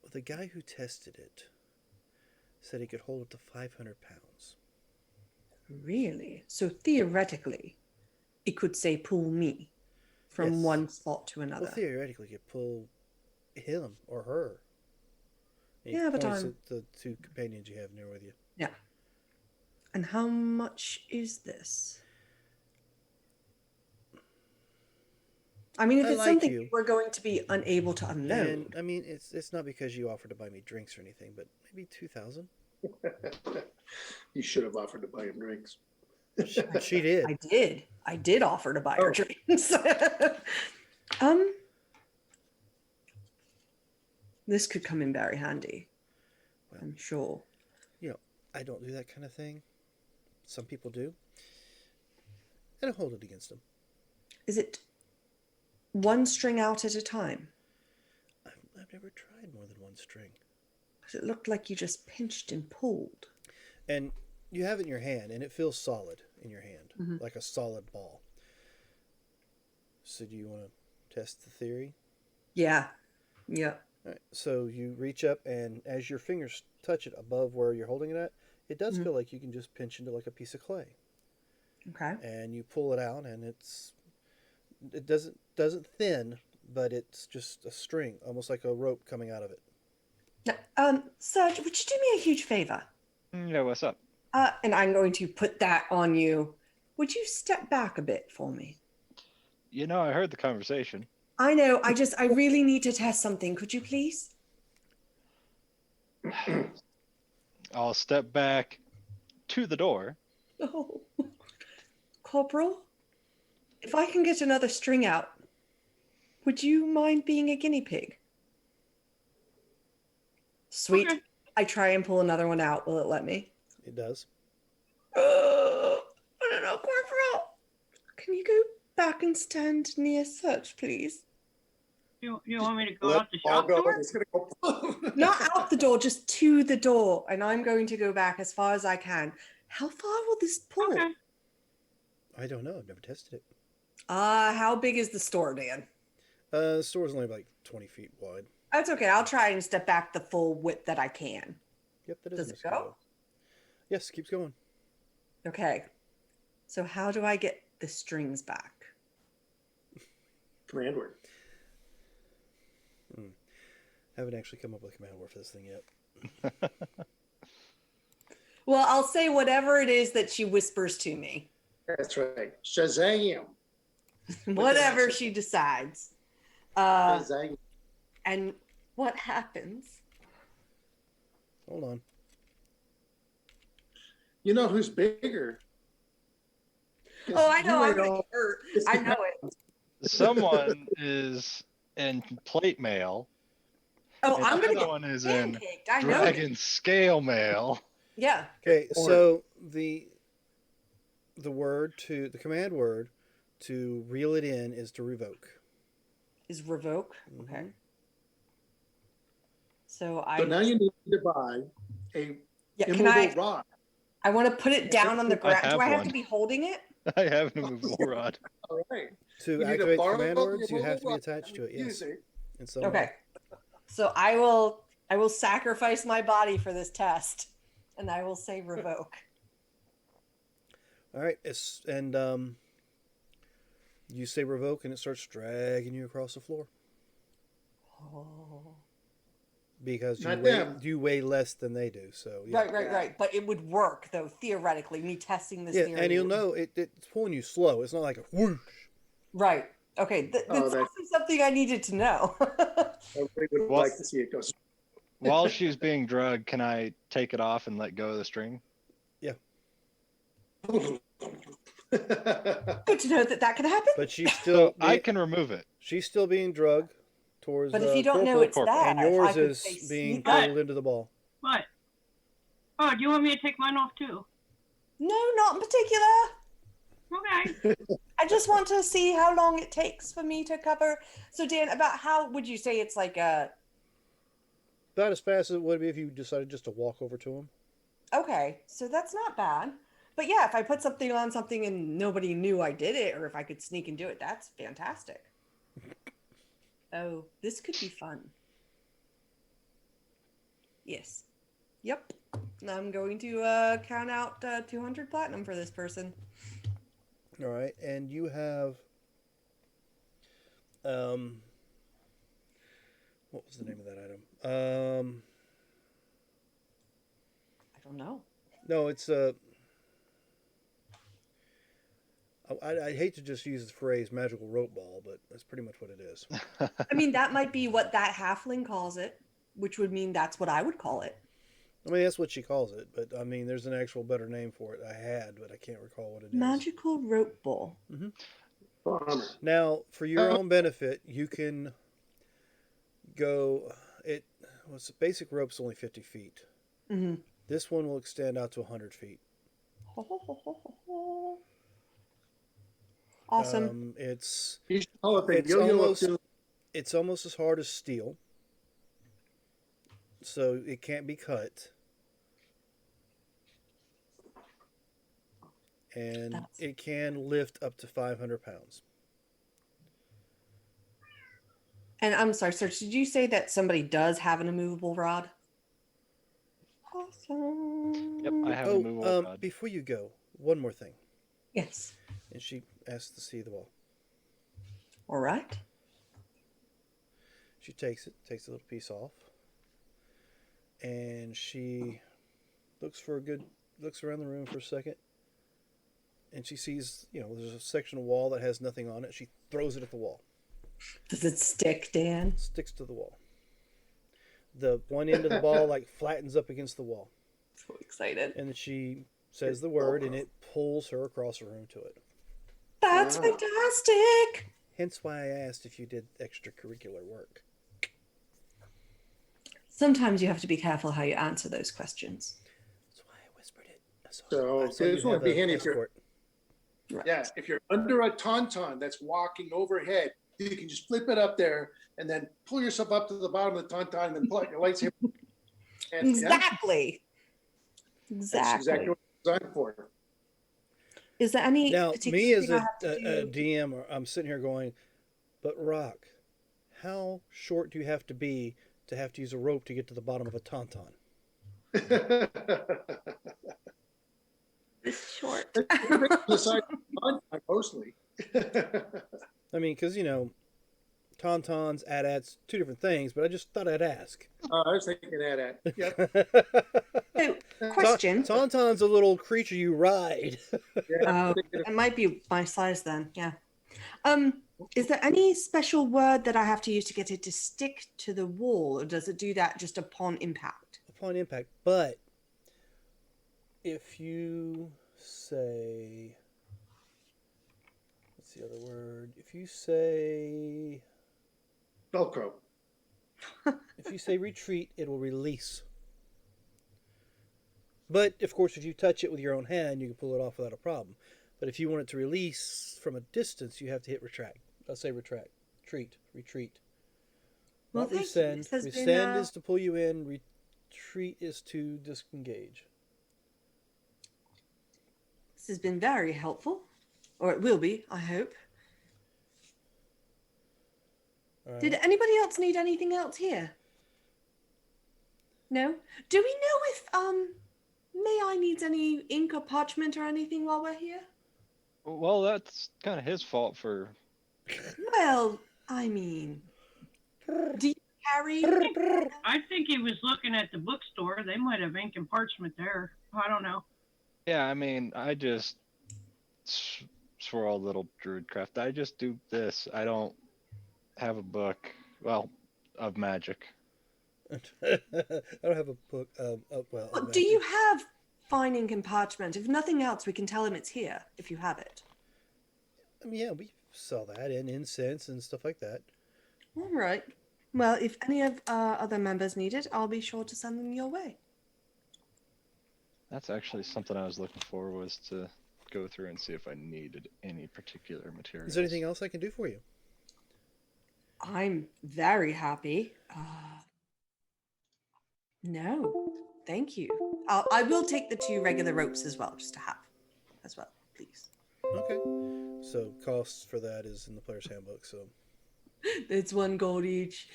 Well, the guy who tested it said he could hold up to 500 pounds. Really? So theoretically, it could say pull me from Yes. one spot to another. Well, theoretically, you could pull him or her. He Yeah, but points I'm- at the two companions you have near with you. Yeah. And how much is this? I mean, if I it's like something you. we're going to be unable to And unload. I mean, it's not because you offered to buy me drinks or anything, but maybe 2,000. You should have offered to buy him drinks. She did. I did. I did offer to buy her Oh. drinks. This could come in very handy. Well. I'm sure. I don't do that kind of thing. Some people do. And I hold it against them. Is it one string out at a time? I've never tried more than one string. 'Cause it looked like you just pinched and pulled. And you have it in your hand, and it feels solid in your hand, Mhm. like a solid ball. So do you want to test the theory? Yeah. Yeah. All right. So you reach up, and as your fingers touch it above where you're holding it at, it does Mhm. feel like you can just pinch into like a piece of clay. Okay. And you pull it out, and it doesn't thin, but it's just a string, almost like a rope coming out of it. Now, Serge, would you do me a huge favor? Yeah, what's up? And I'm going to put that on you. Would you step back a bit for me? You know, I heard the conversation. I know. I really need to test something. Could you please? I'll step back to the door. Oh, Corporal, if I can get another string out, would you mind being a guinea pig? Sweet. Okay. I try and pull another one out. Will it let me? It does. I don't know, Corporal. Can you go back and stand near Serge, please? You want me to go Let out the Paul shop go, door? he's gonna go. Not out the door, just to the door. And I'm going to go back as far as I can. How far will this pull? Okay. I don't know. I've never tested it. How big is the store, Dan? The store's only like 20 feet wide. That's okay. I'll try and step back the full width that I can. Yep, that is Does a it mosquito. go? Yes, keeps going. Okay. So how do I get the strings back? Command word. Haven't actually come up with a command word for this thing yet. Well, I'll say whatever it is that she whispers to me. That's right. Shazam. Whatever answer. she decides. Shazam. And what happens? Hold on. You know who's bigger? 'Cause Oh, I know. you I'm ain't gonna all- get hurt. it's I the- know it. Someone is in plate mail. Oh, and I'm the gonna other get one is in pancaked. I know. dragon scale mail. Yeah. Okay, Or- so the command word to reel it in is to revoke. Is revoke. Okay. Mhm. So I. So now you need to buy a yeah, can immovable I? rod. I want to put it down on the ground. have Do I have one. to be holding it? I have an immovable rod. All right. To You need to activate the borrow command the words, you have to be immovable attached to it. rod, Yes, use it. in some way. Okay. So I will sacrifice my body for this test, and I will say revoke. All right, you say revoke, and it starts dragging you across the floor Oh. because Not them. you weigh less than they do. So yeah. Right. But it would work though, theoretically. Me testing this Yeah, theory. and you'll would- know it's pulling you slow. It's not like a whoosh. Right. Okay. Oh, That's that- also something I needed to know. I really would Well- like to see it go. While she's being drugged, can I take it off and let go of the string? Good to know that could happen. But she's still I can remove it. she's still being drugged towards. But if you don't know Corporal, it's that, and if I yours could is say being sneak up- pulled into the ball. What? Oh, do you want me to take mine off too? No, not in particular. Okay. I just want to see how long it takes for me to cover. So Dan, about how would you say it's like a About as fast as it would be if you decided just to walk over to him. okay, so that's not bad. But yeah, if I put something on something and nobody knew I did it, or if I could sneak and do it, that's fantastic. Oh, this could be fun. Yes. Yep. I'm going to count out 200 platinum for this person. All right, and you have what was the name of that item? don't know. No, it's I hate to just use the phrase magical rope ball, but that's pretty much what it is. I mean, that might be what that halfling calls it, which would mean that's what I would call it. I mean, that's what she calls it, but I mean, there's an actual better name for it. I had, but I can't recall what it is. Magical rope ball. Bummer. Now, for your own benefit, you can go. The basic rope's only 50 feet. Mm-hmm. This one will extend out to 100 feet. Awesome. It's You should call it the It's yo-yo of almost- doom. it's almost as hard as steel, so it can't be cut, and That's- it can lift up to 500 pounds. And I'm sorry, sir, did you say that somebody does have an immovable rod? Awesome. Yep, I have a movable rod. Before you go, one more thing. Yes. And she asks to see the wall. All right. She takes a little piece off, and she looks around the room for a second, and she sees, there's a section of wall that has nothing on it. She throws it at the wall. Does it stick, Dan? Sticks to the wall. The one end of the ball flattens up against the wall, So excited. and then she says the word, and it pulls her across the room to it. That's Wow. fantastic. Hence why I asked if you did extracurricular work. Sometimes you have to be careful how you answer those questions. That's why I whispered it. So I saw this you would have be a handy if you're escort. Right. Yeah, if you're under a tauntaun that's walking overhead, you can just flip it up there and then pull yourself up to the bottom of the tauntaun and then pull out your lightsaber. And, yeah, Exactly. that's Exactly. exactly what it's designed for. Is there any Now, particular me as thing I a, have to a do? DM, I'm sitting here going, but Rock, how short do you have to have to use a rope to get to the bottom of a tauntaun? It's short. The side of the tauntaun, mostly. I mean, because, tauntauns, AT-ATs, two different things, but I just thought I'd ask. I was thinking that. Yep. So, question. Tauntaun's a little creature you ride. Yeah. It might be my size then. Yeah. Is there any special word that I have to use to get it to stick to the wall, or does it do that just upon impact? Upon impact. But if you say, what's the other word? If you say Velcro. retreat, it will release. But of course, if you touch it with your own hand, you can pull it off without a problem. But if you want it to release from a distance, you have to hit retract. I'll say retract. Retreat. Well, Not thank you. rescend. This has been, Rescend is to pull you in. Retreat is to disengage. This has been very helpful, or it will be, I hope. All right. Did anybody else need anything else here? No? Do we know if May I needs any ink or parchment or anything while we're here? Well, that's kind of his fault for. Well, I mean, do you carry? I think he was looking at the bookstore. They might have ink and parchment there. I don't know. Yeah, I mean, I just swirl little druidcraft. I just do this. I don't have a book, of magic. I don't have a book. Well, do you have fine ink and parchment? If nothing else, we can tell him it's here if you have it. I mean, yeah, we sell that and incense and stuff like that. All right. Well, if any of our other members need it, I'll be sure to send them your way. That's actually something I was looking for, was to go through and see if I needed any particular materials. Is there anything else I can do for you? I'm very happy. No, thank you. I will take the 2 regular ropes as well, just to have as well, please. Okay. So costs for that is in the player's handbook. So It's 1 gold each.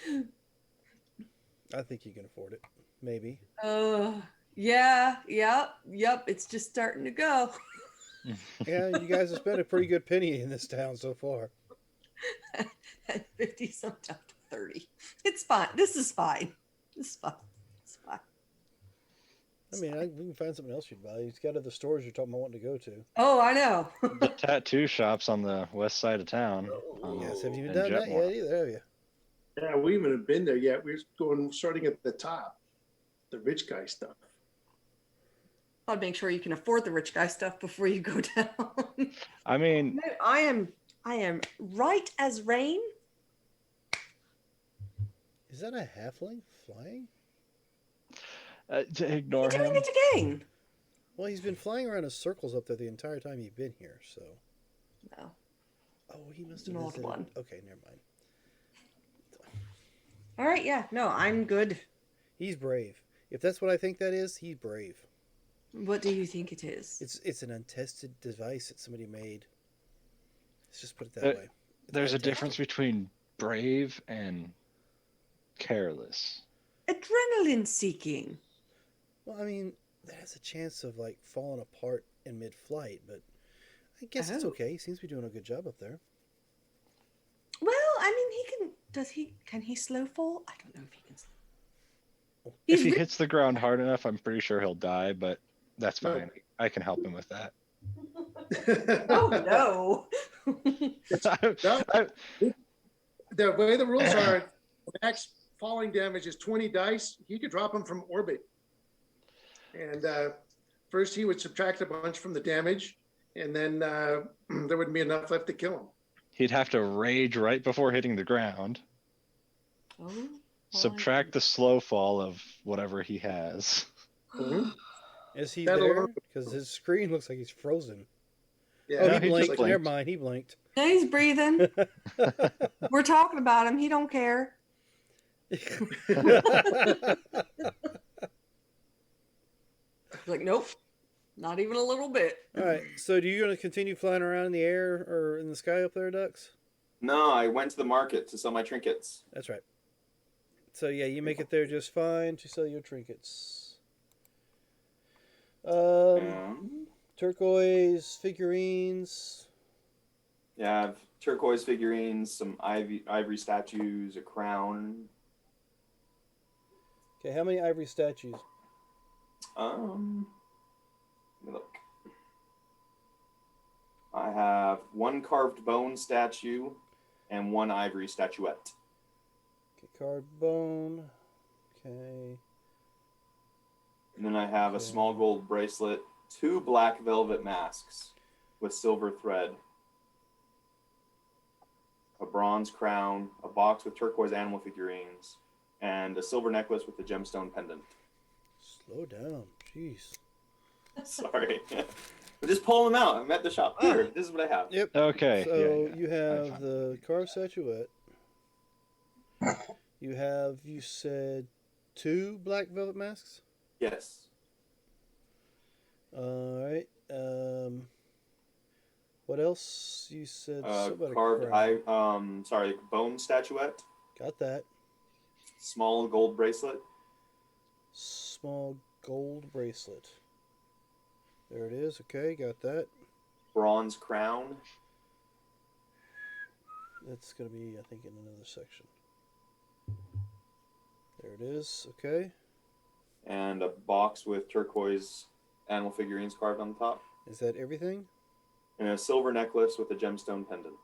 I think you can afford it. Maybe. Yeah, yep. It's just starting to go. Yeah, you guys have spent a pretty good penny in this town so far. At 50 some down to 30. It's fine. This is fine. It's fine. I mean, we can find something else you'd buy. He's got other stores you're talking about wanting to go to. Oh, I know. The tattoo shop's on the west side of town. Yes, have you in done that Jetmore. yet either, have you? Yeah, we haven't been there yet. We're starting at the top, the rich guy stuff. I'd make sure you can afford the rich guy stuff before you go down. I mean, No, I am right as rain. Is that a halfling flying? to ignore You're doing him. it again. Well, he's been flying around in circles up there the entire time you've been here, so. No. Oh, he must have An old visited. one. Okay, never mind. All right, yeah, no, I'm good. He's brave. If that's what I think that is, he's brave. What do you think it is? It's an untested device that somebody made. Let's just put it that Uh, way. It's There's a untested. difference between brave and careless. Adrenaline seeking. Well, I mean, that has a chance of like falling apart in mid-flight, but I guess it's Oh. okay. He seems to be doing a good job up there. Well, I mean, he can. Can he slow fall? I don't know if he can. If he re- hits the ground hard enough, I'm pretty sure he'll die, but that's No. fine. I can help him with that. Oh no. I- The way the rules are, max falling damage is 20 dice. He could drop them from orbit. And first he would subtract a bunch from the damage, and then there wouldn't be enough left to kill him. He'd have to rage right before hitting the ground. Oh, Subtract the slow fall of whatever he has. Mhm. Is he That'll there? work. Because his screen looks like he's frozen. Yeah, Oh, No, he he just blinked. blinked. Never mind, he blinked. Yeah, he's breathing. We're talking about him. He don't care. He's like, nope, not even a little bit. All right. So, do you going to continue flying around in the air or in the sky up there, Ducks? No, I went to the market to sell my trinkets. That's right. So yeah, you make it there just fine to sell your trinkets. Turquoise figurines. Yeah, I have turquoise figurines, some ivory statues, a crown. Okay, how many ivory statues? Let me look. I have one carved bone statue and one ivory statuette. Okay, carved bone. Okay. And then I have a Okay. small gold bracelet, 2 black velvet masks with silver thread, a bronze crown, a box with turquoise animal figurines, and a silver necklace with a gemstone pendant. Slow down. Jeez. Sorry. I'm just pulling them out. I'm at the shop. Here, this is what I have. Yep. Okay. So yeah. you I have found the carved statuette. You have, you said, 2 black velvet masks? Yes. All right. What else? You said something about a Carved crown. bone statuette, Got that. small gold bracelet, Small gold bracelet. There it is. Okay, got that. bronze crown, That's going to be, I think, in another section. There it is. Okay. and a box with turquoise animal figurines carved on the top, Is that everything? and a silver necklace with a gemstone pendant.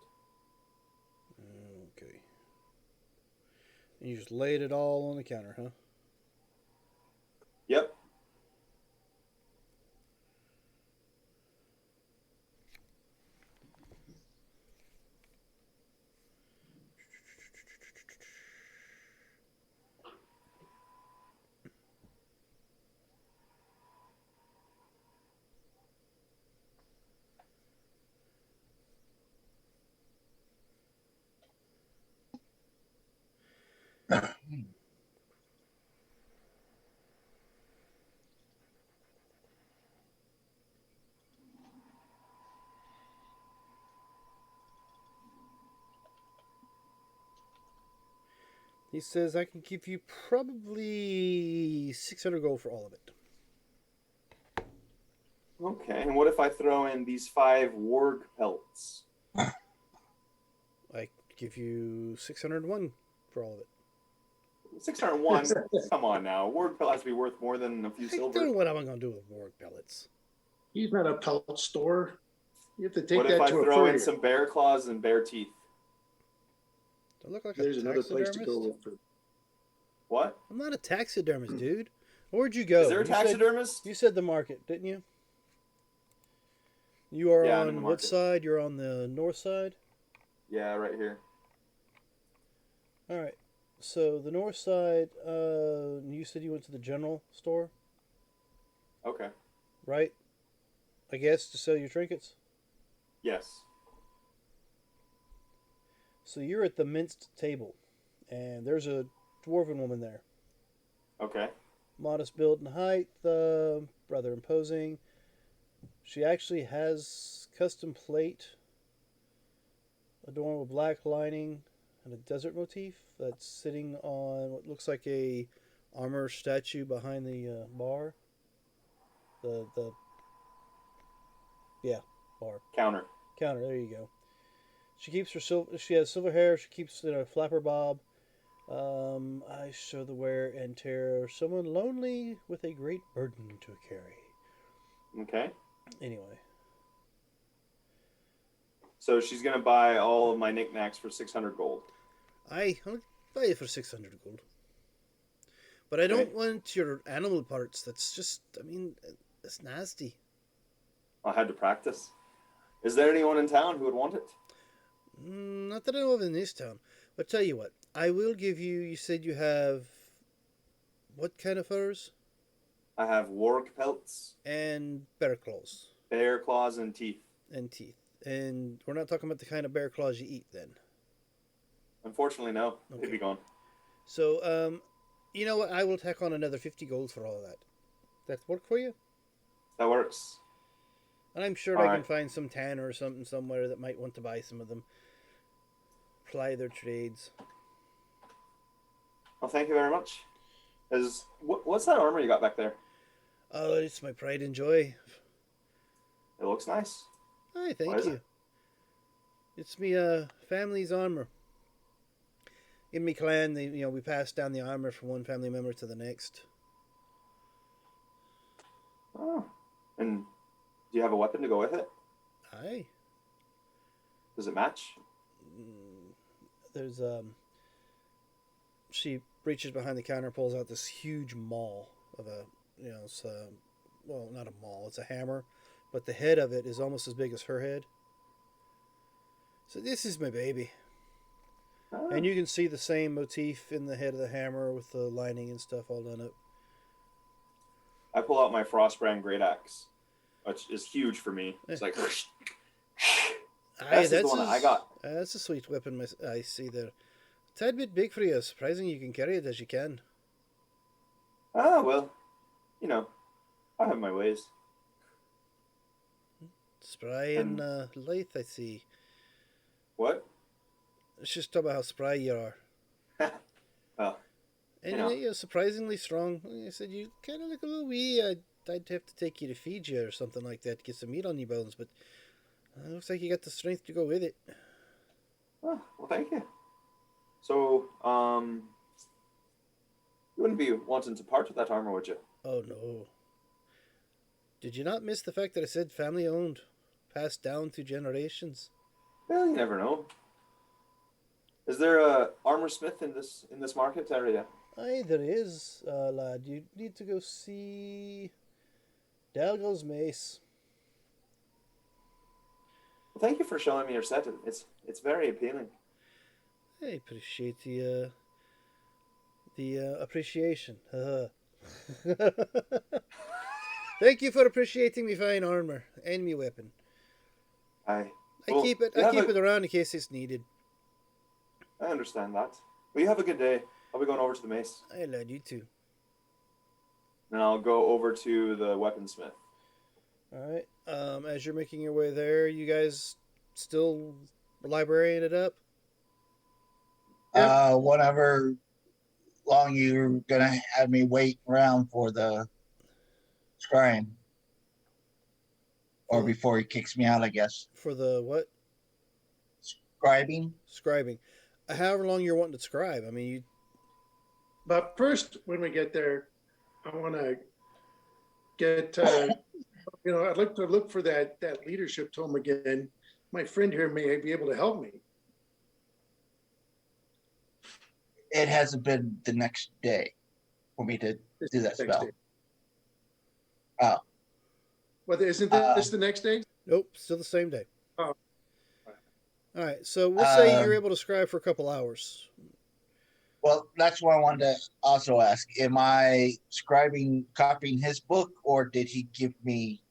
Okay. And you just laid it all on the counter, huh? Yep. He says I can give you probably 600 gold for all of it. Okay, and what if I throw in these 5 warg pelts? I give you 601 for all of it. 601. Come on now. Ward pellet has to be worth more than a few I silver. don't know what I'm going to do with Warg pellets. He's not a pellet store. You have to take What that if I to a throw in furrier. some bear claws and bear teeth? Do I look like There's a another place to taxidermist? go for. What? I'm not a taxidermist, dude. Where'd you go? Is there a You said- taxidermist? You said the market, didn't you? You are Yeah, I'm in on the what market. side? You're on the north side? Yeah, right here. All right. So the north side, you said you went to the general store, Okay. right? I guess to sell your trinkets. Yes. So you're at the minced table, and there's a dwarven woman there. Okay. Modest build and height, rather imposing. She actually has custom plate adorned with black lining and a desert motif that's sitting on what looks like a armor statue behind the bar. The bar Counter. counter. There you go. She keeps her She has silver hair. She keeps it in a flapper bob. I show the wear and tear. Someone lonely with a great burden to carry. Okay. Anyway, So she's gonna buy all of my knickknacks for 600 gold. I'll buy it for 600 gold. But I don't want your animal parts. That's just, I mean, it's nasty. I had to practice. Is there anyone in town who would want it? Not that I know of in this town. But tell you what, I will give you. You said you have what kind of furs? I have warg pelts, And bear claws bear claws, and teeth. and teeth. And we're not talking about the kind of bear claws you eat then. Unfortunately, no. Okay. They'd be gone. So, you know what? I will tack on another 50 gold for all of that. That work for you? That works. And I'm sure All I can right. find some tanner or something somewhere that might want to buy some of them. Ply their trades. Well, thank you very much. What's that armor you got back there? Oh, it's my pride and joy. It looks nice. Hi, What thank is you. it? It's me family's armor. In me clan, we pass down the armor from one family member to the next. Oh. And do you have a weapon to go with it? Aye. Does it match? There's she reaches behind the counter, pulls out this huge maul of a, it's well, not a maul, it's a hammer, but the head of it is almost as big as her head. So this is my baby. Oh. And you can see the same motif in the head of the hammer with the lining and stuff all done up. I pull out my Frostbrand Great Axe, which is huge for me. It's like, Aye, that's the one I got. That's a sweet weapon. I see there. A tad bit big for you. Surprising you can carry it as you can. Ah, well, I have my ways. Spry and lithe, I see. What? Let's just talk about how spry you are. Well, And you're surprisingly strong. I said you kind of look a little wee. I'd have to take you to Fiji or something like that to get some meat on your bones, but it looks like you got the strength to go with it. oh, well, thank you. So, you wouldn't be wanting to part with that armor, would you? Oh no. Did you not miss the fact that I said family owned, passed down through generations? Well, you never know. Is there a armor smith in this market area? Aye, there is, lad. You need to go see Dalgo's mace. Well, thank you for showing me your set. It's very appealing. I appreciate the appreciation. Thank you for appreciating me fine armor and me weapon. I Well, keep it. you I have keep a- it around in case it's needed. I understand that. Well, you have a good day. I'll be going over to the mace. Aye, lad, you too. And I'll go over to the weaponsmith. All right. As you're making your way there, you guys still librarian it up? Whenever long you're gonna have me wait around for the scrying, or before he kicks me out, I guess. For the what? Scribing. Scribing. However long you're wanting to scribe. I mean, But first, when we get there, I want to get, I'd like to look for that leadership tome again. My friend here may be able to help me. It hasn't been the next day for me to do that Next spell. day. Oh, Well, isn't this the next day? Nope, still the same day. Oh. All right, so we'll say you're Um, able to scribe for a couple hours. well, that's what I wanted to also ask. Am I copying his book, or did he give me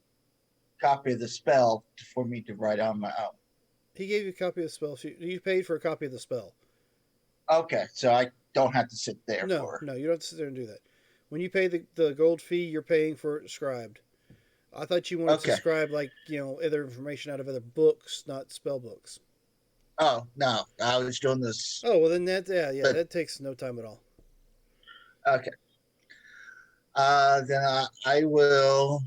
copy of the spell for me to write on my own? He gave you a copy of the spell sheet. You paid for a copy of the spell. Okay, so I don't have to sit there No, for. no, you don't have to sit there and do that. When you pay the gold fee, you're paying for it scribed. I thought you wanted to Okay. scribe other information out of other books, not spell books. Oh no, I was doing this. Oh well, then But- that takes no time at all. Okay. Then I will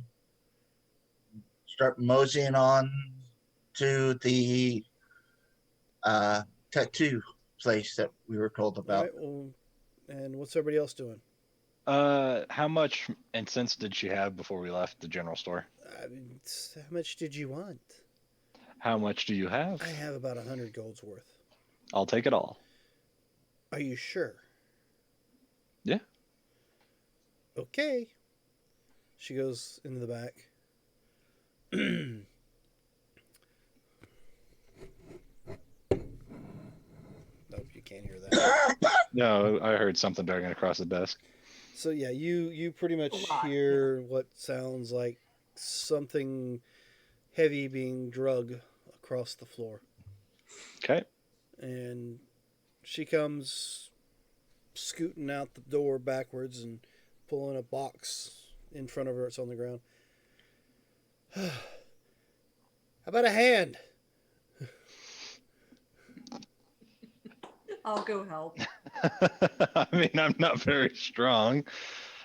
start moseying on to the tattoo place that we were told All about. right, well, and what's everybody else doing? How much incense did she have before we left the general store? I mean, how much did you want? How much do you have? I have about 100 gold's worth. I'll take it all. Are you sure? Yeah. Okay. She goes into the back. Nope, you can't hear that. No, I heard something dragging across the desk. So yeah, you pretty much A lot, hear what sounds like something heavy being drug across the floor. Okay. And she comes scooting out the door backwards and pulling a box in front of her. It's on the ground. How about a hand? I'll go help. I mean, I'm not very strong,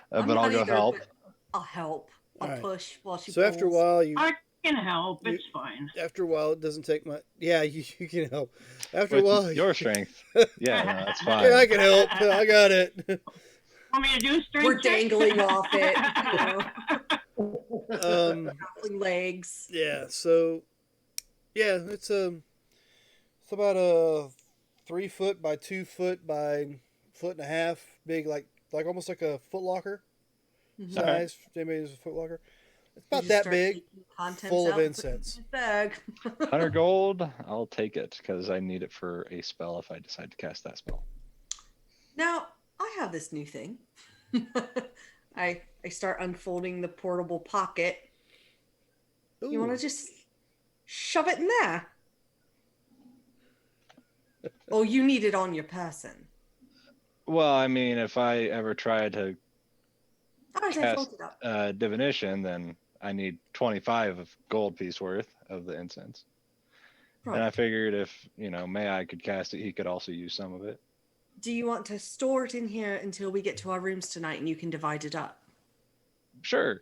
I'm but I'll not go either, help. but I'll help. I'll All right. push while she So after a pulls. while, you I can help. You- It's fine. after a while it doesn't take much. Yeah, you can help. After a With while, your strength. Yeah, no, that's fine. yeah, I can help. I got it. Want me to do a strength We're check? dangling off it. Grappling legs. Yeah. So, yeah, it's about a 3 foot by 2 foot by foot and a half big, like almost like a Foot Locker Mhm. size. Anybody use a Foot Locker? It's You about just that start big, taking contents full of out and putting it in incense. his bag. 100 gold. I'll take it because I need it for a spell if I decide to cast that spell. Now, I have this new thing. I start unfolding the portable pocket. You want Ooh. to just shove it in there? Oh, you need it on your person. Well, I mean, if I ever try to All right, I Cast- fold it up. divination, then I need 25 of gold piece worth of the incense. And I Right. figured if, May I could cast it, he could also use some of it. Do you want to store it in here until we get to our rooms tonight and you can divide it up? Sure.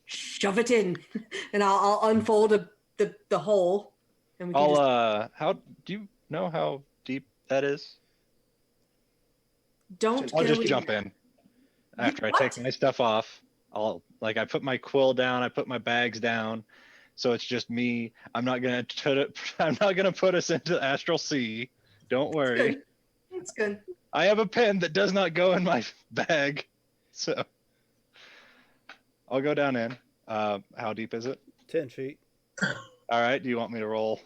Shove it in, and I'll unfold the hole, and we can just How do you know how deep that is? don't I'll go just in jump there. in after I What? take my stuff off. I put my quill down, I put my bags down, so it's just me. I'm not gonna put us into astral sea. Don't worry. Good. It's good. I have a pen that does not go in my bag, so I'll go down in. How deep is it? 10 feet. All right. Do you want me to roll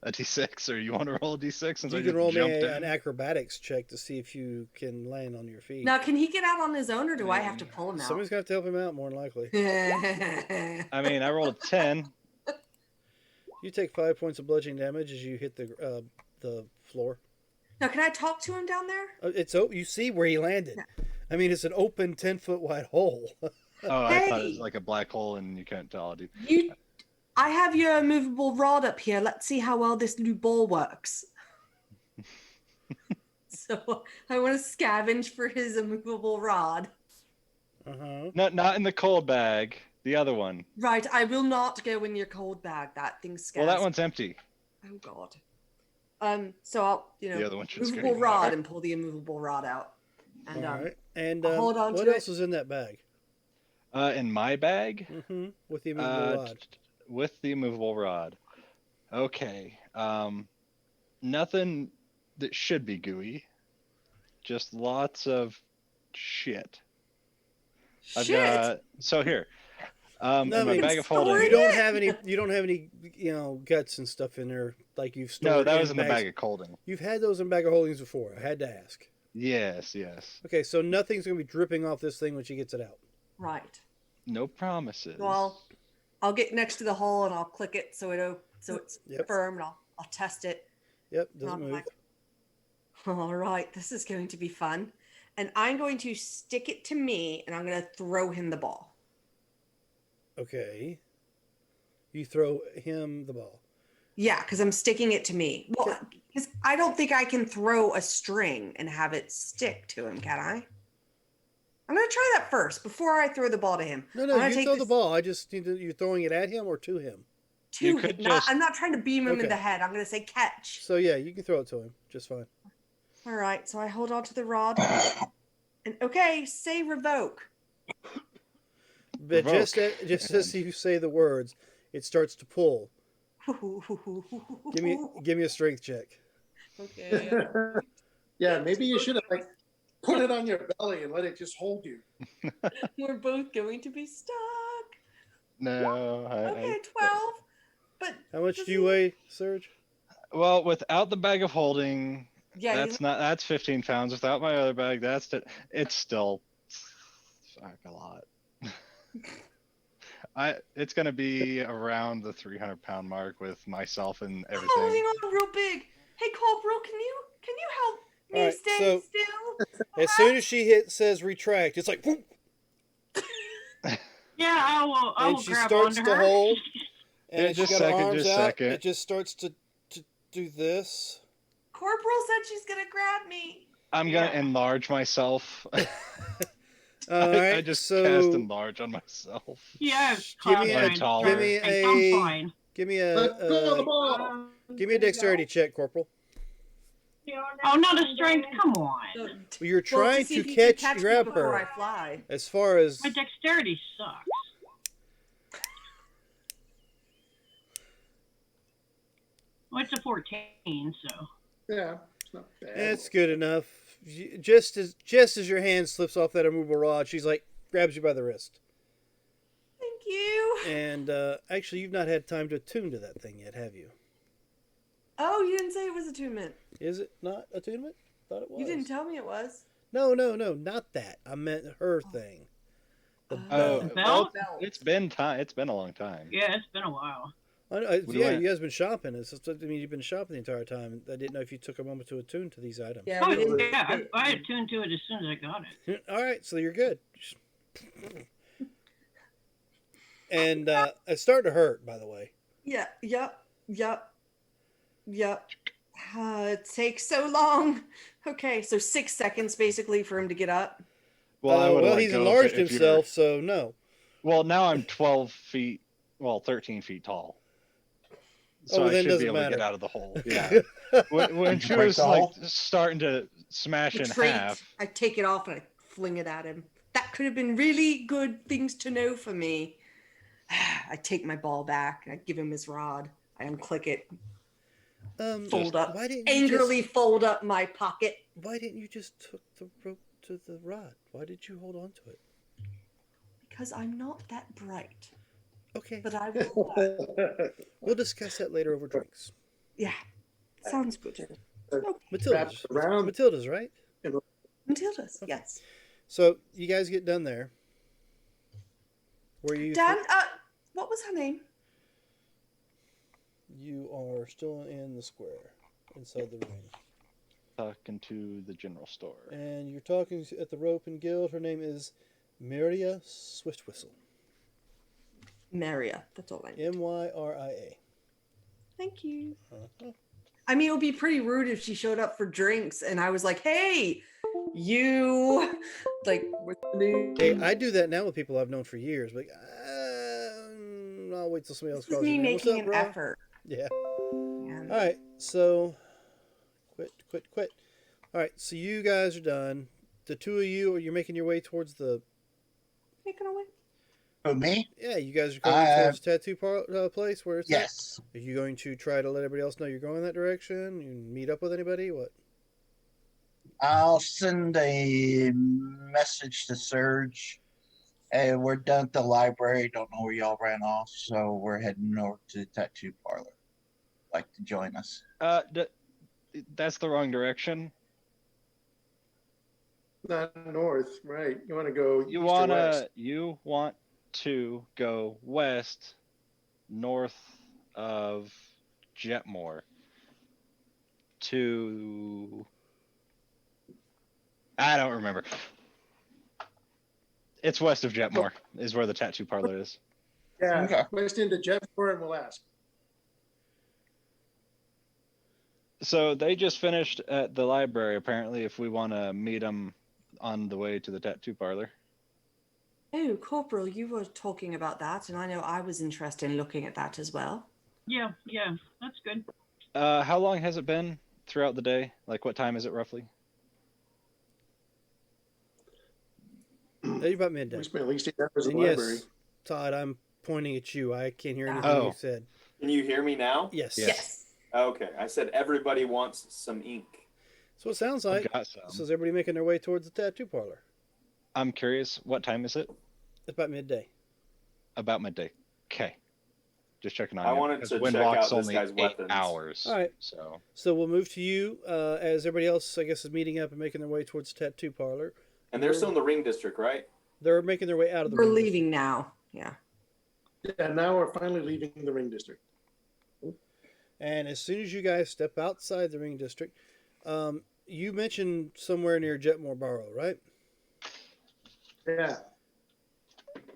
a d6, or you want to roll a d6 since I You just can roll me jumped an in? acrobatics check to see if you can land on your feet. Now, can he get out on his own, or do I have to pull him out? Somebody's going to have to help him out, more than likely. I mean, I rolled a 10. You take 5 points of bludgeoning damage as you hit the floor. Now, can I talk to him down there? You see where he landed. I mean, it's an open 10-foot wide hole. Oh, I thought it was Hey! like a black hole and you couldn't tell. Dude. I have your movable rod up here. Let's see how well this new ball works. So I want to scavenge for his immovable rod. Uh-huh. Not in the cold bag. The other one. Right, I will not go in your cold bag. That thing scares. Well, that one's empty. Oh God. So I'll The other one should scare movable you rod more. and pull the immovable rod out. And All right. And I'll hold on what to else is in that bag? In my bag, With the immovable rod. with the immovable rod. Okay. Nothing that should be gooey. Just lots of shit. I've shit. got so here. No, In I my mean, bag of storing holding. You don't have any. You don't have any. Guts and stuff in there like you've stored. No, that was in the bags. bag of holding. You've had those in bag of holdings before. I had to ask. Yes, yes. Okay, so nothing's gonna be dripping off this thing when she gets it out. Right. No promises. Well, I'll get next to the hole and I'll click it so it's Yep. firm, and I'll test it. Yep, And doesn't I'm move. like, all right, this is going to be fun. And I'm going to stick it to me and I'm going to throw him the ball. Okay. You throw him the ball. Yeah, because I'm sticking it to me. Well, because I don't think I can throw a string and have it stick to him, can I? I'm going to try that first before I throw the ball to him. No, I'm gonna you take throw the this ball. I just need to. You're throwing it at him or to him. to You him. could just- I'm not trying to beam him Okay. in the head. I'm going to say catch. So yeah, you can throw it to him. Just fine. All right, so I hold on to the rod. And okay, say revoke. But just as you say the words, it starts to pull. Give me a strength check. Okay. Yeah, maybe you should have like put it on your belly and let it just hold you. We're both going to be stuck. No. Okay, 12. But How much does do you he- weigh, Serge? Well, without the bag of holding, Yeah, that's 15 pounds. Without my other bag, it's still a lot. It's gonna be around the 300-pound mark with myself and I'm everything. holding on real big. Hey, Corporal, can you help me All right, stay so- still? As soon as she says retract, it's like, whoop, Yeah, I will and grab she starts onto to her. hold, and Yeah, she's just got her second, arms just out. second. It just starts to do this. Corporal said she's gonna grab me. I'm gonna Yeah. enlarge myself. All right, I just so cast enlarge on myself. Yeah, Give me a- give me I'm a- fine. give me Let go of the a ball. give me a dexterity check, Corporal. Oh, not a strength. Come on. You're Well, trying see to if you can catch, me grab before I her. fly. As far as My dexterity sucks. Well, it's a 14, so. Yeah, it's not bad. it's good enough. Just as your hand slips off that immovable rod, she's like grabs you by the wrist. Thank you. And actually, you've not had time to attune to that thing yet, have you? Oh, you didn't say it was attunement. Is it not attunement? Thought it was. You didn't tell me it was. No, not that. I meant her thing. The Oh, belt. Belt? well, it's been time. It's been a long time. Yeah, it's been a while. do Yeah, I- you guys been shopping. You've been shopping the entire time. I didn't know if you took a moment to attune to these items. Yeah, Oh, we didn't. yeah, I attuned to it as soon as I got it. All right, so you're good. And it's starting to hurt, by the way. Yeah, yep. It takes so long. Okay, so 6 seconds basically for him to get up. Well, I would well, let he's go enlarged if you're- himself, so no. Well, now I'm 12 feet. Well, 13 feet tall. So well, I then should doesn't be able to matter. get out of the hole. Yeah. when she Break was the like hole? starting to smash in Retreat. half. I take it off and I fling it at him. That could have been really good things to know for me. I take my ball back. I give him his rod. I unclick it. Fold up. Why didn't you Angrily fold up my pocket. why didn't you just took the rope to the rod? Why did you hold on to it? Because I'm not that bright. Okay, But I will. we'll discuss that later over drinks. Yeah. Sounds good. Matilda's, around. Matilda's, right? Matilda's, yes. So you guys get done there. Where you? Dan, what was her name? You are still in the square, inside the ring, Talking to the general store. and you're talking at the Rope and Guild. Her name is Myria Swiftwhistle. Maria. That's all I need. Myria. Thank you. Uh-huh. I mean, it would be pretty rude if she showed up for drinks and I was like, hey, you. Like, What's the name? Hey, I do that now with people I've known for years. Like, I'll wait till somebody else this is calls me you. What's making up, an bro? effort. Yeah. And All right. So, quit. All right. So you guys are done. the two of you, you're making your way towards the. Making our way. For me, Yeah, you guys are going towards the tattoo place where it's at? yes. Are you going to try to let everybody else know you're going that direction? You meet up with anybody? What? I'll send a message to Surge. Hey, we're done at the library. Don't know where y'all ran off, so we're heading over to the tattoo parlor. Like to join us? That's the wrong direction. Not north, right? You want to go You east or west? want to go west, north of Jetmore to. I don't remember. It's west of Jetmore is where the tattoo parlor is. Yeah, Okay. west into Jetmore, and we'll ask. So they just finished at the library. Apparently, if we want to meet them on the way to the tattoo parlor. Oh, Corporal, you were talking about that, and I know I was interested in looking at that as well. Yeah, that's good. How long has it been throughout the day? Like, what time is it roughly? It's about midday. We spent at least 8 hours in And the yes, library. Todd, I'm pointing at you. I can't hear anything Oh. you said. Can you hear me now? Yes. Yes. Okay, I said everybody wants some ink. So it sounds I've like. got some. So is everybody making their way towards the tattoo parlor? I'm curious, what time is it? It's about midday. About midday. Okay. Just checking on I you. wanted because to check Windwalk's out this only guy's 8 weapons. hours. All right. So So we'll move to you as everybody else, I guess, is meeting up and making their way towards the tattoo parlor. And they're still in the ring district, right? They're making their way out of the We're ring leaving now. Yeah. Yeah, now we're finally leaving the ring district. And as soon as you guys step outside the ring district, you mentioned somewhere near Jetmore Barrow, right? Yeah.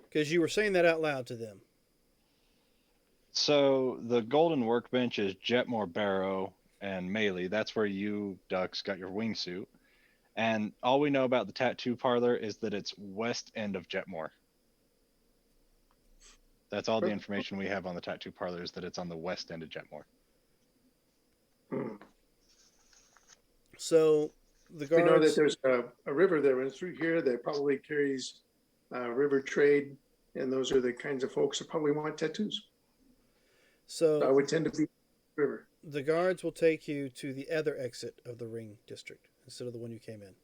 Because you were saying that out loud to them. So the Golden Workbench is Jetmore Barrow and Melee. That's where you, Ducks, got your wingsuit. And all we know about the tattoo parlor is that it's west end of Jetmore. That's all the information we have on the tattoo parlor is that it's on the west end of Jetmore. So the We know that guards. there's a river that runs through here that probably carries river trade, and those are the kinds of folks that probably want tattoos. So I So would tend to be river. the guards will take you to the other exit of the ring district instead of the one you came in.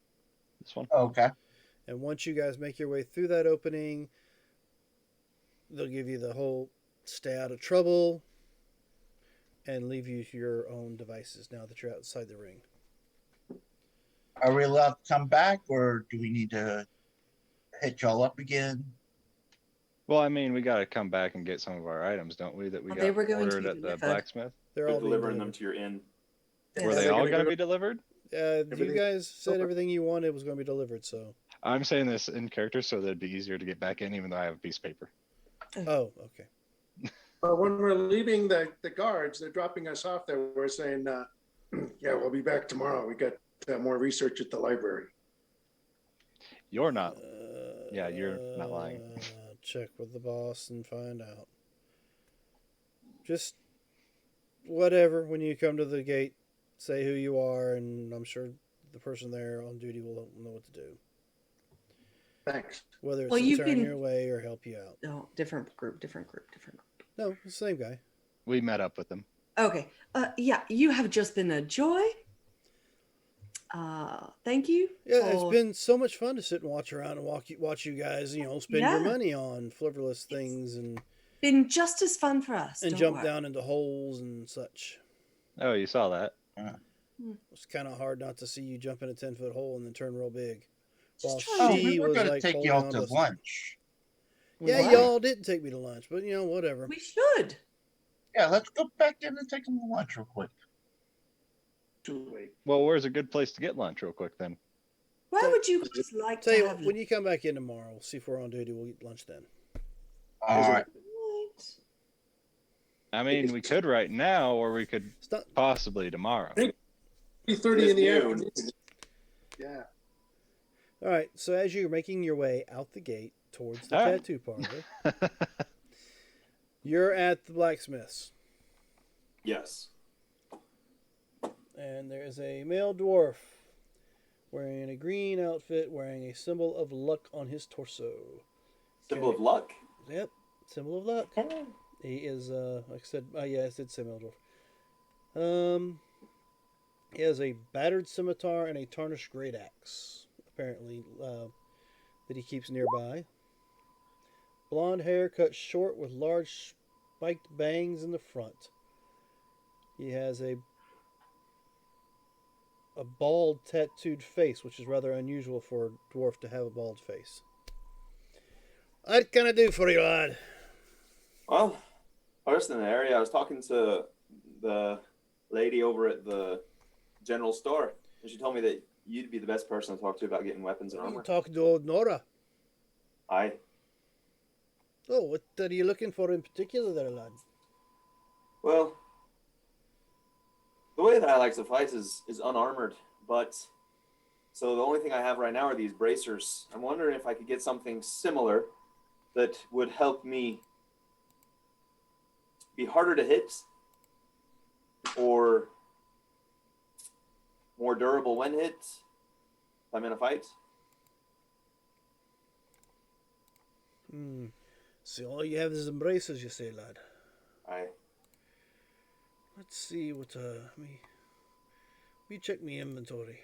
This one? Okay. And once you guys make your way through that opening, they'll give you the whole stay out of trouble and leave you to your own devices now that you're outside the ring. Are we allowed to come back, or do we need to hit y'all up again? Well, I mean, we got to come back and get some of our items, don't we? That we Well, got they were going to ordered be at the delivered. blacksmith. They're They're all being delivering them delivered. to your inn. Were they they're all gonna going to go- be delivered? You Everything- guys said everything you wanted was going to be delivered, so. I'm saying this in character so that it'd be easier to get back in, even though I have a piece of paper. Oh, okay. When we're leaving the guards, they're dropping us off there. We're saying, yeah, we'll be back tomorrow. We got more research at the library. You're not. Yeah, you're not lying. Check with the boss and find out. Just whatever. When you come to the gate, say who you are, and I'm sure the person there on duty will know what to do. Thanks. Whether it's Well, to you turn can- your way or help you out. No, different group. No, it's the same guy. We met up with them. Okay. Yeah, you have just been a joy. Thank you. Yeah, it's for- been so much fun to sit and watch around and watch you guys, spend Yeah. your money on frivolous things and been just as fun for us. don't jump worry. down into holes and such. Oh, you saw that. It's kind of hard not to see you jump in a 10-foot hole and then turn real big. Just While trying Oh, to- she we were was going to like take holding y'all on to to- lunch. Yeah, What? y'all didn't take me to lunch, but whatever. We should. Yeah, let's go back in and take them to lunch real quick. Too late. Well, where's a good place to get lunch, real quick, then? Where would you guys like Tell to you have what, when you come back in tomorrow, we'll see if we're on duty. We'll eat lunch then. All right. lunch? I mean, we could right now, or we could It's not. possibly tomorrow. 3:30 in the It's afternoon. noon. Yeah. All right. So as you're making your way out the gate towards the All right. tattoo parlor, you're at the blacksmith's, Yes. and there is a male dwarf wearing a green outfit, wearing a symbol of luck on his torso. Symbol of luck. Yep, symbol of luck. He is, like I said, yeah, I said semi-dwarf. He has a battered scimitar and a tarnished great axe, apparently, that he keeps nearby. Blonde hair cut short with large spiked bangs in the front. He has a bald tattooed face, which is rather unusual for a dwarf to have a bald face. What can I do for you, lad? Well, I was in the area. I was talking to the lady over at the general store, and she told me that you'd be the best person to talk to about getting weapons and I'm armor. talking to old Nora. Aye. Oh, what are you looking for in particular there, lad? Well, the way that I like to fight is unarmored, but so the only thing I have right now are these bracers. I'm wondering if I could get something similar that would help me be harder to hit or more durable when hit if I'm in a fight. So all you have is embraces, you say, lad. Aye. Let's see what, me check me inventory.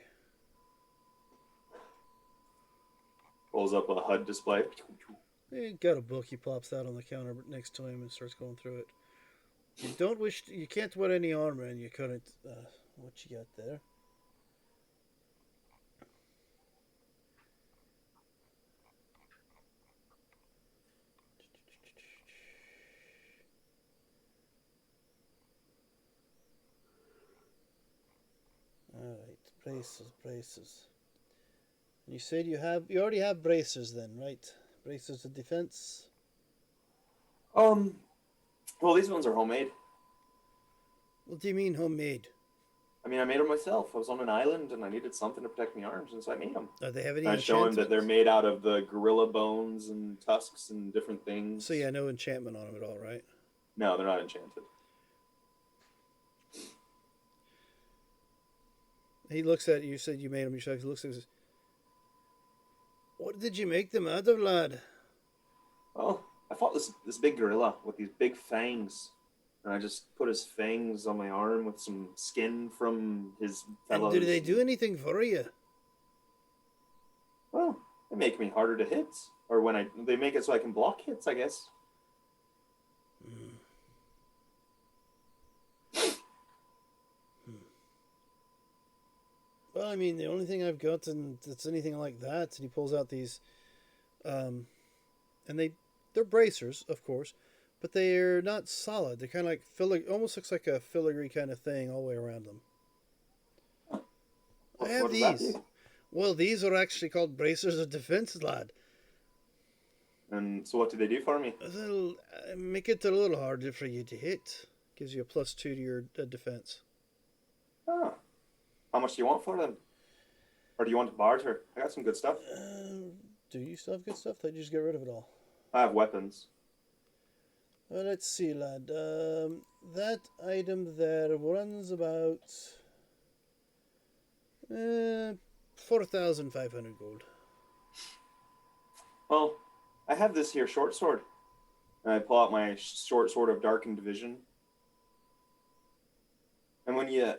Pulls up a HUD display. He got a book, he plops that on the counter next to him and starts going through it. You don't wish to, you can't wear any armor and you couldn't, what you got there? Alright, braces. You said you already have bracers then, right? Bracers of defense? Well, these ones are homemade. What do you mean homemade? I mean, I made them myself. I was on an island and I needed something to protect my arms, and so I made them. They have any And I show him that they're enchantments? made out of the gorilla bones and tusks and different things. So yeah, no enchantment on them at all, right? No, they're not enchanted. He looks at you, said you made them yourself. He looks at you and says, what did you make them out of, lad? Well, I fought this big gorilla with these big fangs. And I just put his fangs on my arm with some skin from his fellows. And do they do anything for you? Well, they make me harder to hit. Or they make it so I can block hits, I guess. Well, I mean, the only thing I've got that's anything like that, and he pulls out these, and they're bracers, of course, but they're not solid. They're kind of like almost looks like a filigree kind of thing all the way around them. I have What does that these. do? Well, these are actually called bracers of defense, lad. And so what do they do for me? They'll make it a little harder for you to hit. Gives you a +2 to your defense. Oh. How much do you want for them? Or do you want to barter? I got some good stuff. Do you still have good stuff? Thought you just get rid of it all. I have weapons. Well, let's see, lad. That item there runs about 4,500 gold. Well, I have this here short sword. And I pull out my short sword of darkened vision. And when you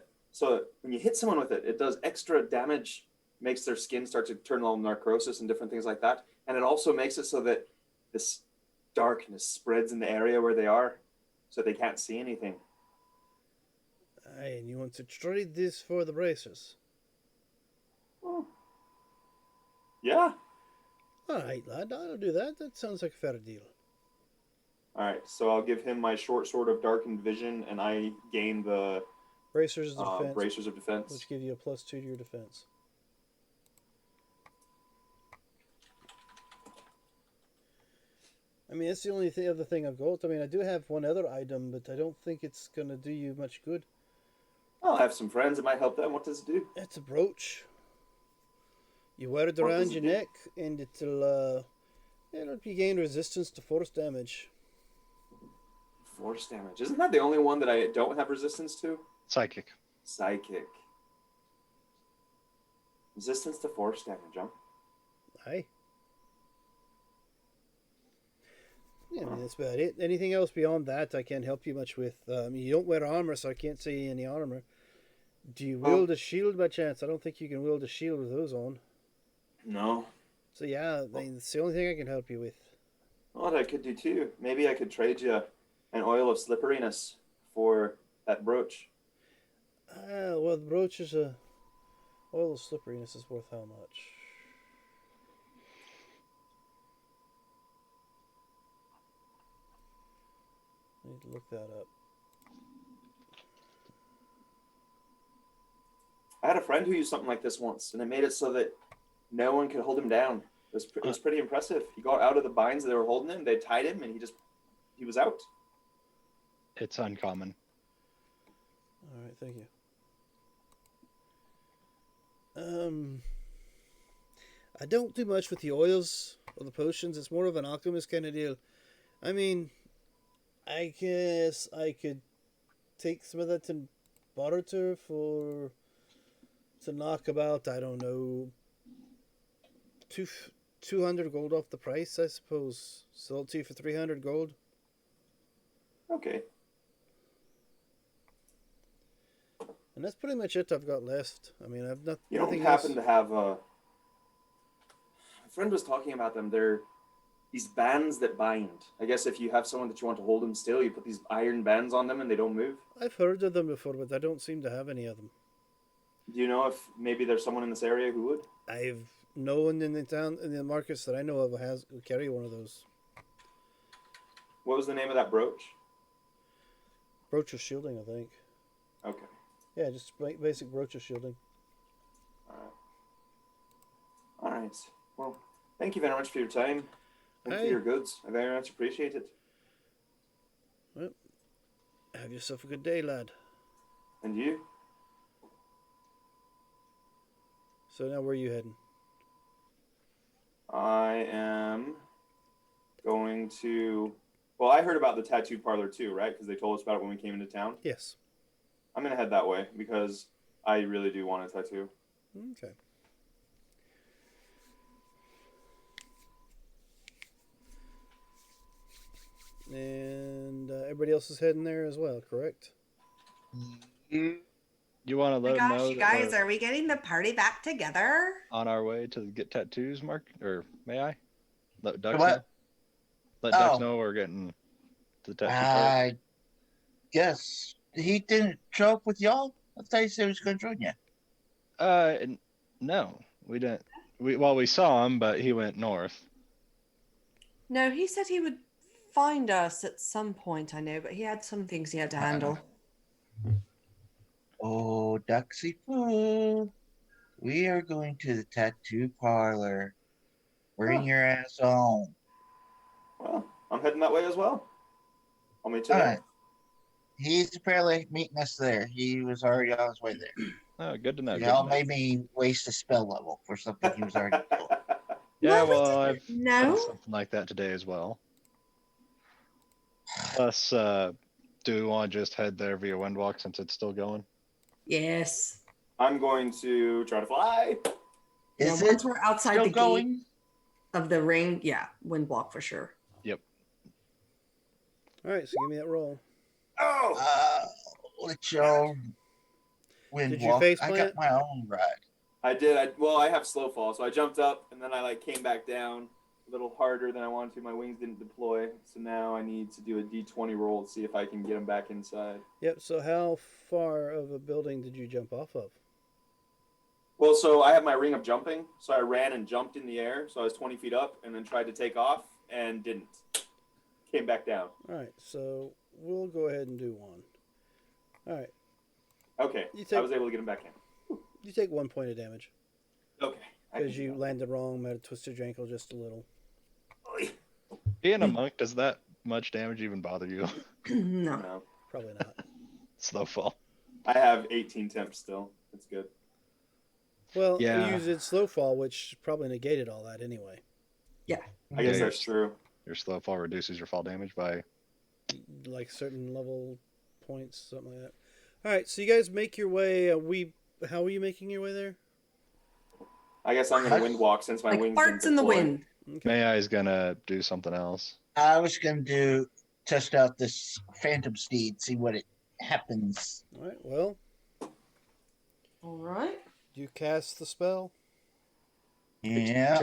hit someone with it, it does extra damage, makes their skin start to turn all necrosis and different things like that. And it also makes it so that this darkness spreads in the area where they are, so they can't see anything. Aye, and you want to trade this for the bracers? Oh. Yeah. Alright, lad, I'll do that. That sounds like a fair deal. All right, so I'll give him my short sword of darkened vision, and I gain the Bracers of defense, bracers of defense. which give you a +2 to your defense. I mean, that's the only other thing I've got. I mean, I do have one other item, but I don't think it's going to do you much good. I'll have some friends. It might help them. What does it do? It's a brooch. You wear it What around does it your do? neck, and it'll you gain resistance to force damage. Force damage. Isn't that the only one that I don't have resistance to? Psychic. Psychic. Resistance to force damage, huh? Aye. Yeah, I mean, that's about it. Anything else beyond that, I can't help you much with. You don't wear armor, so I can't see any armor. Do you wield a shield by chance? I don't think you can wield a shield with those on. No. So yeah, I mean, it's the only thing I can help you with. What I could do too. Maybe I could trade you an oil of slipperiness for that brooch. Well, the brooch is a oil of slipperiness is worth how much? I need to look that up. I had a friend who used something like this once, and it made it so that no one could hold him down. It was pretty impressive. He got out of the binds that they were holding him. They tied him, and he was out. It's uncommon. All right, thank you. I don't do much with the oils or the potions. It's more of an alchemist kind of deal. I mean, I guess I could take some of that to barter for to knock about, I don't know, 200 gold off the price, I suppose. Sell it to you for 300 gold. Okay. And that's pretty much it I've got left. I mean, I've not. You don't nothing happen else. to have a friend was talking about them. They're these bands that bind. I guess if you have someone that you want to hold them still, you put these iron bands on them and they don't move. I've heard of them before, but I don't seem to have any of them. Do you know if maybe there's someone in this area who would? I've no one in the town in the markets that I know of who carry one of those. What was the name of that brooch? Brooch of shielding, I think. Okay. Yeah, just basic brooch of shielding. All right. Well, thank you very much for your time and for Hey. your goods. I very much appreciate it. Well, have yourself a good day, lad. And you? So now where are you heading? I am going to. Well, I heard about the tattoo parlor too, right? Because they told us about it when we came into town. Yes. I'm going to head that way because I really do want a tattoo. Okay. And everybody else is heading there as well, correct? You want to Oh my let them gosh, know you that guys, we're are we getting the party back together? on our way to get tattoos, Mark? Or may I? Let Ducks What? know? Let Ducks Oh. know we're getting to the tattoo party. I guess he didn't show up with y'all. I thought he said he was going to join you. No, we didn't. We saw him, but he went north. No, he said he would find us at some point, I know, but he had some things he had to handle. Oh, Duxie Poo. We are going to the tattoo parlor. Bring Oh. your ass on. Well, I'm heading that way as well. I'll meet you All there. right. He's apparently meeting us there. He was already on his way there. Oh, good to know. good Y'all to know. made me waste a spell level for something he was already doing. Yeah, Well, we well, didn't I've know. done something like that today as well. Plus, do we want to just head there via Windwalk since it's still going? Yes. I'm going to try to fly. Is Once it we're outside still the gate going? of the ring, yeah, Windwalk for sure. All right, so give me that roll. Oh! Let y'all wind Did you walk. face I plant? got my own ride. I did. Well, I have slow fall, so I jumped up and then I came back down a little harder than I wanted to. My wings didn't deploy, so now I need to do a d20 roll to see if I can get them back inside. Yep, so how far of a building did you jump off of? Well, so I have my ring of jumping, so I ran and jumped in the air, so I was 20 feet up, and then tried to take off and didn't. Came back down. All right, so we'll go ahead and do one. All right, Okay, You I take- was able to get him back in. you take 1 point of damage Okay. I can because do you that. landed wrong, might have twisted your ankle just a little. Being a monk, does that much damage even bother you? No. No. Probably not. Slow fall. I have 18 temps still. That's good. Well, Yeah. you used slow fall, which probably negated all that anyway. I guess Yeah, that's true. Your slow fall reduces your fall damage by. Like certain level points, something like that. All right, so you guys make your way. How are you making your way there? I guess I'm gonna wind walk since my Like wings didn't farts in the deploy. wind. Okay. May I's gonna do something else. I was going to test out this Phantom Steed, see what it happens. All right. Well, All right. you cast the spell, Yeah.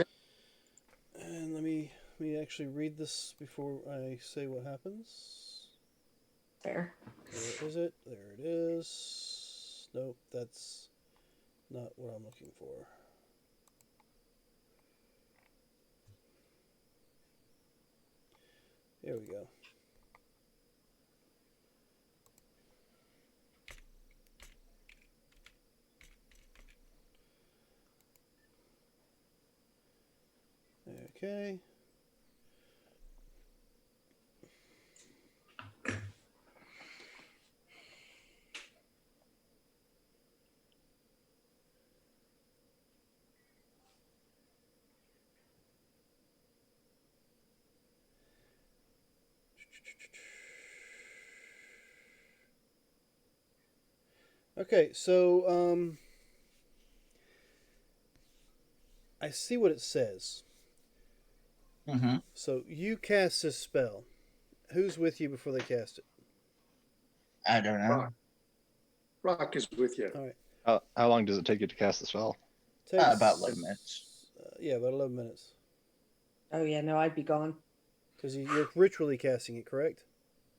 and let me actually read this before I say what happens. Fair. Where is it? There it is. Nope, that's not what I'm looking for. Here we go. Okay. Okay, so I see what it says. Mm-hmm. So you cast this spell. Who's with you before they cast it? I don't know. Rock. Rock is with you. All right. How long does it take you to cast the spell? About 11 minutes. Yeah, about 11 minutes. Oh yeah, no, I'd be gone. Because you're ritually casting it, correct?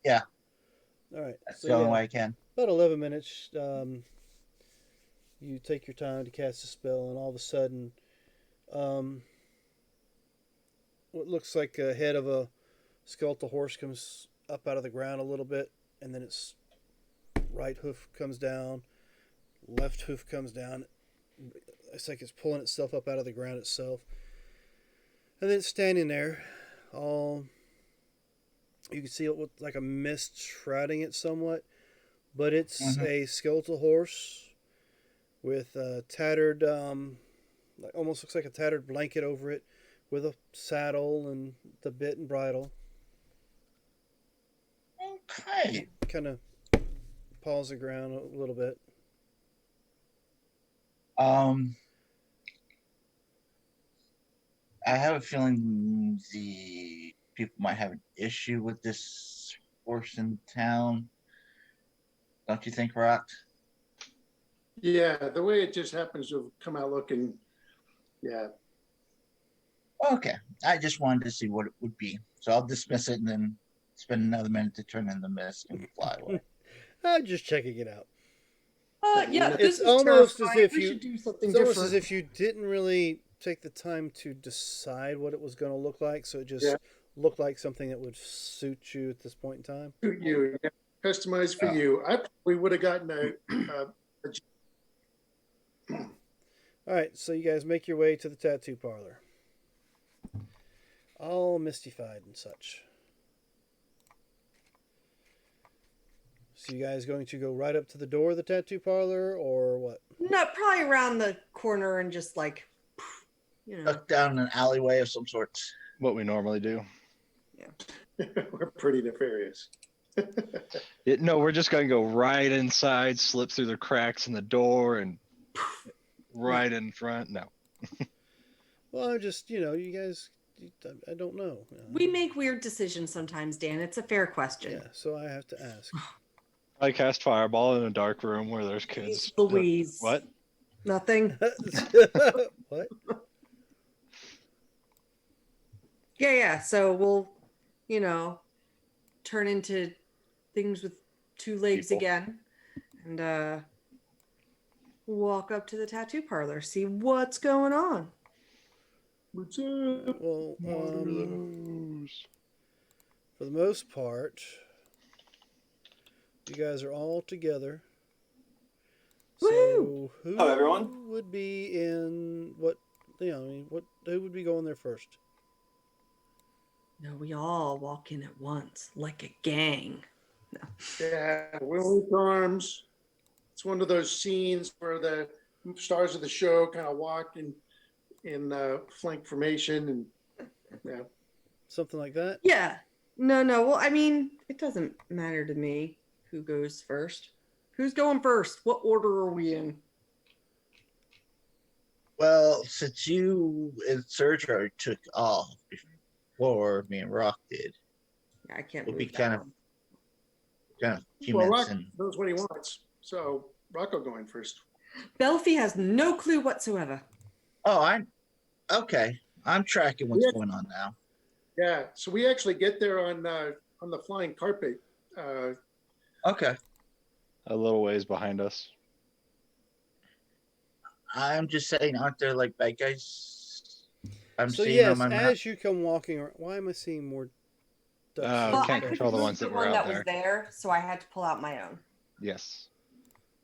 Yeah. All right. That's So the only yeah, way I can. about 11 minutes. You take your time to cast the spell, and all of a sudden, what looks like a head of a skeletal horse comes up out of the ground a little bit, and then its right hoof comes down, left hoof comes down. It's like it's pulling itself up out of the ground itself, and then it's standing there, all. You can see it with like a mist shrouding it somewhat, but it's a skeletal horse with a tattered, like almost looks like a tattered blanket over it, with a saddle and the bit and bridle. Okay. Kind of paws the ground a little bit. I have a feeling the people might have an issue with this horse in town. Don't you think, Rock? Yeah, the way it just happens to have come out looking, yeah. Okay. I just wanted to see what it would be. So I'll dismiss it and then spend another minute to turn in the mist and fly away. I'm just checking it out. Yeah, It's this is almost as terrifying. if We you- should do something It's almost different. as if you didn't really take the time to decide what it was going to look like, so it just Yeah. looked like something that would suit you at this point in time. Suit you, yeah. Customized for Oh. you. I probably would have gotten a All right, so you guys make your way to the tattoo parlor, all mystified and such. So you guys going to go right up to the door of the tattoo parlor, or what? No, probably around the corner and just like, you know. Duck down an alleyway of some sort. What we normally do. we're pretty nefarious. No, we're just gonna go right inside, slip through the cracks in the door, and right in front. No. Well, I just, you guys, I don't know. We make weird decisions sometimes, Dan. It's a fair question. Yeah, so I have to ask. I cast fireball in a dark room where there's kids. Louise. What? Nothing. What? Yeah. So we'll, turn into things with two legs People. again, and walk up to the tattoo parlor, see what's going on. What's up? Well, for the most part, you guys are all together. So Woo! who Hello, everyone. would be in what? Who would be going there first? No, we all walk in at once like a gang. Yeah, Will with Arms. It's one of those scenes where the stars of the show kind of walk in flank formation, and yeah. Something like that. Yeah. No. Well, I mean, it doesn't matter to me who goes first. Who's going first? What order are we in? Well, since you and Serge already took off before me and Rock did, Yeah, I can't we'll be move that kind of one. a few Well, minutes Rock in. knows what he wants, so Rock will go in first. Belfie has no clue whatsoever. Oh, I'm okay. I'm tracking what's Yeah. going on now. Yeah, so we actually get there on the flying carpet. Okay. A little ways behind us. I'm just saying, aren't there like bad guys? I'm So seeing on yes, my map. as you come walking around, why am I seeing more ducks? Well, can't I control couldn't the move ones that the were one out that was there, so I had to pull out my own. Yes.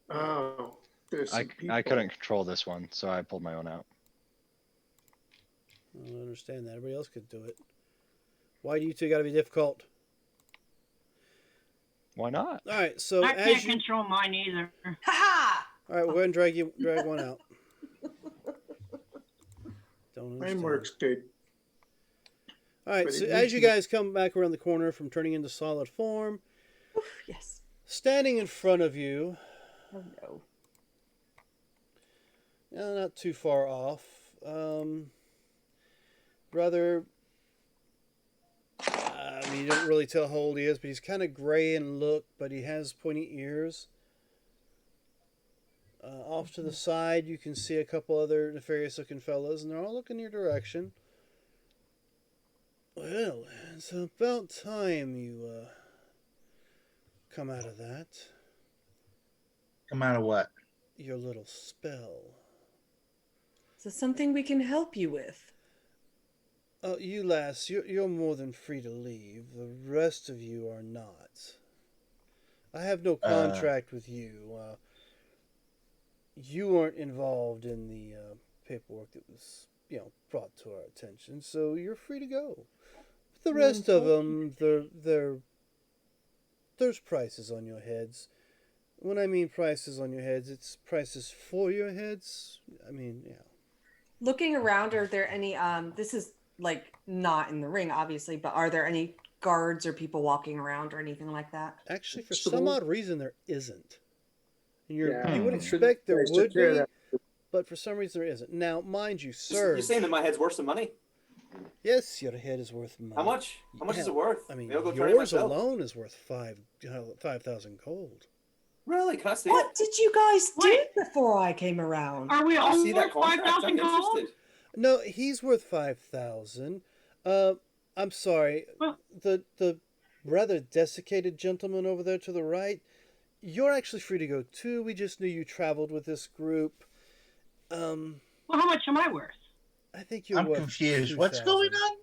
Oh, there's some I people. couldn't control this one, so I pulled my own out. I don't understand that. Everybody else could do it. Why do you two got to be difficult? Why not? All right, so I as can't you, control mine either. Ha ha! all right, we're going to drag one out. Don't Mine understand. works good. All right, but so it as needs you to- guys come back around the corner from turning into solid form, Oof, yes. standing in front of you, Oh no. not too far off, brother. I mean, you don't really tell how old he is, but he's kind of gray in look, but he has pointy ears. Off to the side, you can see a couple other nefarious-looking fellas, and they're all looking your direction. Well, it's about time you come out of that. Come out of what? Your little spell. Is this something we can help you with? Oh, you lass, you're more than free to leave. The rest of you are not. I have no contract with you. You weren't involved in the paperwork that was, brought to our attention, so you're free to go. But the rest of them, there's prices on your heads. When I mean prices on your heads, it's prices for your heads. I mean, yeah. Looking around, are there any this is like not in the ring obviously, but are there any guards or people walking around or anything like that? Actually, for So- some odd reason, there isn't. And you would Hmm. expect there Guys took would care of be, that. but for some reason there isn't. Now, mind you, You're Surge. saying that my head's worth some money? Yes, your head is worth money. How much? How much is it worth? I mean, Maybe I'll go turn it yours myself. alone is worth 5,000 gold. Really? Can I see What it? did you guys do Wait. before I came around? Are we I all see that worth contract. I'm 5,000 gold? interested. No, he's worth 5,000. I'm sorry. Well- The rather desiccated gentleman over there to the right, you're actually free to go too. We just knew you traveled with this group. Well, how much am I worth? I think you're I'm worth confused. What's 2,000. going on?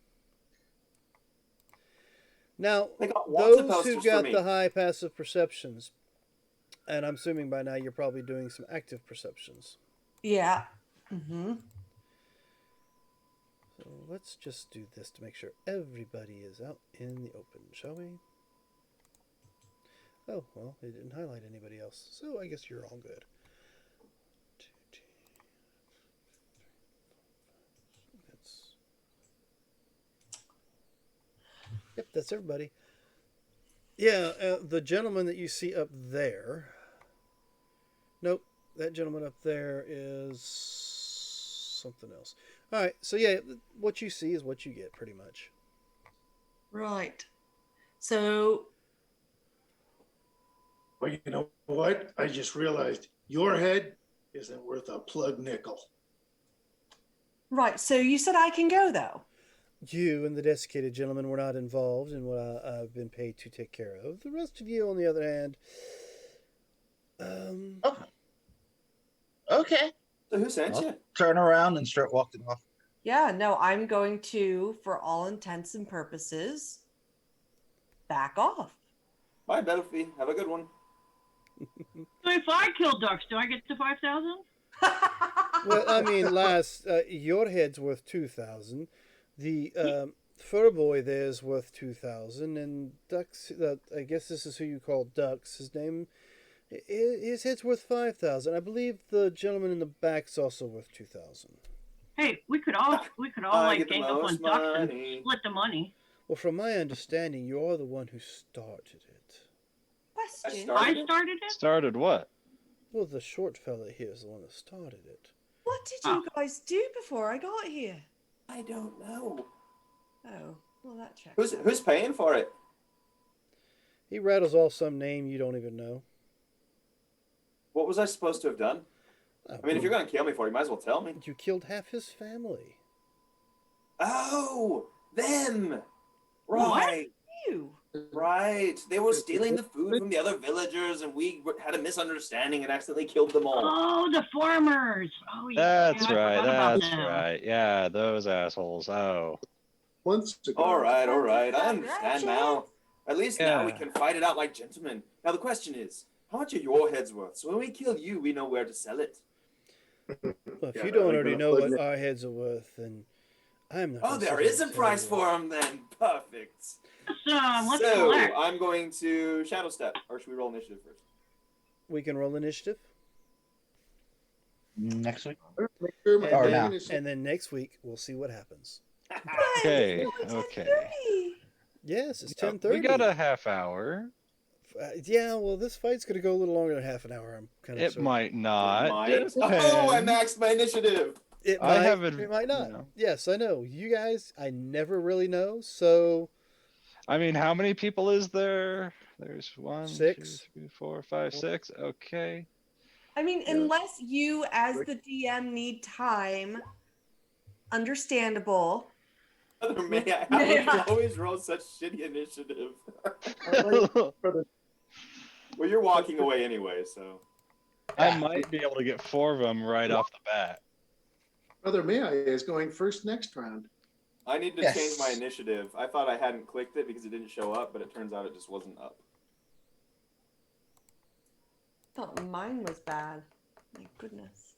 Now, They got lots of those who posters for got me. the high passive perceptions, and I'm assuming by now you're probably doing some active perceptions. Yeah. Mm-hmm. So let's just do this to make sure everybody is out in the open, shall we? Oh, well, it didn't highlight anybody else, so I guess you're all good. Yep, that's everybody. Yeah, the gentleman that you see up there. Nope, that gentleman up there is something else. All right, so yeah, what you see is what you get, pretty much. Right. So Well, you know what? I just realized your head isn't worth a plug nickel. right. So you said I can go though. You and the desiccated gentleman were not involved in what I've been paid to take care of. The rest of you, on the other hand, Oh. Okay. So who sent I'll you? turn around and start walking off. Yeah, no, I'm going to, for all intents and purposes, back off. Bye, Belfie. Have a good one. So if I kill ducks, do I get the 5,000? well, I mean, last your head's worth 2,000. The fur boy there's worth 2,000, and Ducks. I guess this is who you call Ducks. His name, his head's worth 5,000. I believe the gentleman in the back's also worth 2,000. Hey, we could all I like get the gang up on most ducks and money. split the money. Well, from my understanding, you're the one who started it. Question. started I it? started it. Started what? Well, the short fella here is the one that started it. What? did you guys do before I got here? I don't know. Oh, well, that checks. Who's paying for it? He rattles off some name you don't even know. What was I supposed to have done? I mean, if you're gonna kill me for it, you might as well tell me. You killed half his family. Oh, them. Right. You. Right. They were stealing the food from the other villagers, and we had a misunderstanding and accidentally killed them all. Oh, the farmers. Oh, yeah. That's I right. forgot about That's them. right. Yeah, those assholes. Oh. Months ago. All right. I understand now. At least now we Yeah. can fight it out like gentlemen. Now the question is, how much are your heads worth? So when we kill you, we know where to sell it. Well, if Yeah, you don't we're already gonna know plug what it. our heads are worth, then I'm not. Oh, gonna there sit here is a and tell price you. for them then. Perfect. Let's So collect. I'm going to shadow step, or should we roll initiative first? We can roll initiative, Next week. Make sure my and Or name now. is- then next week we'll see what happens. Okay. It's only Okay. 10:30. Yes, it's Yeah, 10:30. We got a half hour. Yeah, well, this fight's gonna go a little longer than half an hour. I'm kind of. It might not. It might. Depends. Oh, I maxed my initiative. It I might. have It might not. you know. Yes, I know. You guys, I never really know. So I mean, how many people is there? There's 1, 2, Six. 3, 4, 5, 6. Okay. I mean, unless you, as the DM, need time, understandable. Brother, may I? May You I? always roll such shitty initiative. Brother, Well, you're walking away anyway, so. I might be able to get 4 of them right off the bat. Brother May is going first next round. I need to Yes. change my initiative. I thought I hadn't clicked it because it didn't show up, but it turns out it just wasn't up. Thought mine was bad. My goodness.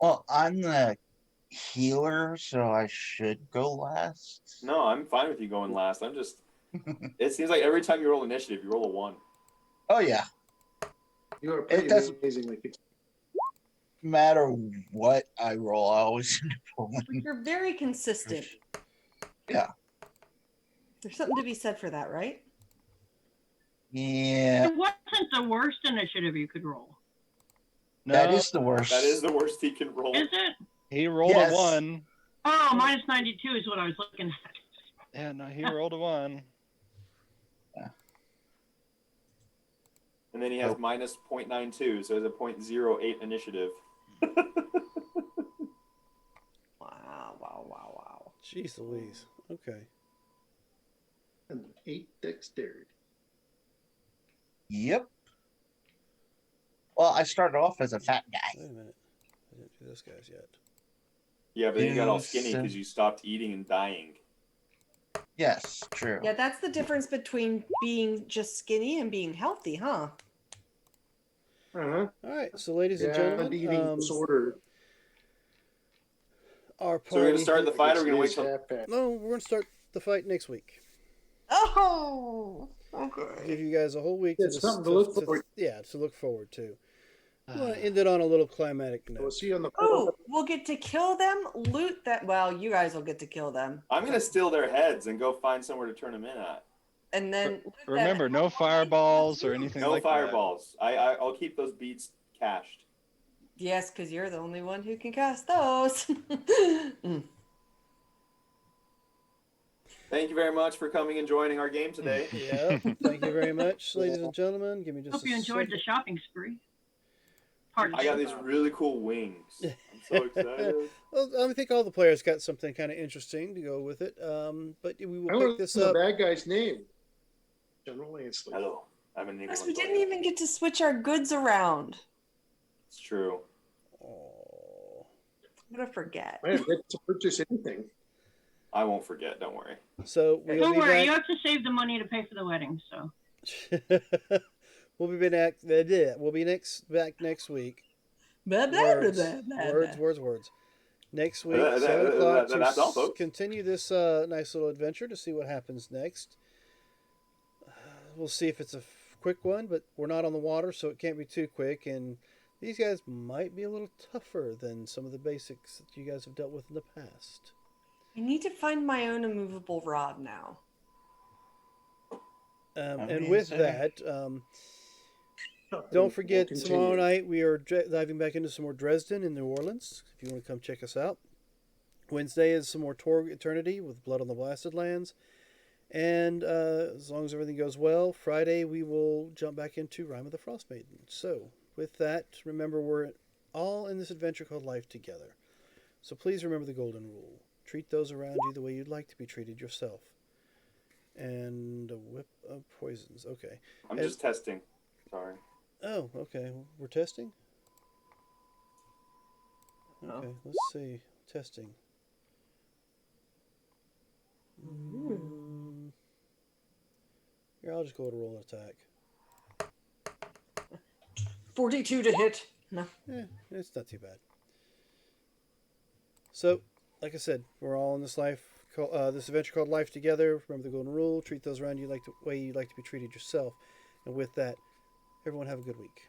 Well, I'm the healer, so I should go last. No, I'm fine with you going last. I'm just. It seems like every time you roll initiative, you roll a 1. Oh yeah. You are pretty doesn't- amazingly. No matter what I roll, I always end up rolling. You're very consistent. Yeah. There's something to be said for that, right? Yeah. It wasn't the worst initiative you could roll. That No, is the worst. That is the worst he can roll. Is it? he rolled Yes. a 1. Oh, minus 92 is what I was looking at. Yeah, no, he rolled a 1. And then he has Oh. minus 0.92, so it's a 0.08 initiative. Wow. Jeez Louise. Okay. And 8 dexterity. Yep. Well, I started off as a fat guy. Wait a minute. I didn't do this guy's yet. Yeah, but then you got all Yes. skinny because you stopped eating and dying. Yes, true. Yeah, that's the difference between being just skinny and being healthy, huh? Uh-huh. All right. So, ladies and Yeah, gentlemen, eating disorder. our So we're going party. to start the fight, or we're going to wait till. No, we're gonna start the fight next week. Oh, Give okay. you guys a whole week Yeah, to, something to look forward- to look forward to. We want to end it on a little climatic We'll note. see you on the Oh, we'll get to kill them, loot them. Well, you guys will get to kill them. I'm going to steal their heads and go find somewhere to turn them in at. And then loot them. Remember, no fireballs or anything No like fireballs. I'll keep those beats cached. Yes, because you're the only one who can cast those. Mm. Thank you very much for coming and joining our game today. Yeah. Thank you very much, ladies and gentlemen. Give me just Hope a you enjoyed the second. shopping spree. Pardon. I got these really cool wings. I'm so excited. Well, I think all the players got something kind of interesting to go with it. But we I will don't pick this know up. the bad guy's name. General Lansley. Hello, I'm an Plus, we didn't even get to switch our goods around. It's true. Oh. I'm gonna forget. I didn't get to purchase anything. I won't forget. Don't worry. So we'll Don't be worry, back. you have to save the money to pay for the wedding, so. We'll be back. We'll be back next week. Blah, blah, Words, blah, blah, words, blah. words. Next week, That- 7 that- o'clock, that- that's all, to folks. continue this nice little adventure to see what happens next. We'll see if it's a quick one, but we're not on the water, so it can't be too quick. And these guys might be a little tougher than some of the basics that you guys have dealt with in the past. I need to find my own immovable rod now. And with that, don't forget, We'll tomorrow continue. night we are diving back into some more Dresden in New Orleans. If you want to come check us out. Wednesday is some more Torg Eternity with Blood on the Blasted Lands. And as long as everything goes well, Friday we will jump back into Rime of the Frost Maiden. So, with that, remember we're all in this adventure called life together. So please remember the golden rule. Treat those around you the way you'd like to be treated yourself. And a whip of poisons. Okay. I'm just testing. Sorry. Oh, okay. We're testing? Oh. Okay, let's see. Testing. Here, I'll just go to roll an attack. 42 to hit. No. It's not too bad. So, like I said, we're all in this this adventure called life together. Remember the golden rule. Treat those around you like the way you like to be treated yourself. And with that, everyone have a good week.